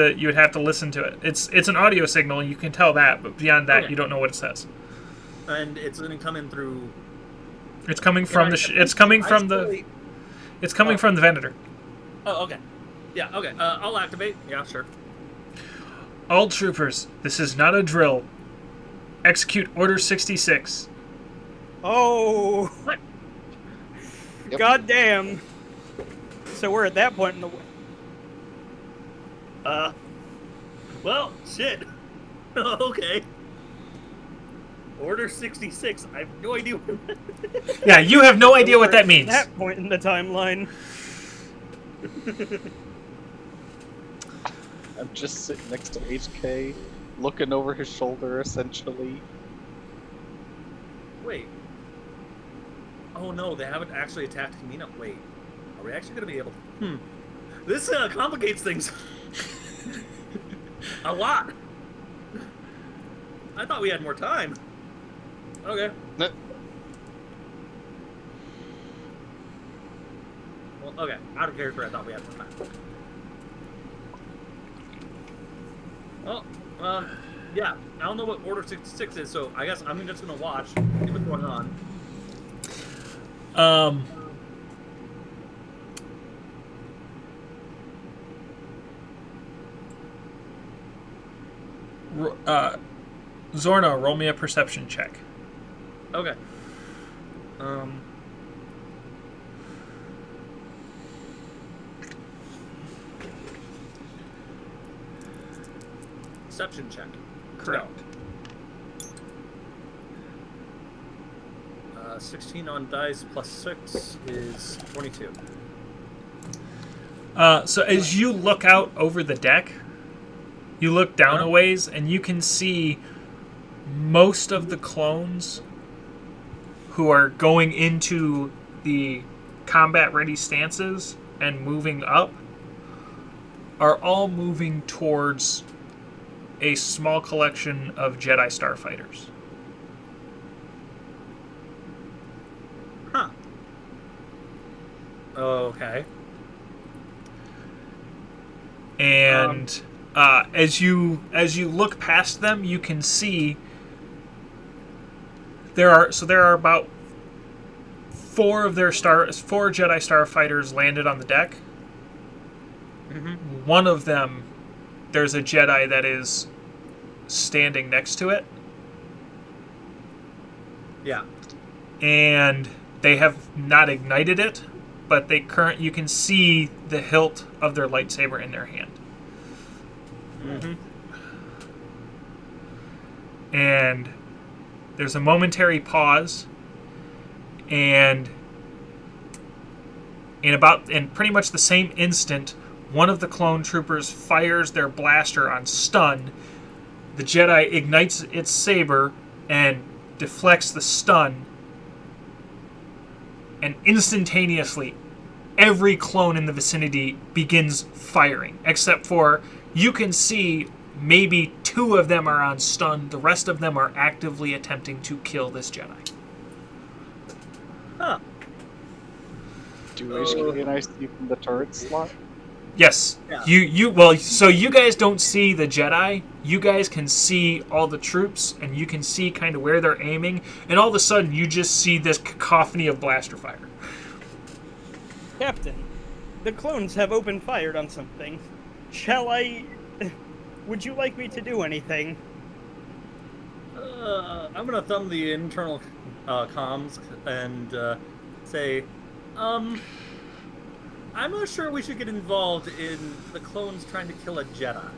to listen to it. It's an audio signal, you can tell that, but beyond that, Okay. you don't know what it says. And it's going to come in through. It's coming from it's coming from the vendor. Oh, okay. Yeah, okay. I'll activate. Yeah, sure. All troopers, this is not a drill. Execute Order 66. Oh, What? Yep. goddamn! So we're at that point in the. Well, shit. Okay. Order 66. I have no idea what that is. Yeah, you have no idea what We're that at means. That point in the timeline. I'm just sitting next to HK, looking over his shoulder, essentially. Wait. Oh no, they haven't actually attacked Kamina. Wait. Are we actually going to be able to... This complicates things. A lot. I thought we had more time. Okay. No. Well, okay. Out of character, I thought we had more time. Well, yeah. I don't know what Order 66 is, so I guess I'm just going to watch, see what's going on. Zorno, roll me a perception check. Okay. Perception check. Correct. 16 on dice plus 6 is 22. So as you look out over the deck, you look down a ways, and you can see most of the clones who are going into the combat-ready stances and moving up are all moving towards a small collection of Jedi starfighters. Huh. Okay. And as you look past them, you can see there are about four Jedi starfighters landed on the deck. Mm-hmm. One of them, there's a Jedi that is standing next to it, Yeah. and they have not ignited it, but you can see the hilt of their lightsaber in their hand. Mm-hmm. And there's a momentary pause, and in pretty much the same instant, one of the clone troopers fires their blaster on stun. The Jedi ignites its saber and deflects the stun, and instantaneously every clone in the vicinity begins firing, except for you can see maybe 2 of them are on stun. The rest of them are actively attempting to kill this Jedi. Huh. Do HK and I see from the turret slot? Yes. Yeah. So you guys don't see the Jedi. You guys can see all the troops, and you can see kind of where they're aiming, and all of a sudden you just see this cacophony of blaster fire. Captain, the clones have opened fire on something. Shall I... Would you like me to do anything? I'm gonna thumb the internal comms and say, I'm not sure we should get involved in the clones trying to kill a Jedi.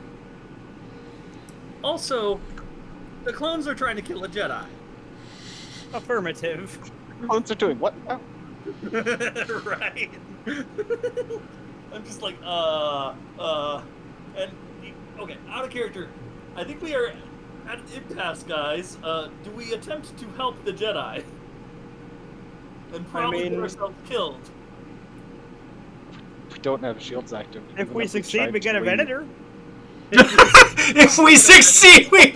Also, the clones are trying to kill a Jedi. Affirmative. Clones are doing what? Oh. Right. I'm just like, and okay, out of character. I think we are at an impasse, guys. Do we attempt to help the Jedi? And probably get ourselves killed. we don't have shields active. If even we if succeed, tried we get to a leave. Venator. If we succeed, we.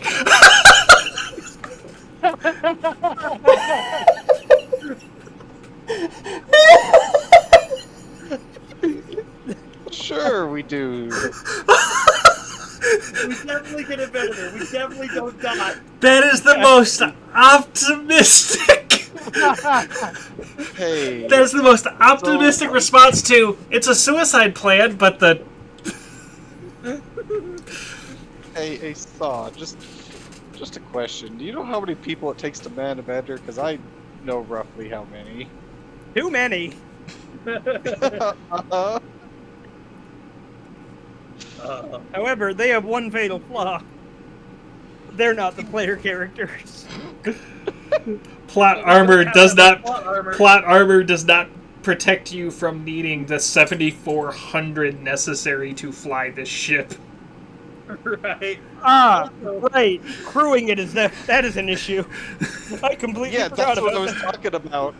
Sure, we do. We definitely get a Venator. We definitely don't die. That is the most optimistic. Hey. That is the most optimistic response to. It's a suicide plan, but the. Hey, Saw, just a question. Do you know how many people it takes to man a Venator? Because I know roughly how many. Too many. However, they have one fatal flaw. They're not the player characters. Plot armor does not. Plot armor. Plot armor does not protect you from needing the 7,400 necessary to fly this ship. Right. Right. Crewing it is that is an issue. I completely Yeah, forgot that's what I about was that. talking about.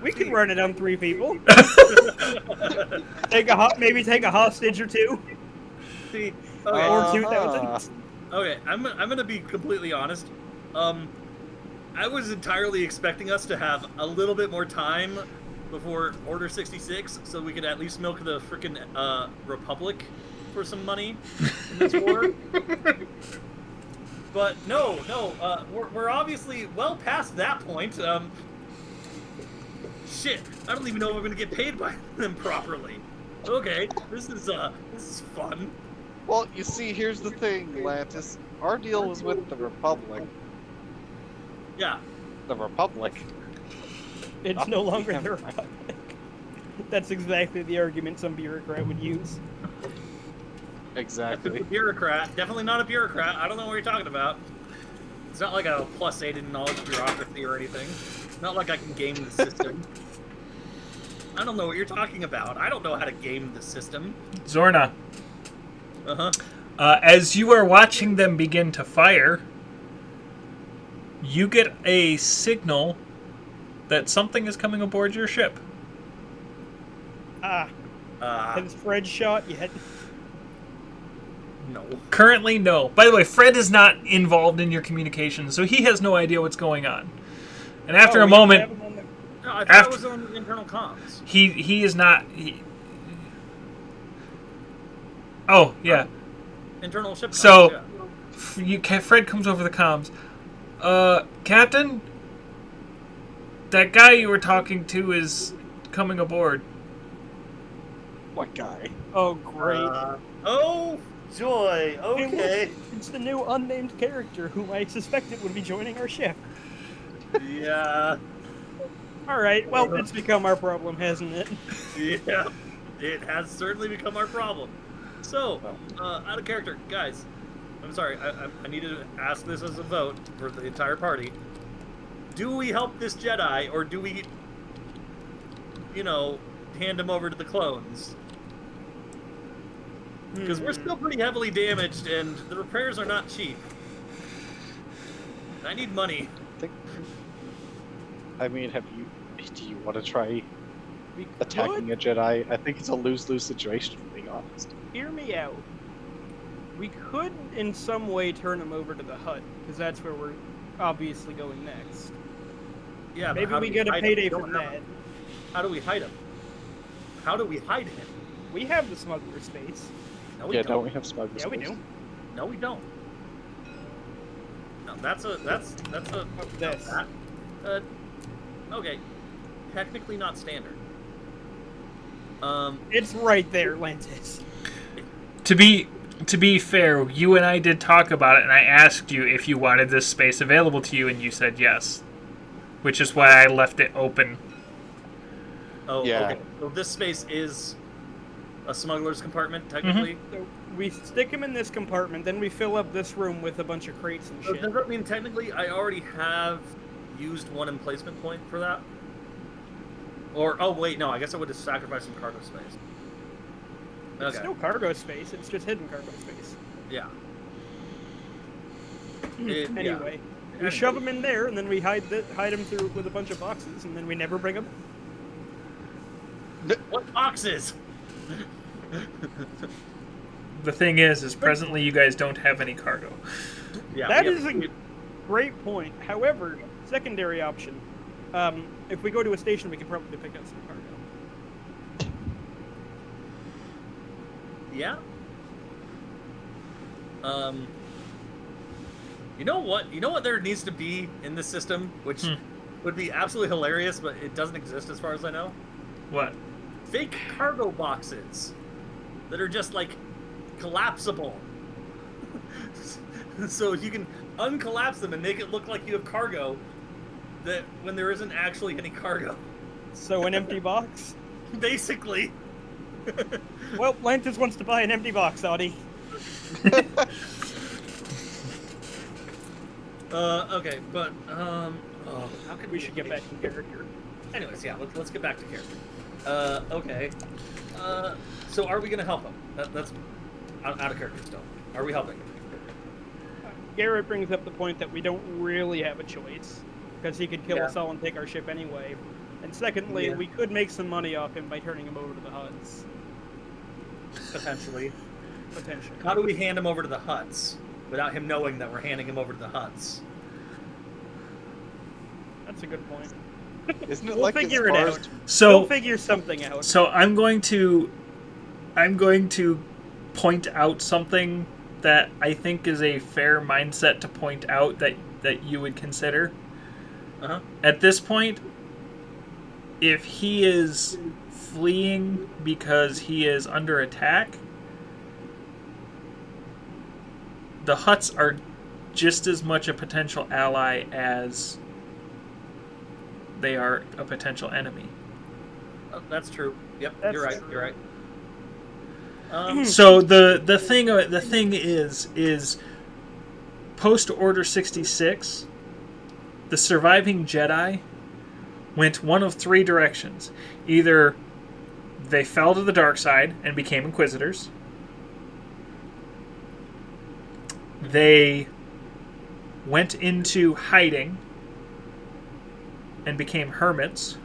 We can run it on 3 people. Maybe take a hostage or 2. See, Or okay, 2,000. okay. I'm gonna be completely honest. I was entirely expecting us to have a little bit more time before Order 66, so we could at least milk the frickin' Republic for some money in this war. But no, we're obviously well past that point. Shit, I don't even know if we're gonna get paid by them properly. Okay, this is fun. Well, you see, here's the thing, Lantas. Our deal was with the Republic. Yeah. The Republic. It's no longer the Republic. That's exactly the argument some bureaucrat would use. Exactly. A bureaucrat, definitely not a bureaucrat. I don't know what you're talking about. It's not like a +8 in knowledge bureaucracy or anything. Not like I can game the system. I don't know what you're talking about. I don't know how to game the system. Zorna. Uh-huh. As you are watching them begin to fire, you get a signal that something is coming aboard your ship. Has Fred shot yet? No. Currently, no. By the way, Fred is not involved in your communications, so he has no idea what's going on. And after a moment, No, I thought it was on internal comms. he is not. Oh yeah. Internal ship comms, So, yeah. Fred comes over the comms. Captain, that guy you were talking to is coming aboard. What guy? Oh, great. Oh, joy. Hey, Okay. look, it's the new unnamed character whom I suspected would be joining our ship. Yeah. Alright, well, it's become our problem, hasn't it? Yeah. It has certainly become our problem. So, out of character, guys. I'm sorry, I need to ask this as a vote for the entire party. Do we help this Jedi, or do we, hand him over to the clones? Because we're still pretty heavily damaged, and the repairs are not cheap. I need money. I mean, do you want to try We attacking a Jedi? I think it's a lose-lose situation, to be honest. Hear me out. We could, in some way, turn him over to the hut, because that's where we're obviously going next. Yeah, but Maybe how we do get a hide payday him? from that. How do we hide him? How do we hide him? We have the smuggler space. No, we Yeah, don't. don't we have smugglers? Yeah, we do. No, we don't. No, that's a This. that. Okay, technically not standard. It's right there, Lantas. To be fair, you and I did talk about it, and I asked you if you wanted this space available to you, and you said yes. Which is why I left it open. Oh, Yeah. okay. So this space is a smuggler's compartment, technically. So we stick him in this compartment, then we fill up this room with a bunch of crates and So shit. does that mean technically I already have used one emplacement point for that? Or, oh wait, no, I guess I would have sacrificed some cargo space. It's Okay. no cargo space, it's just hidden cargo space. Yeah. Anyway, Yeah. we shove him in there, and then we hide him through with a bunch of boxes, and then we never bring him. What boxes? The thing is presently you guys don't have any cargo. Yeah, That we is have- a great point. However, secondary option. If we go to a station, we can probably pick up some cargo. Yeah. You know what? You know what there needs to be in this system, which would be absolutely hilarious, but it doesn't exist as far as I know. What? Fake cargo boxes that are just like collapsible. So you can uncollapse them and make it look like you have cargo that when there isn't actually any cargo. So an empty box? Basically. Well, Lantas wants to buy an empty box, Oddy. Okay, but how could We should get back in character. Anyways, yeah, let's get back to character. Okay. So are we gonna help him? That's out of character still. Are we helping? Garrett brings up the point that we don't really have a choice, because he could kill us all and take our ship anyway. And secondly, we could make some money off him by turning him over to the Huts. Potentially. Potentially. How do we hand him over to the Huts without him knowing that we're handing him over to the Huts? That's a good point. Isn't it We'll like figure as it far out. as- So We'll figure something out. So I'm going to point out something that I think is a fair mindset to point out that you would consider. Uh-huh. At this point, if he is fleeing because he is under attack, the Huts are just as much a potential ally as they are a potential enemy. Oh, that's true. Yep, That's you're right. true. You're right. So the thing is post Order 66, the surviving Jedi went one of three directions. Either they fell to the dark side and became Inquisitors, they went into hiding and became hermits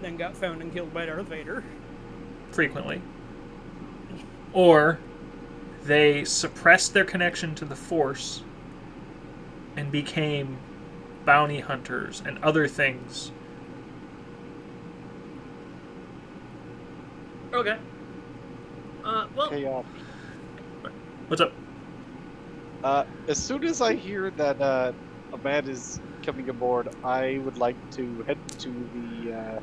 Then got found and killed by Darth Vader. frequently, or they suppressed their connection to the Force and became bounty hunters and other things. Okay. Well, Chaos. What's up? As soon as I hear that Ahmad is coming aboard, I would like to head to the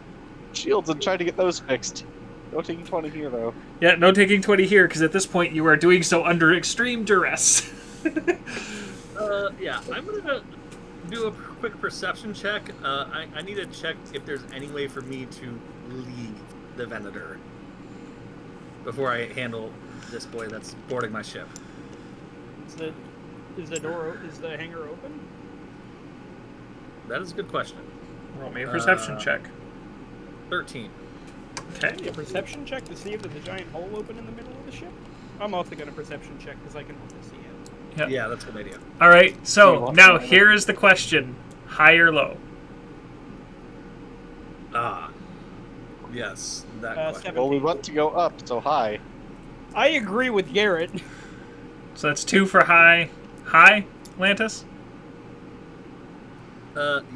shields and try to get those fixed. No taking 20 here, though. Yeah, no taking 20 here, because at this point you are doing so under extreme duress. yeah, I'm gonna do a quick perception check. I need to check if there's any way for me to leave the Venator before I handle this boy that's boarding my ship. Is the hangar open? That is a good question. Roll me a perception check. 13. Okay. A perception check to see if there's a giant hole open in the middle of the ship? I'm also going to perception check because I can also see it. Yep. Yeah, that's a good idea. All right, Do you so want now to- here is the question. High or low? Yes, that Uh, question. Well, we want to go up, so high. I agree with Garrett. So that's 2 for high. High, Lantas?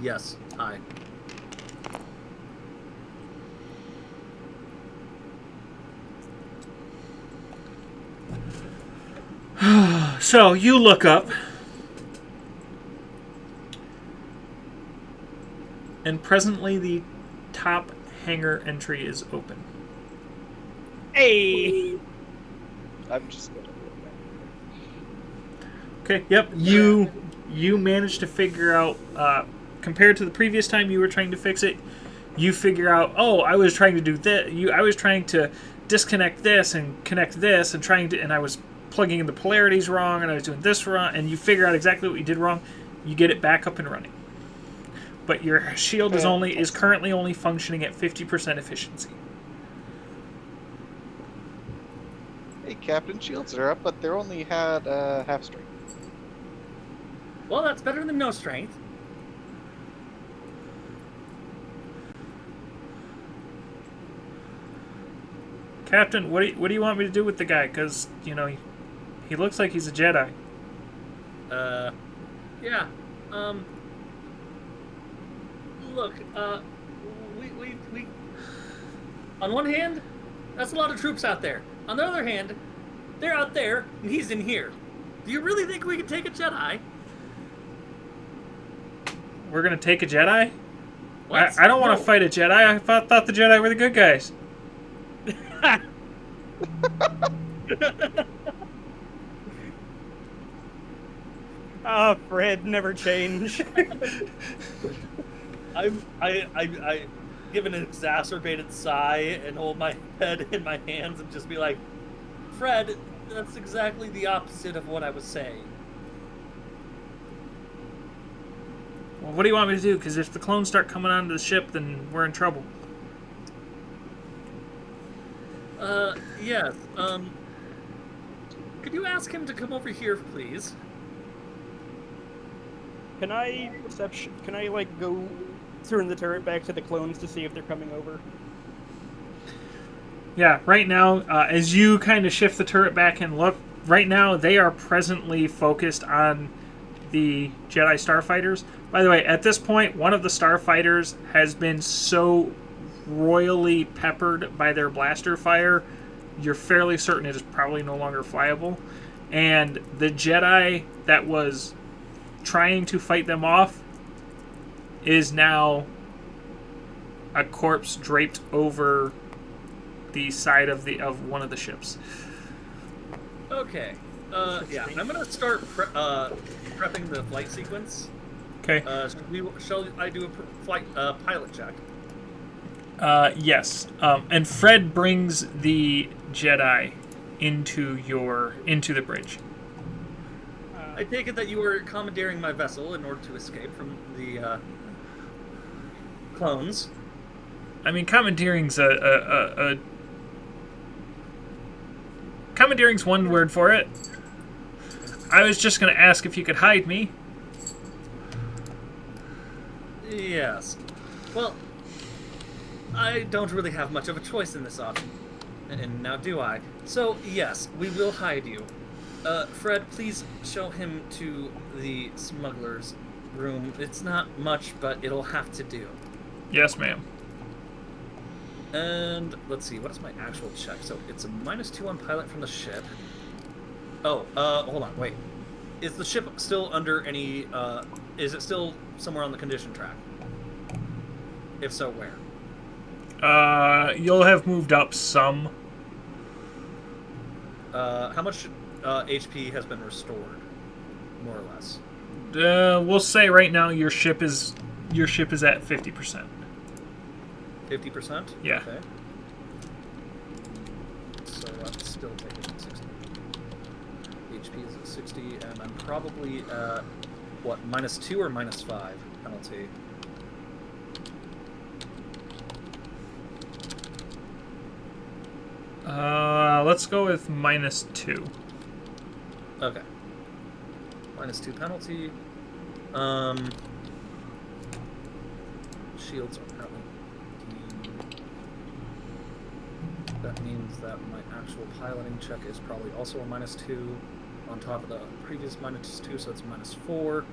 Yes, hi. So you look up, and presently the top hangar entry is open. Hey! I'm just gonna. Okay, yep, you managed to figure out, compared to the previous time you were trying to fix it, you figure out, oh, I was trying to do this, I was trying to disconnect this and connect this, and I was plugging in the polarities wrong, and I was doing this wrong, and you figure out exactly what you did wrong, you get it back up and running. But your shield is currently only functioning at 50% efficiency. Hey, Captain, shields are up, but they're only had half strength. Well, that's better than no strength. Captain, what do you want me to do with the guy? Because, you know, he looks like he's a Jedi. Yeah. Look, we on one hand, that's a lot of troops out there. On the other hand, they're out there, and he's in here. Do you really think we can take a Jedi? We're going to take a Jedi? What? I don't want to fight a Jedi. I thought the Jedi were the good guys. Ah, Fred, never change. I give an exacerbated sigh and hold my head in my hands and just be like, Fred, that's exactly the opposite of what I was saying. Well, what do you want me to do? Because if the clones start coming onto the ship, then we're in trouble. Yes, could you ask him to come over here, please? Can I like go turn the turret back to the clones to see if they're coming over? Yeah, right now, as you kind of shift the turret back and look, right now they are presently focused on the Jedi starfighters. By the way, at this point, one of the starfighters has been so royally peppered by their blaster fire, you're fairly certain it is probably no longer flyable. And the Jedi that was trying to fight them off is now a corpse draped over the side of one of the ships. Okay. Yeah, I'm gonna start prepping the flight sequence. Okay. Shall I do a flight pilot check? Yes. And Fred brings the Jedi into the bridge. I take it that you were commandeering my vessel in order to escape from the clones. I mean, commandeering's commandeering's one word for it. I was just going to ask if you could hide me. Yes. Well, I don't really have much of a choice in this option. And now do I? So, yes, we will hide you. Fred, please show him to the smuggler's room. It's not much, but it'll have to do. Yes, ma'am. And let's see, what is my actual check? So it's a -2 on pilot from the ship. Oh, hold on, wait. Is the ship still under any, is it still somewhere on the condition track? If so, where? You'll have moved up some. How much HP has been restored, more or less? We'll say right now your ship is at 50%. 50%? Yeah. Okay. So let's still take it at 60. HP is at 60, and I'm probably at, what, -2 or -5 penalty? Let's go with -2. Okay. -2 penalty. Shields are apparently. That means that my actual piloting check is probably also a -2 on top of the previous -2, so it's -4.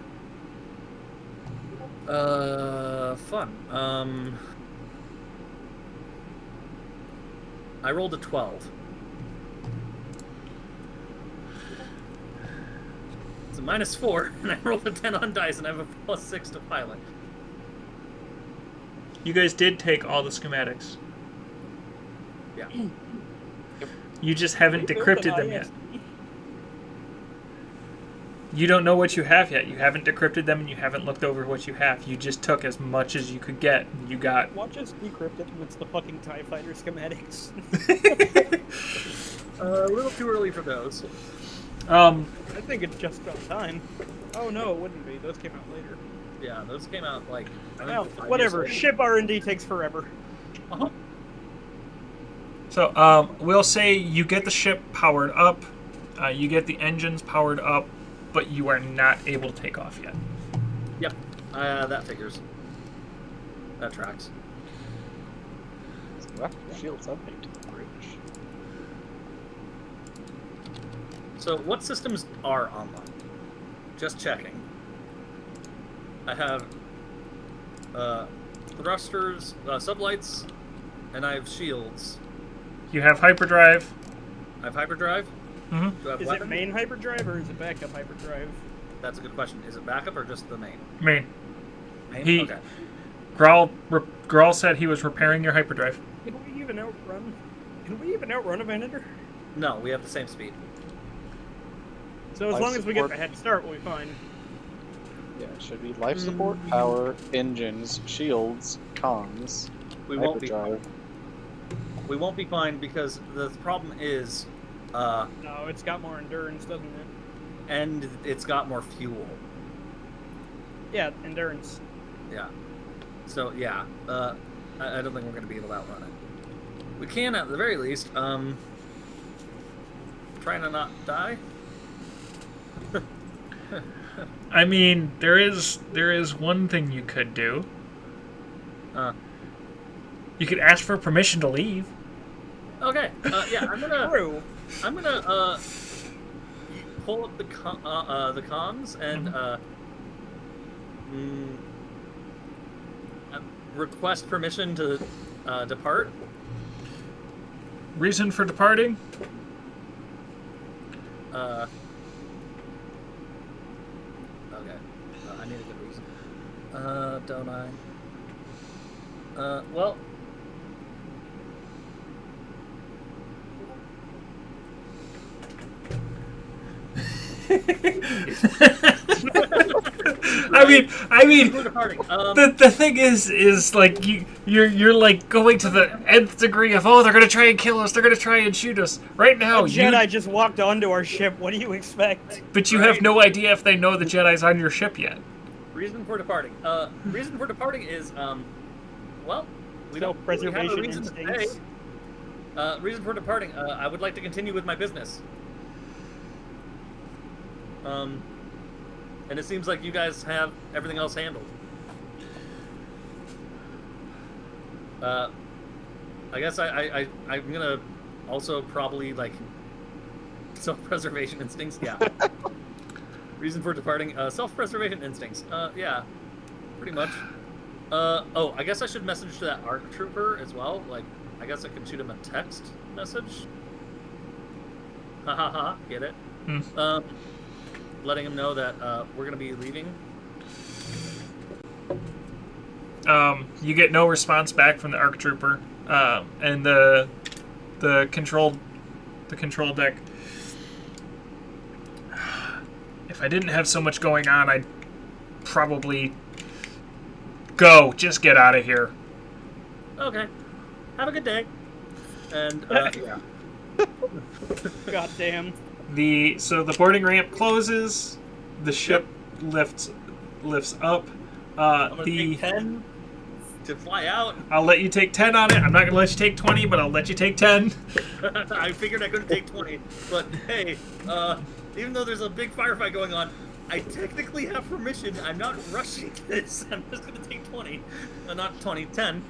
Fun. I rolled a 12. It's a -4, and I rolled a 10 on dice, and I have a +6 to pilot. You guys did take all the schematics. Yeah. You just haven't decrypted them yet. You don't know what you have yet. You haven't decrypted them, and you haven't looked over what you have. You just took as much as you could get. You got... Watch us decrypt it when it's the fucking TIE Fighter schematics. A little too early for those. I think it's just about time. Oh no, it wouldn't be. Those came out later. Yeah, those came out like... Well, whatever. Ship R&D takes forever. Uh-huh. So, we'll say you get the ship powered up, you get the engines powered up, but you are not able to take off yet. Yep, that figures. That tracks. SWRP shields update to the bridge. So what systems are online? Just checking. I have thrusters, sublights, and I have shields. You have hyperdrive. I have hyperdrive. Mm-hmm. Do I have Is weapon? it main hyperdrive or is it backup hyperdrive? That's a good question. Is it backup or just the main? Main. Main? Okay. Grawl said he was repairing your hyperdrive. Can we even outrun? Can we even outrun a Venator? No, we have the same speed. So as Life long as we get support. the head start, we'll be fine. Yeah, it should be life support, power, engines, shields, comms, We won't be hyperdrive. fine. We won't be fine because the problem is, No, it's got more endurance, doesn't it? and it's got more fuel. Yeah, endurance. Yeah. So yeah, I don't think we're gonna be able to outrun it. We can, at the very least, try to not die. I mean, there is one thing you could do. You could ask for permission to leave. Okay. Yeah, I'm gonna True. pull up the comms and request permission to depart. Reason for departing? Okay. I need a good reason. Don't I? Well. I mean, We're departing. the thing is like you're like going to the nth degree of, oh, they're gonna try and kill us, they're gonna try and shoot us right now. A Jedi just walked onto our ship. What do you expect? But you have no idea if they know the Jedi's on your ship yet. Reason for departing. Reason for departing is well, we don't really have a Self-preservation reason to stay. instincts. Reason for departing. I would like to continue with my business. And it seems like you guys have everything else handled. I guess I'm gonna also probably like self-preservation instincts. Yeah. Reason for departing. Self-preservation instincts. Yeah, pretty much. Oh, I guess I should message to that ARC trooper as well. Like, I guess I could shoot him a text message. Ha ha ha. Get it? Letting him know that we're gonna be leaving. You get no response back from the ARC trooper, and the control deck. If I didn't have so much going on, I'd probably go. Just get out of here. Okay. Have a good day. And yeah. God damn. So the boarding ramp closes, the ship lifts up. I'm gonna take 10 to fly out. I'll let you take 10 on it. I'm not gonna let you take 20, but I'll let you take 10. I figured I couldn't take 20, but hey, even though there's a big firefight going on, I technically have permission. I'm not rushing this. I'm just gonna take 20, not 20, 10.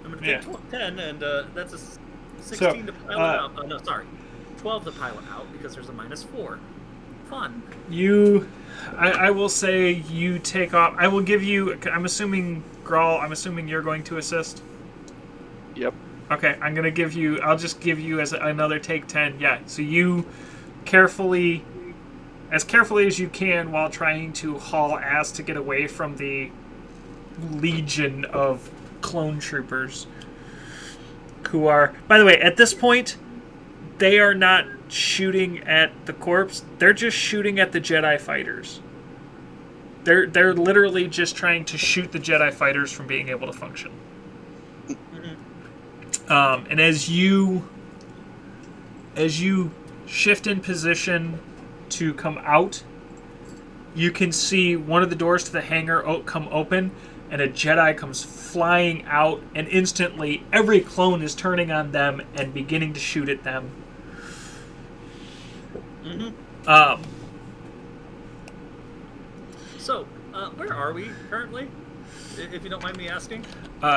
I'm gonna take 10, and that's a 16 to pilot out. No, sorry, 12 to pilot out because there's a -4. Fun. I will say you take off. I will give you. I'm assuming Grawl. I'm assuming you're going to assist. Yep. Okay, I'm gonna give you. I'll just give you as another take 10. Yeah. So you carefully as you can while trying to haul ass to get away from the legion of clone troopers who are. By the way, at this point, they are not shooting at the corpse. They're just shooting at the Jedi fighters. They're literally just trying to shoot the Jedi fighters from being able to function. And as you shift in position to come out, you can see one of the doors to the hangar come open, and a Jedi comes flying out, and instantly every clone is turning on them and beginning to shoot at them. So, where are we currently, if you don't mind me asking?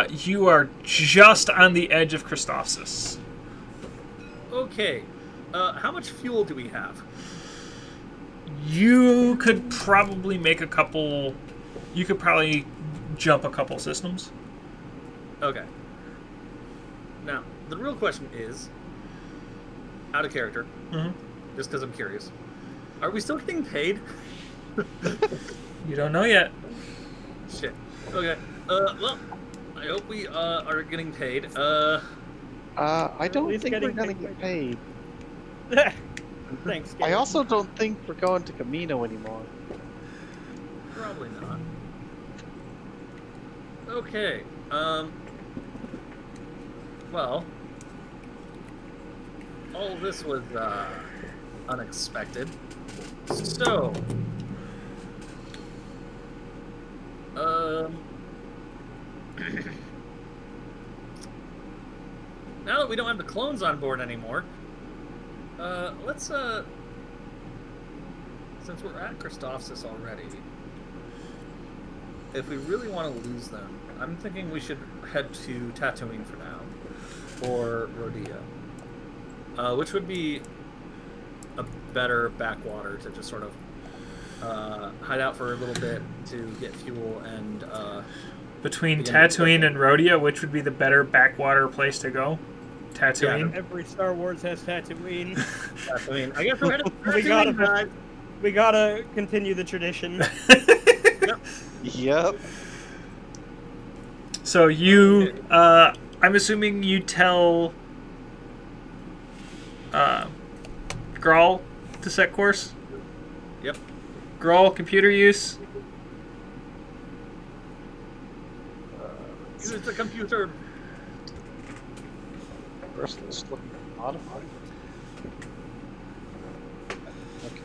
You are just on the edge of Christophsis. Okay. How much fuel do we have? You could probably make a couple. You could probably jump a couple systems. Okay. Now, the real question is, out of character, just because I'm curious, are we still getting paid? You don't know yet. Shit. Okay. Well, I hope we are getting paid. I don't least think we're getting gonna picked get paid. Thanks, I Gary. also don't think we're going to Camino anymore. Probably not. Okay. Well, all this was unexpected. So, now that we don't have the clones on board anymore, let's since we're at Christophsis already, if we really want to lose them, I'm thinking we should head to Tatooine for now, or Rhodia, which would be a better backwater to just sort of hide out for a little bit to get fuel and Between begin Tatooine and Rhodia, which would be the better backwater place to go? Tatooine? Every Star Wars has Tatooine. Tatooine. I guess we're headed to We Tatooine, gotta- guys. We gotta continue the tradition. Yep. So you, I'm assuming you tell Grawl to set course? Yep. Grawl, computer use? Use the computer. First, let's look at modify. Okay.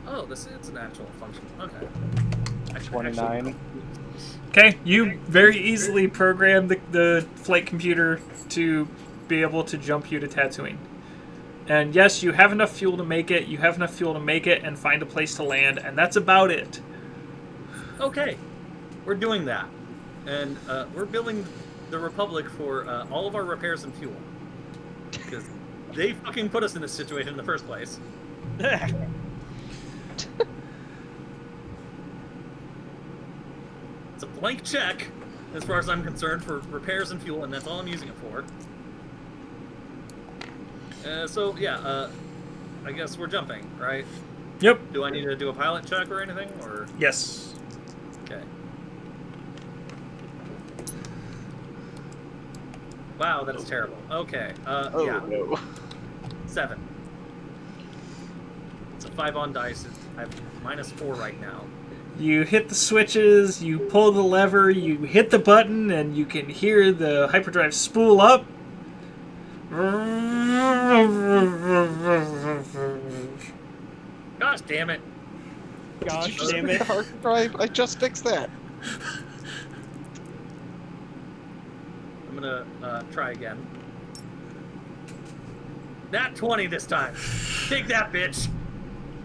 Oh, this is an actual function. Okay. 29. Okay, you very easily program the flight computer to be able to jump you to Tatooine. And yes, you have enough fuel to make it, and find a place to land, and that's about it. Okay, we're doing that, and we're billing the Republic for all of our repairs and fuel, because they fucking put us in this situation in the first place. It's a blank check, as far as I'm concerned, for repairs and fuel, and that's all I'm using it for. So yeah, I guess we're jumping, right? Yep. Do I need to do a pilot check or anything, or? Yes. Okay. Wow, that is terrible. Okay. Oh, Yeah. no. 7. It's a 5 on dice. I have -4 right now. You hit the switches, you pull the lever, you hit the button, and you can hear the hyperdrive spool up. Gosh damn it. Gosh damn it. Hard drive. I just fixed that. I'm gonna try again. Nat 20 this time. Take that, bitch.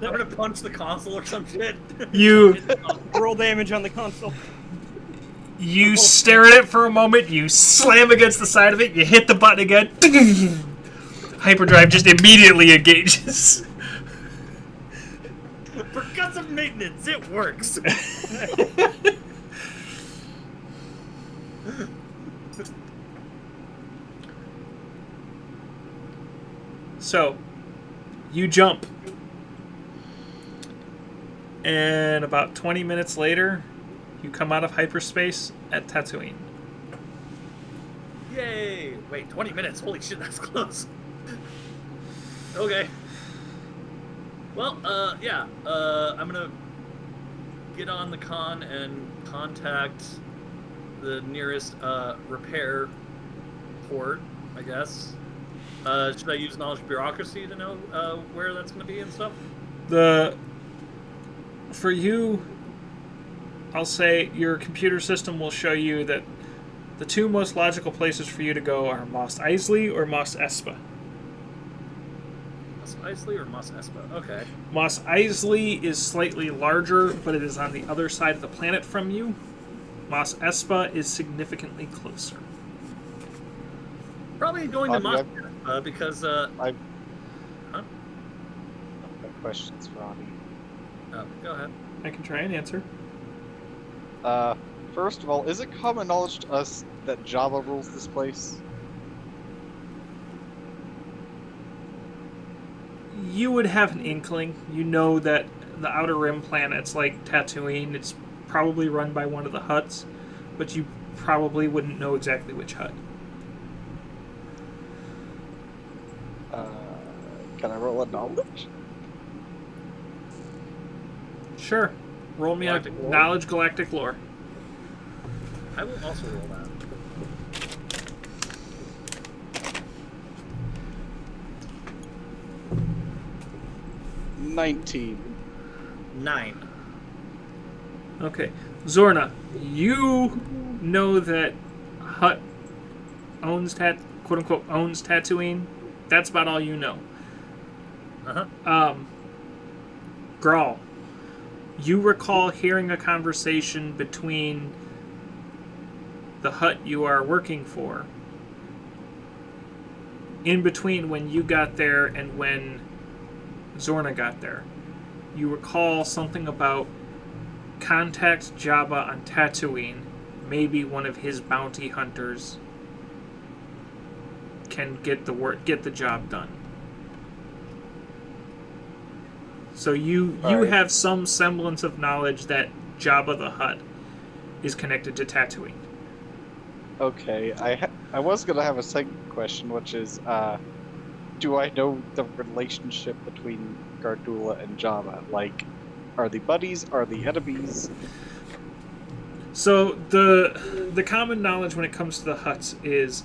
I'm gonna punch the console or some shit. You Roll damage on the console. you stare at it for a moment, you slam against the side of it, you hit the button again. Hyperdrive just immediately engages. Percussive maintenance, it works. So, you jump. And about 20 minutes later, you come out of hyperspace at Tatooine. Yay! Wait, 20 minutes? Holy shit, that's close. Okay. Well, yeah, I'm gonna get on the con and contact the nearest, repair port, I guess. Should I use knowledge bureaucracy to know, where that's gonna be and stuff? For you, I'll say your computer system will show you that the two most logical places for you to go are Mos Eisley or Mos Espa. Mos Eisley or Mos Espa? Okay. Mos Eisley is slightly larger, but it is on the other side of the planet from you. Mos Espa is significantly closer. Probably going to Bobby, Mos Espa because, questions for Audie. Oh, go ahead. I can try and answer. First of all, is it common knowledge to us that Java rules this place? You would have an inkling. You know that the Outer Rim planets like Tatooine, it's probably run by one of the Hutts, but you probably wouldn't know exactly which Hutt. Can I roll a knowledge? Sure. Roll me a Galactic lore? knowledge galactic lore. I will also roll that. $19. 9. Okay. Zorna, you know that Hutt owns quote unquote owns Tatooine. That's about all you know. Grawl, you recall hearing a conversation between the Hutt you are working for in between when you got there and when Zorna got there. You recall something about contact Jabba on Tatooine. Maybe one of his bounty hunters can get the job done. So you Alright. have some semblance of knowledge that Jabba the Hutt is connected to Tatooine. Okay, I was gonna have a second question, which is, do I know the relationship between Gardula and Jabba? Like, are they buddies? Are they enemies? So the common knowledge when it comes to the Hutts is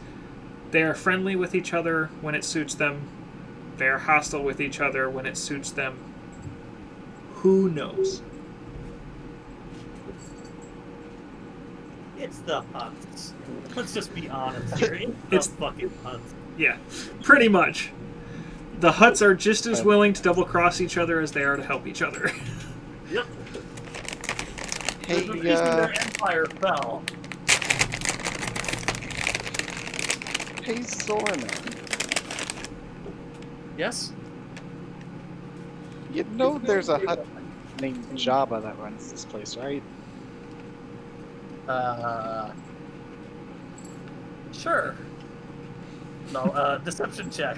they are friendly with each other when it suits them. They are hostile with each other when it suits them. Who knows? It's the Hutts. Let's just be honest here. It's- the fucking Hutts. Yeah, pretty much. The Hutts are just as willing to double-cross each other as they are to help each other. Yep. Hey, There's a reason their empire fell. hey, Zorna. Yes? You know there's a Hutt named Jabba that runs this place, right? Sure. No, deception check.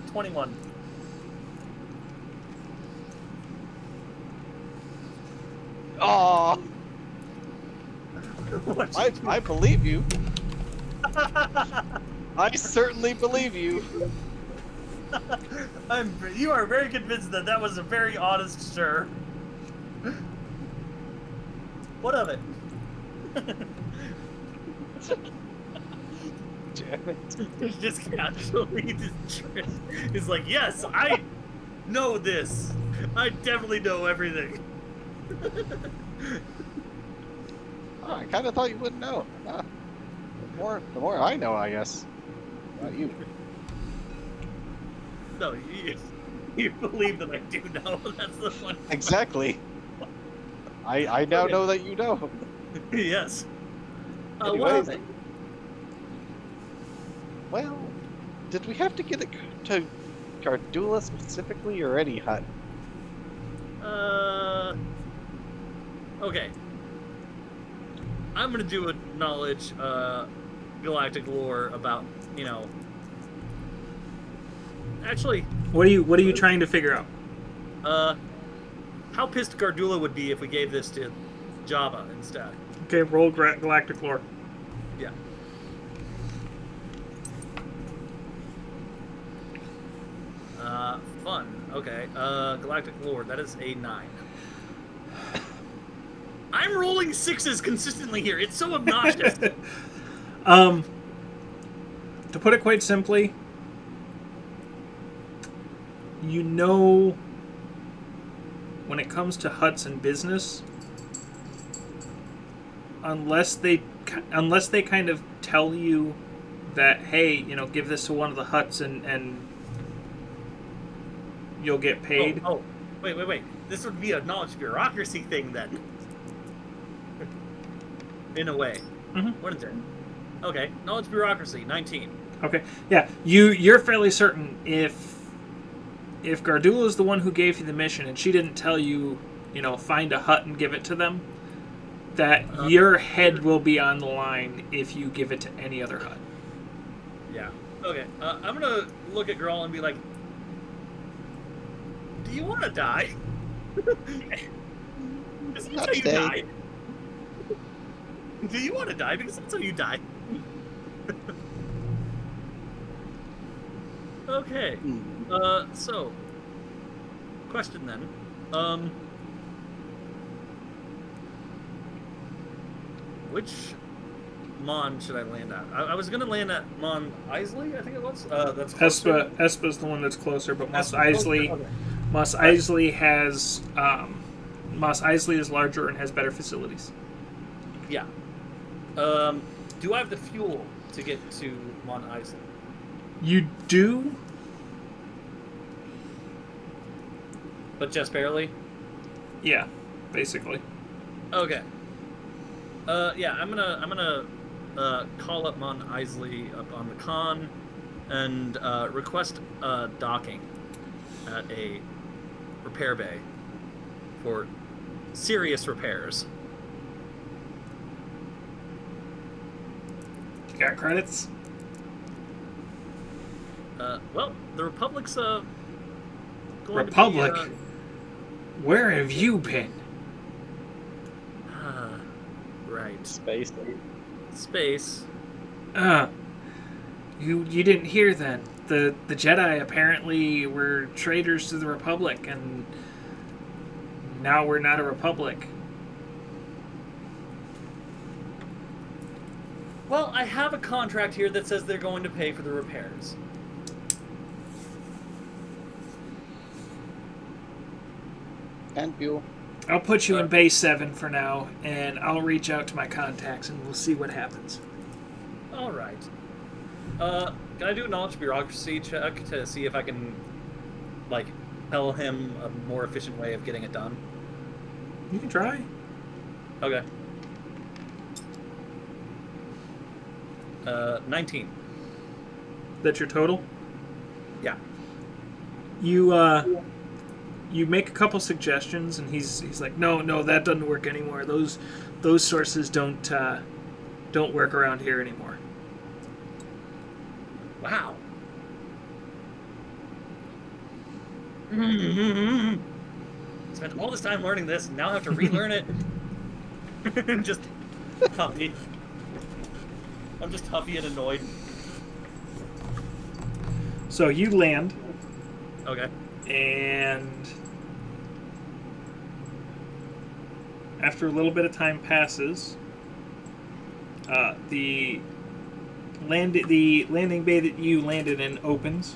21. Oh, What I believe you. I certainly believe you. You are very convinced that that was a very honest sure. What of it? Damn it. It's just casually He's like, yes, I know this. I definitely know everything. Oh, I kind of thought you wouldn't know. The more I know, I guess. About you. No, you believe that I do know. That's the fun. Exactly. I now know that you know. Yes. What Anyways. of it? Well, did we have to get it to Gardula specifically, or any Hutt? Okay. I'm gonna do a knowledge, galactic lore about, actually, What are you trying to figure out? how pissed Gardula would be if we gave this to Jabba instead. Okay, roll galactic lore. Yeah. Fun. Okay. Galactic lore. That is a 9. I'm rolling 6s consistently here. It's so obnoxious. To put it quite simply, you know, when it comes to Hutts and business, unless they kind of tell you that, hey, give this to one of the Hutts and you'll get paid. Oh, wait. This would be a knowledge bureaucracy thing then. In a way. Mm-hmm. What is it? Okay, knowledge bureaucracy, 19. Okay. Yeah, you're fairly certain if Gardula is the one who gave you the mission and she didn't tell you, find a hut and give it to them, that your head will be on the line if you give it to any other hut. Yeah. Okay. I'm gonna look at Grawl and be like, "Do you want to die? Because that's how you die. Do you want to die? Because that's how you die." Okay. So, question then. Which Mon should I land at? I was gonna land at Mon Isley, I think it was. That's closer. Espa's the one that's closer, but Mos Espa- Eisley, okay. Mos Eisley has Mos Eisley is larger and has better facilities. Yeah. Do I have the fuel to get to Mon Isley? You do, But just barely? yeah, basically. Okay. Yeah, I'm gonna call up Mon Isley up on the con and request docking at a repair bay for serious repairs. You got credits? Well, the Republic's going Republic? to be, Where have you been? right. Space. Space. You didn't hear then. The Jedi apparently were traitors to the Republic, and now we're not a Republic. Well, I have a contract here that says they're going to pay for the repairs. And fuel. I'll put you in base 7 for now, and I'll reach out to my contacts, and we'll see what happens. All right. Can I do a knowledge bureaucracy check to see if I can, tell him a more efficient way of getting it done? You can try. Okay. 19. That's your total? Yeah. You make a couple suggestions, and he's like, no, that doesn't work anymore. Those sources don't work around here anymore. Wow. Spent all this time learning this, and now I have to relearn it. Just huffy. I'm just huffy and annoyed. So you land, Okay. and after a little bit of time passes, the landing bay that you landed in opens,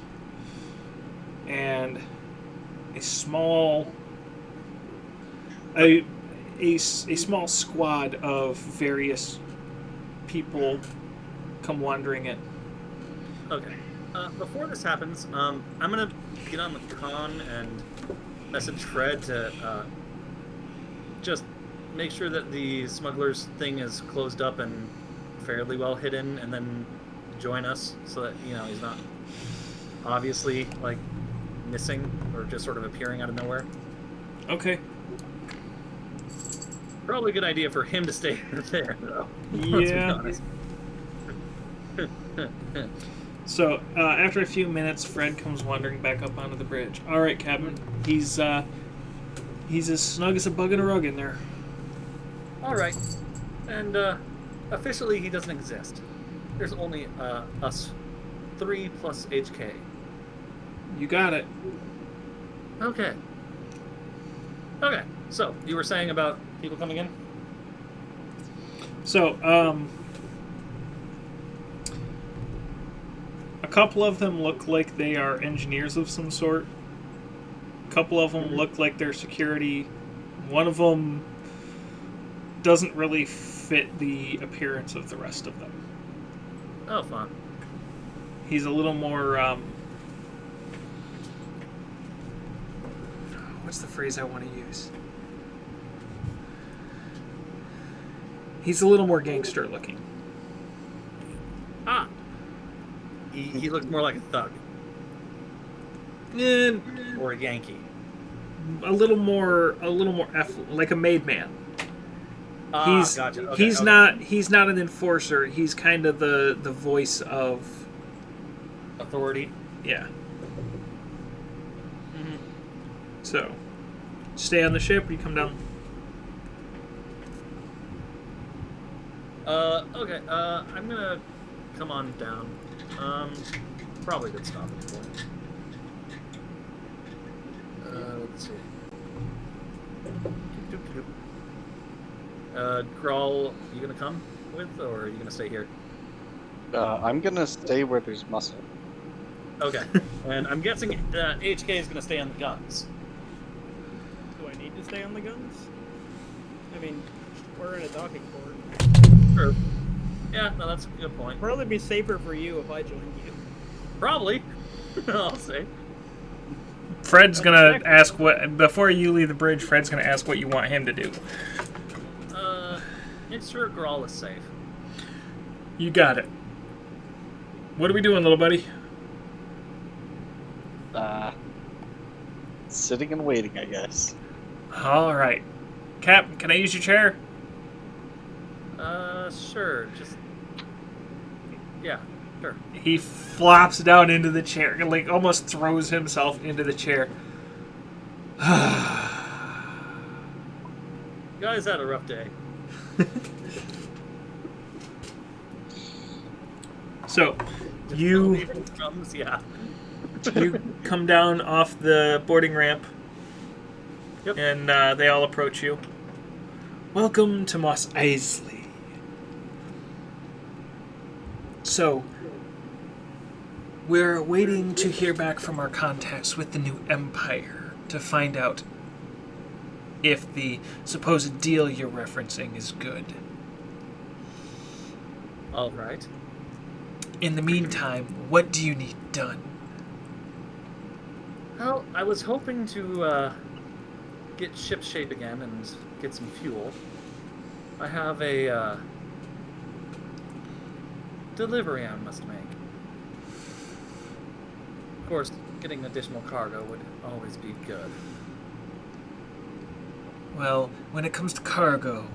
and a small squad of various people come wandering in. Okay. Before this happens, I'm gonna get on the con and message Fred to just make sure that the smuggler's thing is closed up and fairly well hidden, and then join us so that he's not obviously missing or just sort of appearing out of nowhere. Okay. Probably a good idea for him to stay there, though. Let's be Yeah. honest. So after a few minutes, Fred comes wandering back up onto the bridge. All right, Captain. He's as snug as a bug in a rug in there. All right, and officially he doesn't exist. There's only us 3 plus HK. You got it. Okay. Okay. So you were saying about people coming in? So a couple of them look like they are engineers of some sort. A couple of them look like they're security. One of them doesn't really fit the appearance of the rest of them. Oh, fun. He's a little more, what's the phrase I want to use? He's a little more gangster looking. He looked more like a thug And or a Yankee. a little more like a made man. He's Gotcha. Okay, he's okay. not an enforcer. He's kind of the voice of Authority. yeah. So, stay on the ship. Or you come down. Okay. I'm gonna come on down. Probably a good stopping point. Let's see. Grawl, you gonna come with, or are you gonna stay here? I'm gonna stay where there's muscle. Okay. And I'm guessing HK is gonna stay on the guns. Do I need to stay on the guns? I mean, we're in a docking port. Sure. Yeah, no, that's a good point. Probably be safer for you if I joined you. Probably. I'll say. Fred's gonna ask what before you leave the bridge. Fred's gonna ask what you want him to do. Make sure Grawl is safe. You got it. What are we doing, little buddy? Sitting and waiting, I guess. All right, Cap. Can I use your chair? Sure. Just yeah, sure. He flops down into the chair, like almost throws himself into the chair. You guys had a rough day. So, you Drums, yeah. you come down off the boarding ramp, Yep. and they all approach you. Welcome to Mos Eisley. So, we're waiting to hear back from our contacts with the new Empire to find out if the supposed deal you're referencing is good. All right. In the meantime, what do you need done? Well, I was hoping to get ship shape again and get some fuel. I have a delivery I must make. Of course, getting additional cargo would always be good. Well, when it comes to cargo,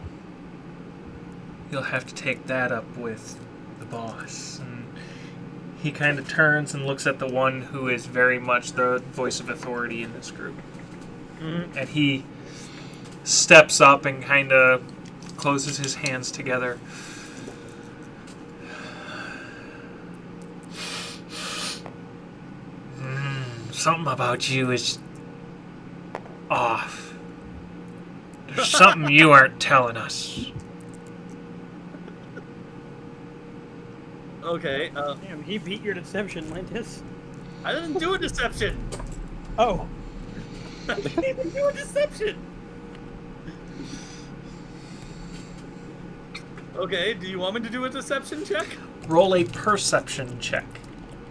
you'll have to take that up with the boss. And he kind of turns and looks at the one who is very much the voice of authority in this group. Mm-hmm. And he steps up and kind of closes his hands together. Something about you is off. There's something you aren't telling us. Okay, Damn, he beat your deception, Lantas. I didn't do a deception! Oh, I didn't even do a deception! Okay, do you want me to do a deception check? Roll a perception check.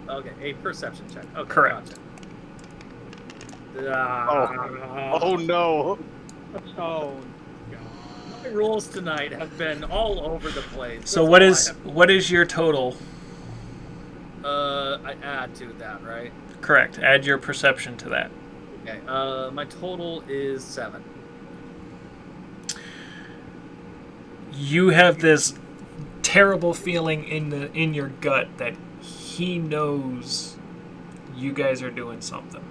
Okay, a perception check. Okay, Correct. Gotcha. Oh no! oh, My rolls tonight have been all over the place. So That's what is your total? I add to that, right? Correct. Add your perception to that. Okay. My total is 7. You have this terrible feeling in your gut that he knows you guys are doing something.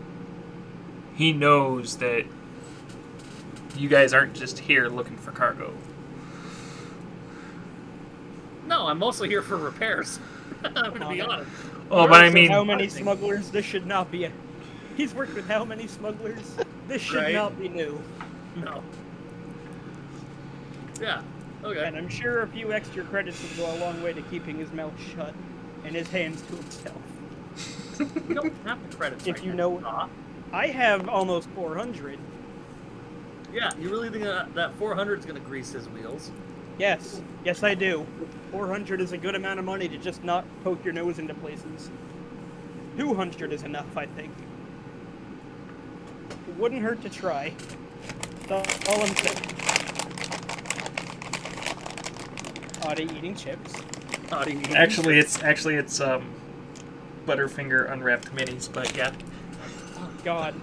He knows that you guys aren't just here looking for cargo. No, I'm mostly here for repairs. I'm gonna be honest. Oh, but I mean, how many smugglers? This should not be. He's worked with how many smugglers? This should Right. not be new. No. Yeah. Okay. And I'm sure a few extra credits would go a long way to keeping his mouth shut and his hands to himself. You don't have the credits. If right you now. know, I have almost 400. Yeah, you really think that 400 is gonna grease his wheels? Yes, yes I do. 400 is a good amount of money to just not poke your nose into places. 200 is enough, I think. It wouldn't hurt to try. That's all I'm saying. Oddy eating chips. actually it's Butterfinger unwrapped minis, but yeah. Oh, God.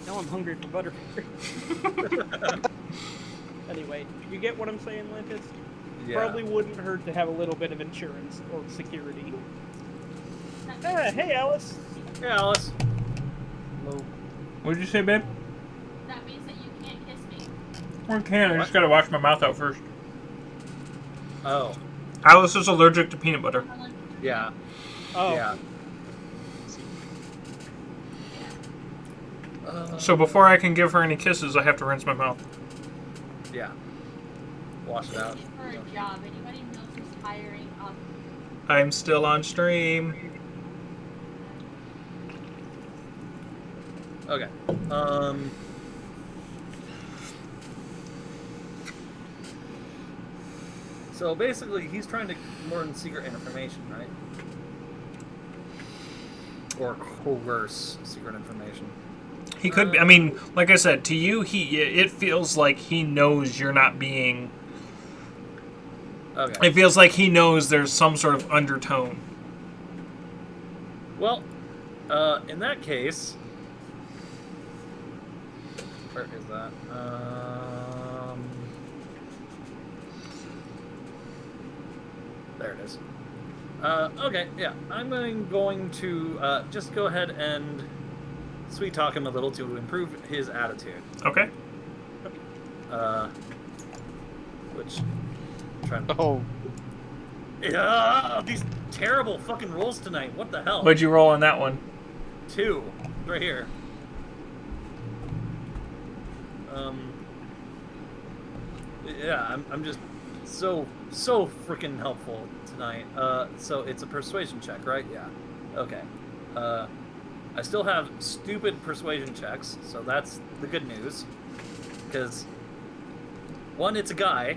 Now I'm hungry for Butterfinger. Anyway, you get what I'm saying, Lantas? Yeah. Probably wouldn't hurt to have a little bit of insurance or security. Hey, Alice. Hey, Alice. Hello. What did you say, babe? That means that you can't kiss me. I can. I just gotta wash my mouth out first. Oh. Alice is allergic to peanut butter. Yeah. Oh. Yeah. So before I can give her any kisses, I have to rinse my mouth. Yeah. Wash it out. For a job, anybody knows who's hiring up? I'm still on stream. Okay. So basically, he's trying to learn secret information, right? Or coerce secret information. He could be. I mean, like I said, to you, it feels like he knows you're not being. Okay. It feels like he knows there's some sort of undertone. Well, in that case, where is that? There it is. Okay, yeah, I'm going to just go ahead and sweet talk him a little to improve his attitude. Okay. Which I'm trying to. Oh, Yeah, these terrible fucking rolls tonight. What the hell? What'd you roll on that one? 2, right here. Yeah, I'm just so freaking helpful tonight. So it's a persuasion check, right? Yeah. Okay. I still have stupid persuasion checks, so that's the good news. Because 1, it's a guy,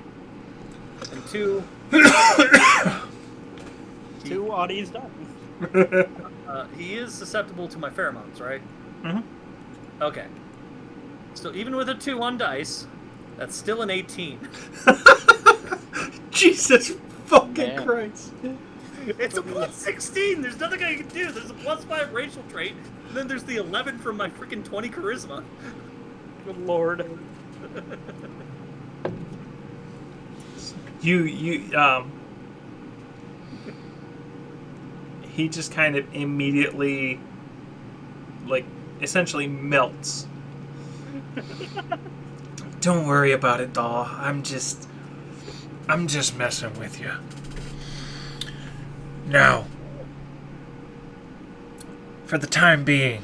and 2, 2 Oddies done. he is susceptible to my pheromones, right? Mm-hmm. Okay. So even with a 2 on dice, that's still an 18. Jesus fucking Man. Christ. It's a plus 16! There's nothing I can do! There's a plus 5 racial trait, and then there's the 11 from my freaking 20 charisma. Good lord. He just kind of immediately, like, essentially melts. Don't worry about it, doll. I'm just messing with you. Now, for the time being,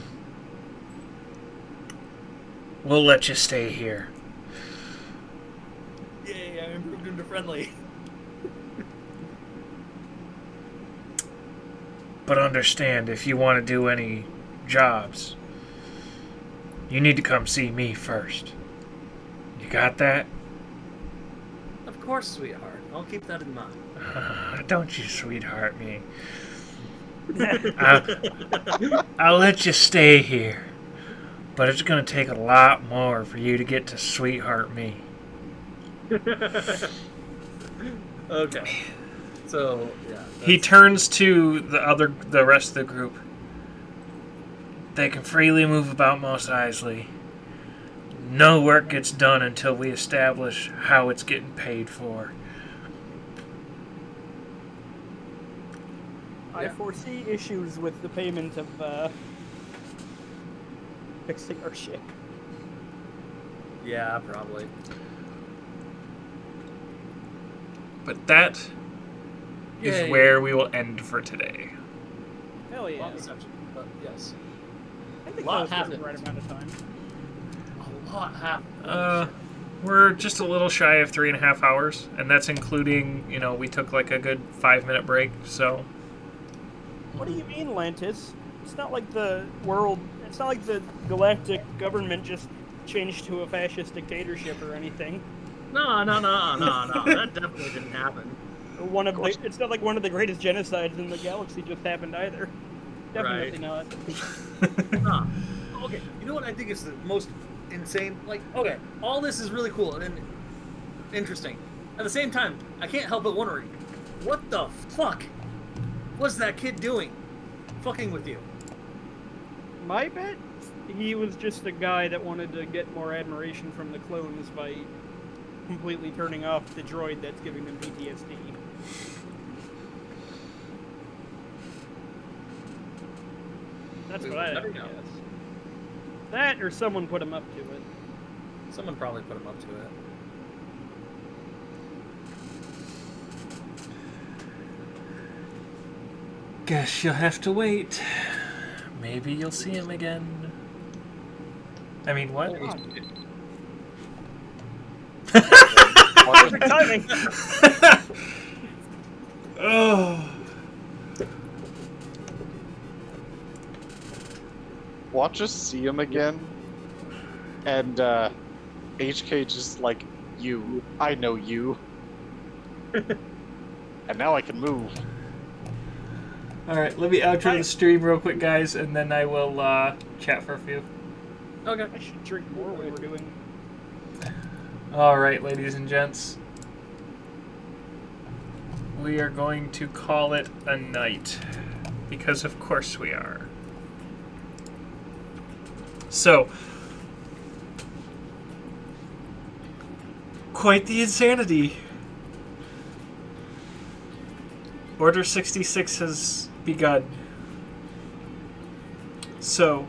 we'll let you stay here. Yay, I improved into friendly. But understand, if you want to do any jobs, you need to come see me first. You got that? Of course, sweetheart. I'll keep that in mind. Don't you sweetheart me. I'll let you stay here. But it's going to take a lot more for you to get to sweetheart me. Okay. So, yeah. He turns to the rest of the group. They can freely move about Mos Eisley. No work gets done until we establish how it's getting paid for. I foresee issues with the payment of fixing our ship. Yeah, probably. But that is Yay. where we will end for today. Hell yeah. Long deception, but yes. I think lot that was happened. the right amount of time. A lot happened. We're just a little shy of 3.5 hours, and that's including, we took like a good 5-minute break, so. What do you mean, Lantas? It's not like the galactic government just changed to a fascist dictatorship or anything. No. That definitely didn't happen. It's not like one of the greatest genocides in the galaxy just happened either. Definitely not. Nah. Okay, you know what I think is the most insane? Like, okay, all this is really cool and interesting. At the same time, I can't help but wondering, what the fuck was that kid doing? fucking with you. My bet? He was just a guy that wanted to get more admiration from the clones by completely turning off the droid that's giving them PTSD. That's what I never guess. know. That or someone put him up to it. Someone probably put him up to it. Guess you'll have to wait. Maybe you'll see him again. I mean, what? Perfect timing. Oh. Watch us see him again, and HK just like, you, I know you. And now I can move. Alright, let me outro the stream real quick, guys, and then I will chat for a few. Okay. I should drink more when we're doing. Alright, ladies and gents. We are going to call it a night. Because of course we are. So, quite the insanity. Order 66 has begun. So,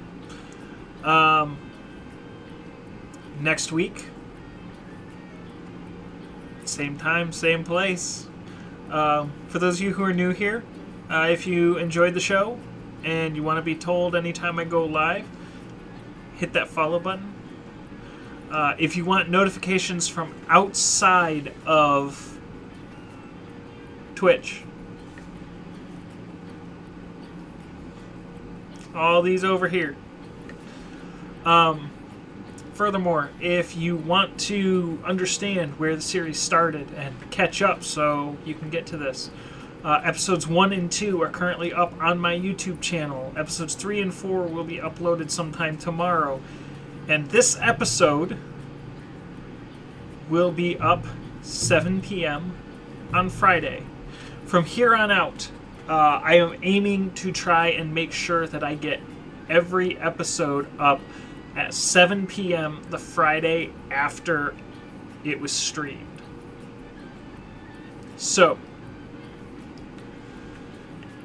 next week, same time, same place. For those of you who are new here, if you enjoyed the show and you want to be told anytime I go live, hit that follow button. If you want notifications from outside of Twitch, all these over here. Furthermore, if you want to understand where the series started and catch up so you can get to this, episodes 1 and 2 are currently up on my YouTube channel. Episodes 3 and 4 will be uploaded sometime tomorrow. And this episode will be up 7 p.m. on Friday. From here on out, I am aiming to try and make sure that I get every episode up at 7 p.m. the Friday after it was streamed. So,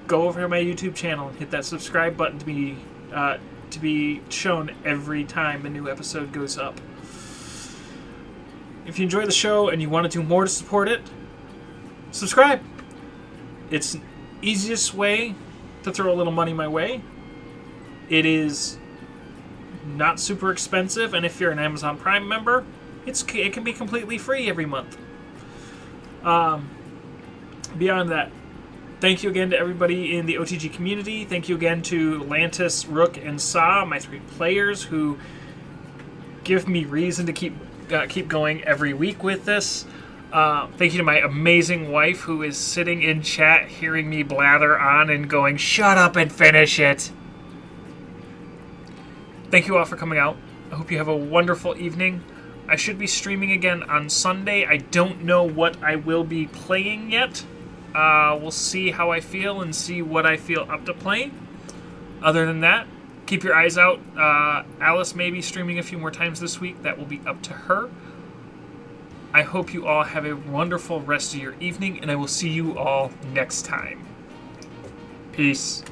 go over to my YouTube channel and hit that subscribe button to be shown every time a new episode goes up. If you enjoy the show and you want to do more to support it, subscribe. It's the easiest way to throw a little money my way. It is not super expensive, and if you're an Amazon Prime member, it can be completely free every month. Beyond that, thank you again to everybody in the OTG community. Thank you again to Lantas, Rook, and Saga, my 3 players who give me reason to keep going every week with this. Thank you to my amazing wife who is sitting in chat hearing me blather on and going, shut up and finish it. Thank you all for coming out. I hope you have a wonderful evening. I should be streaming again on Sunday. I don't know what I will be playing yet. We'll see how I feel and see what I feel up to playing. Other than that, keep your eyes out. Alice may be streaming a few more times this week. That will be up to her. I hope you all have a wonderful rest of your evening, and I will see you all next time. Peace.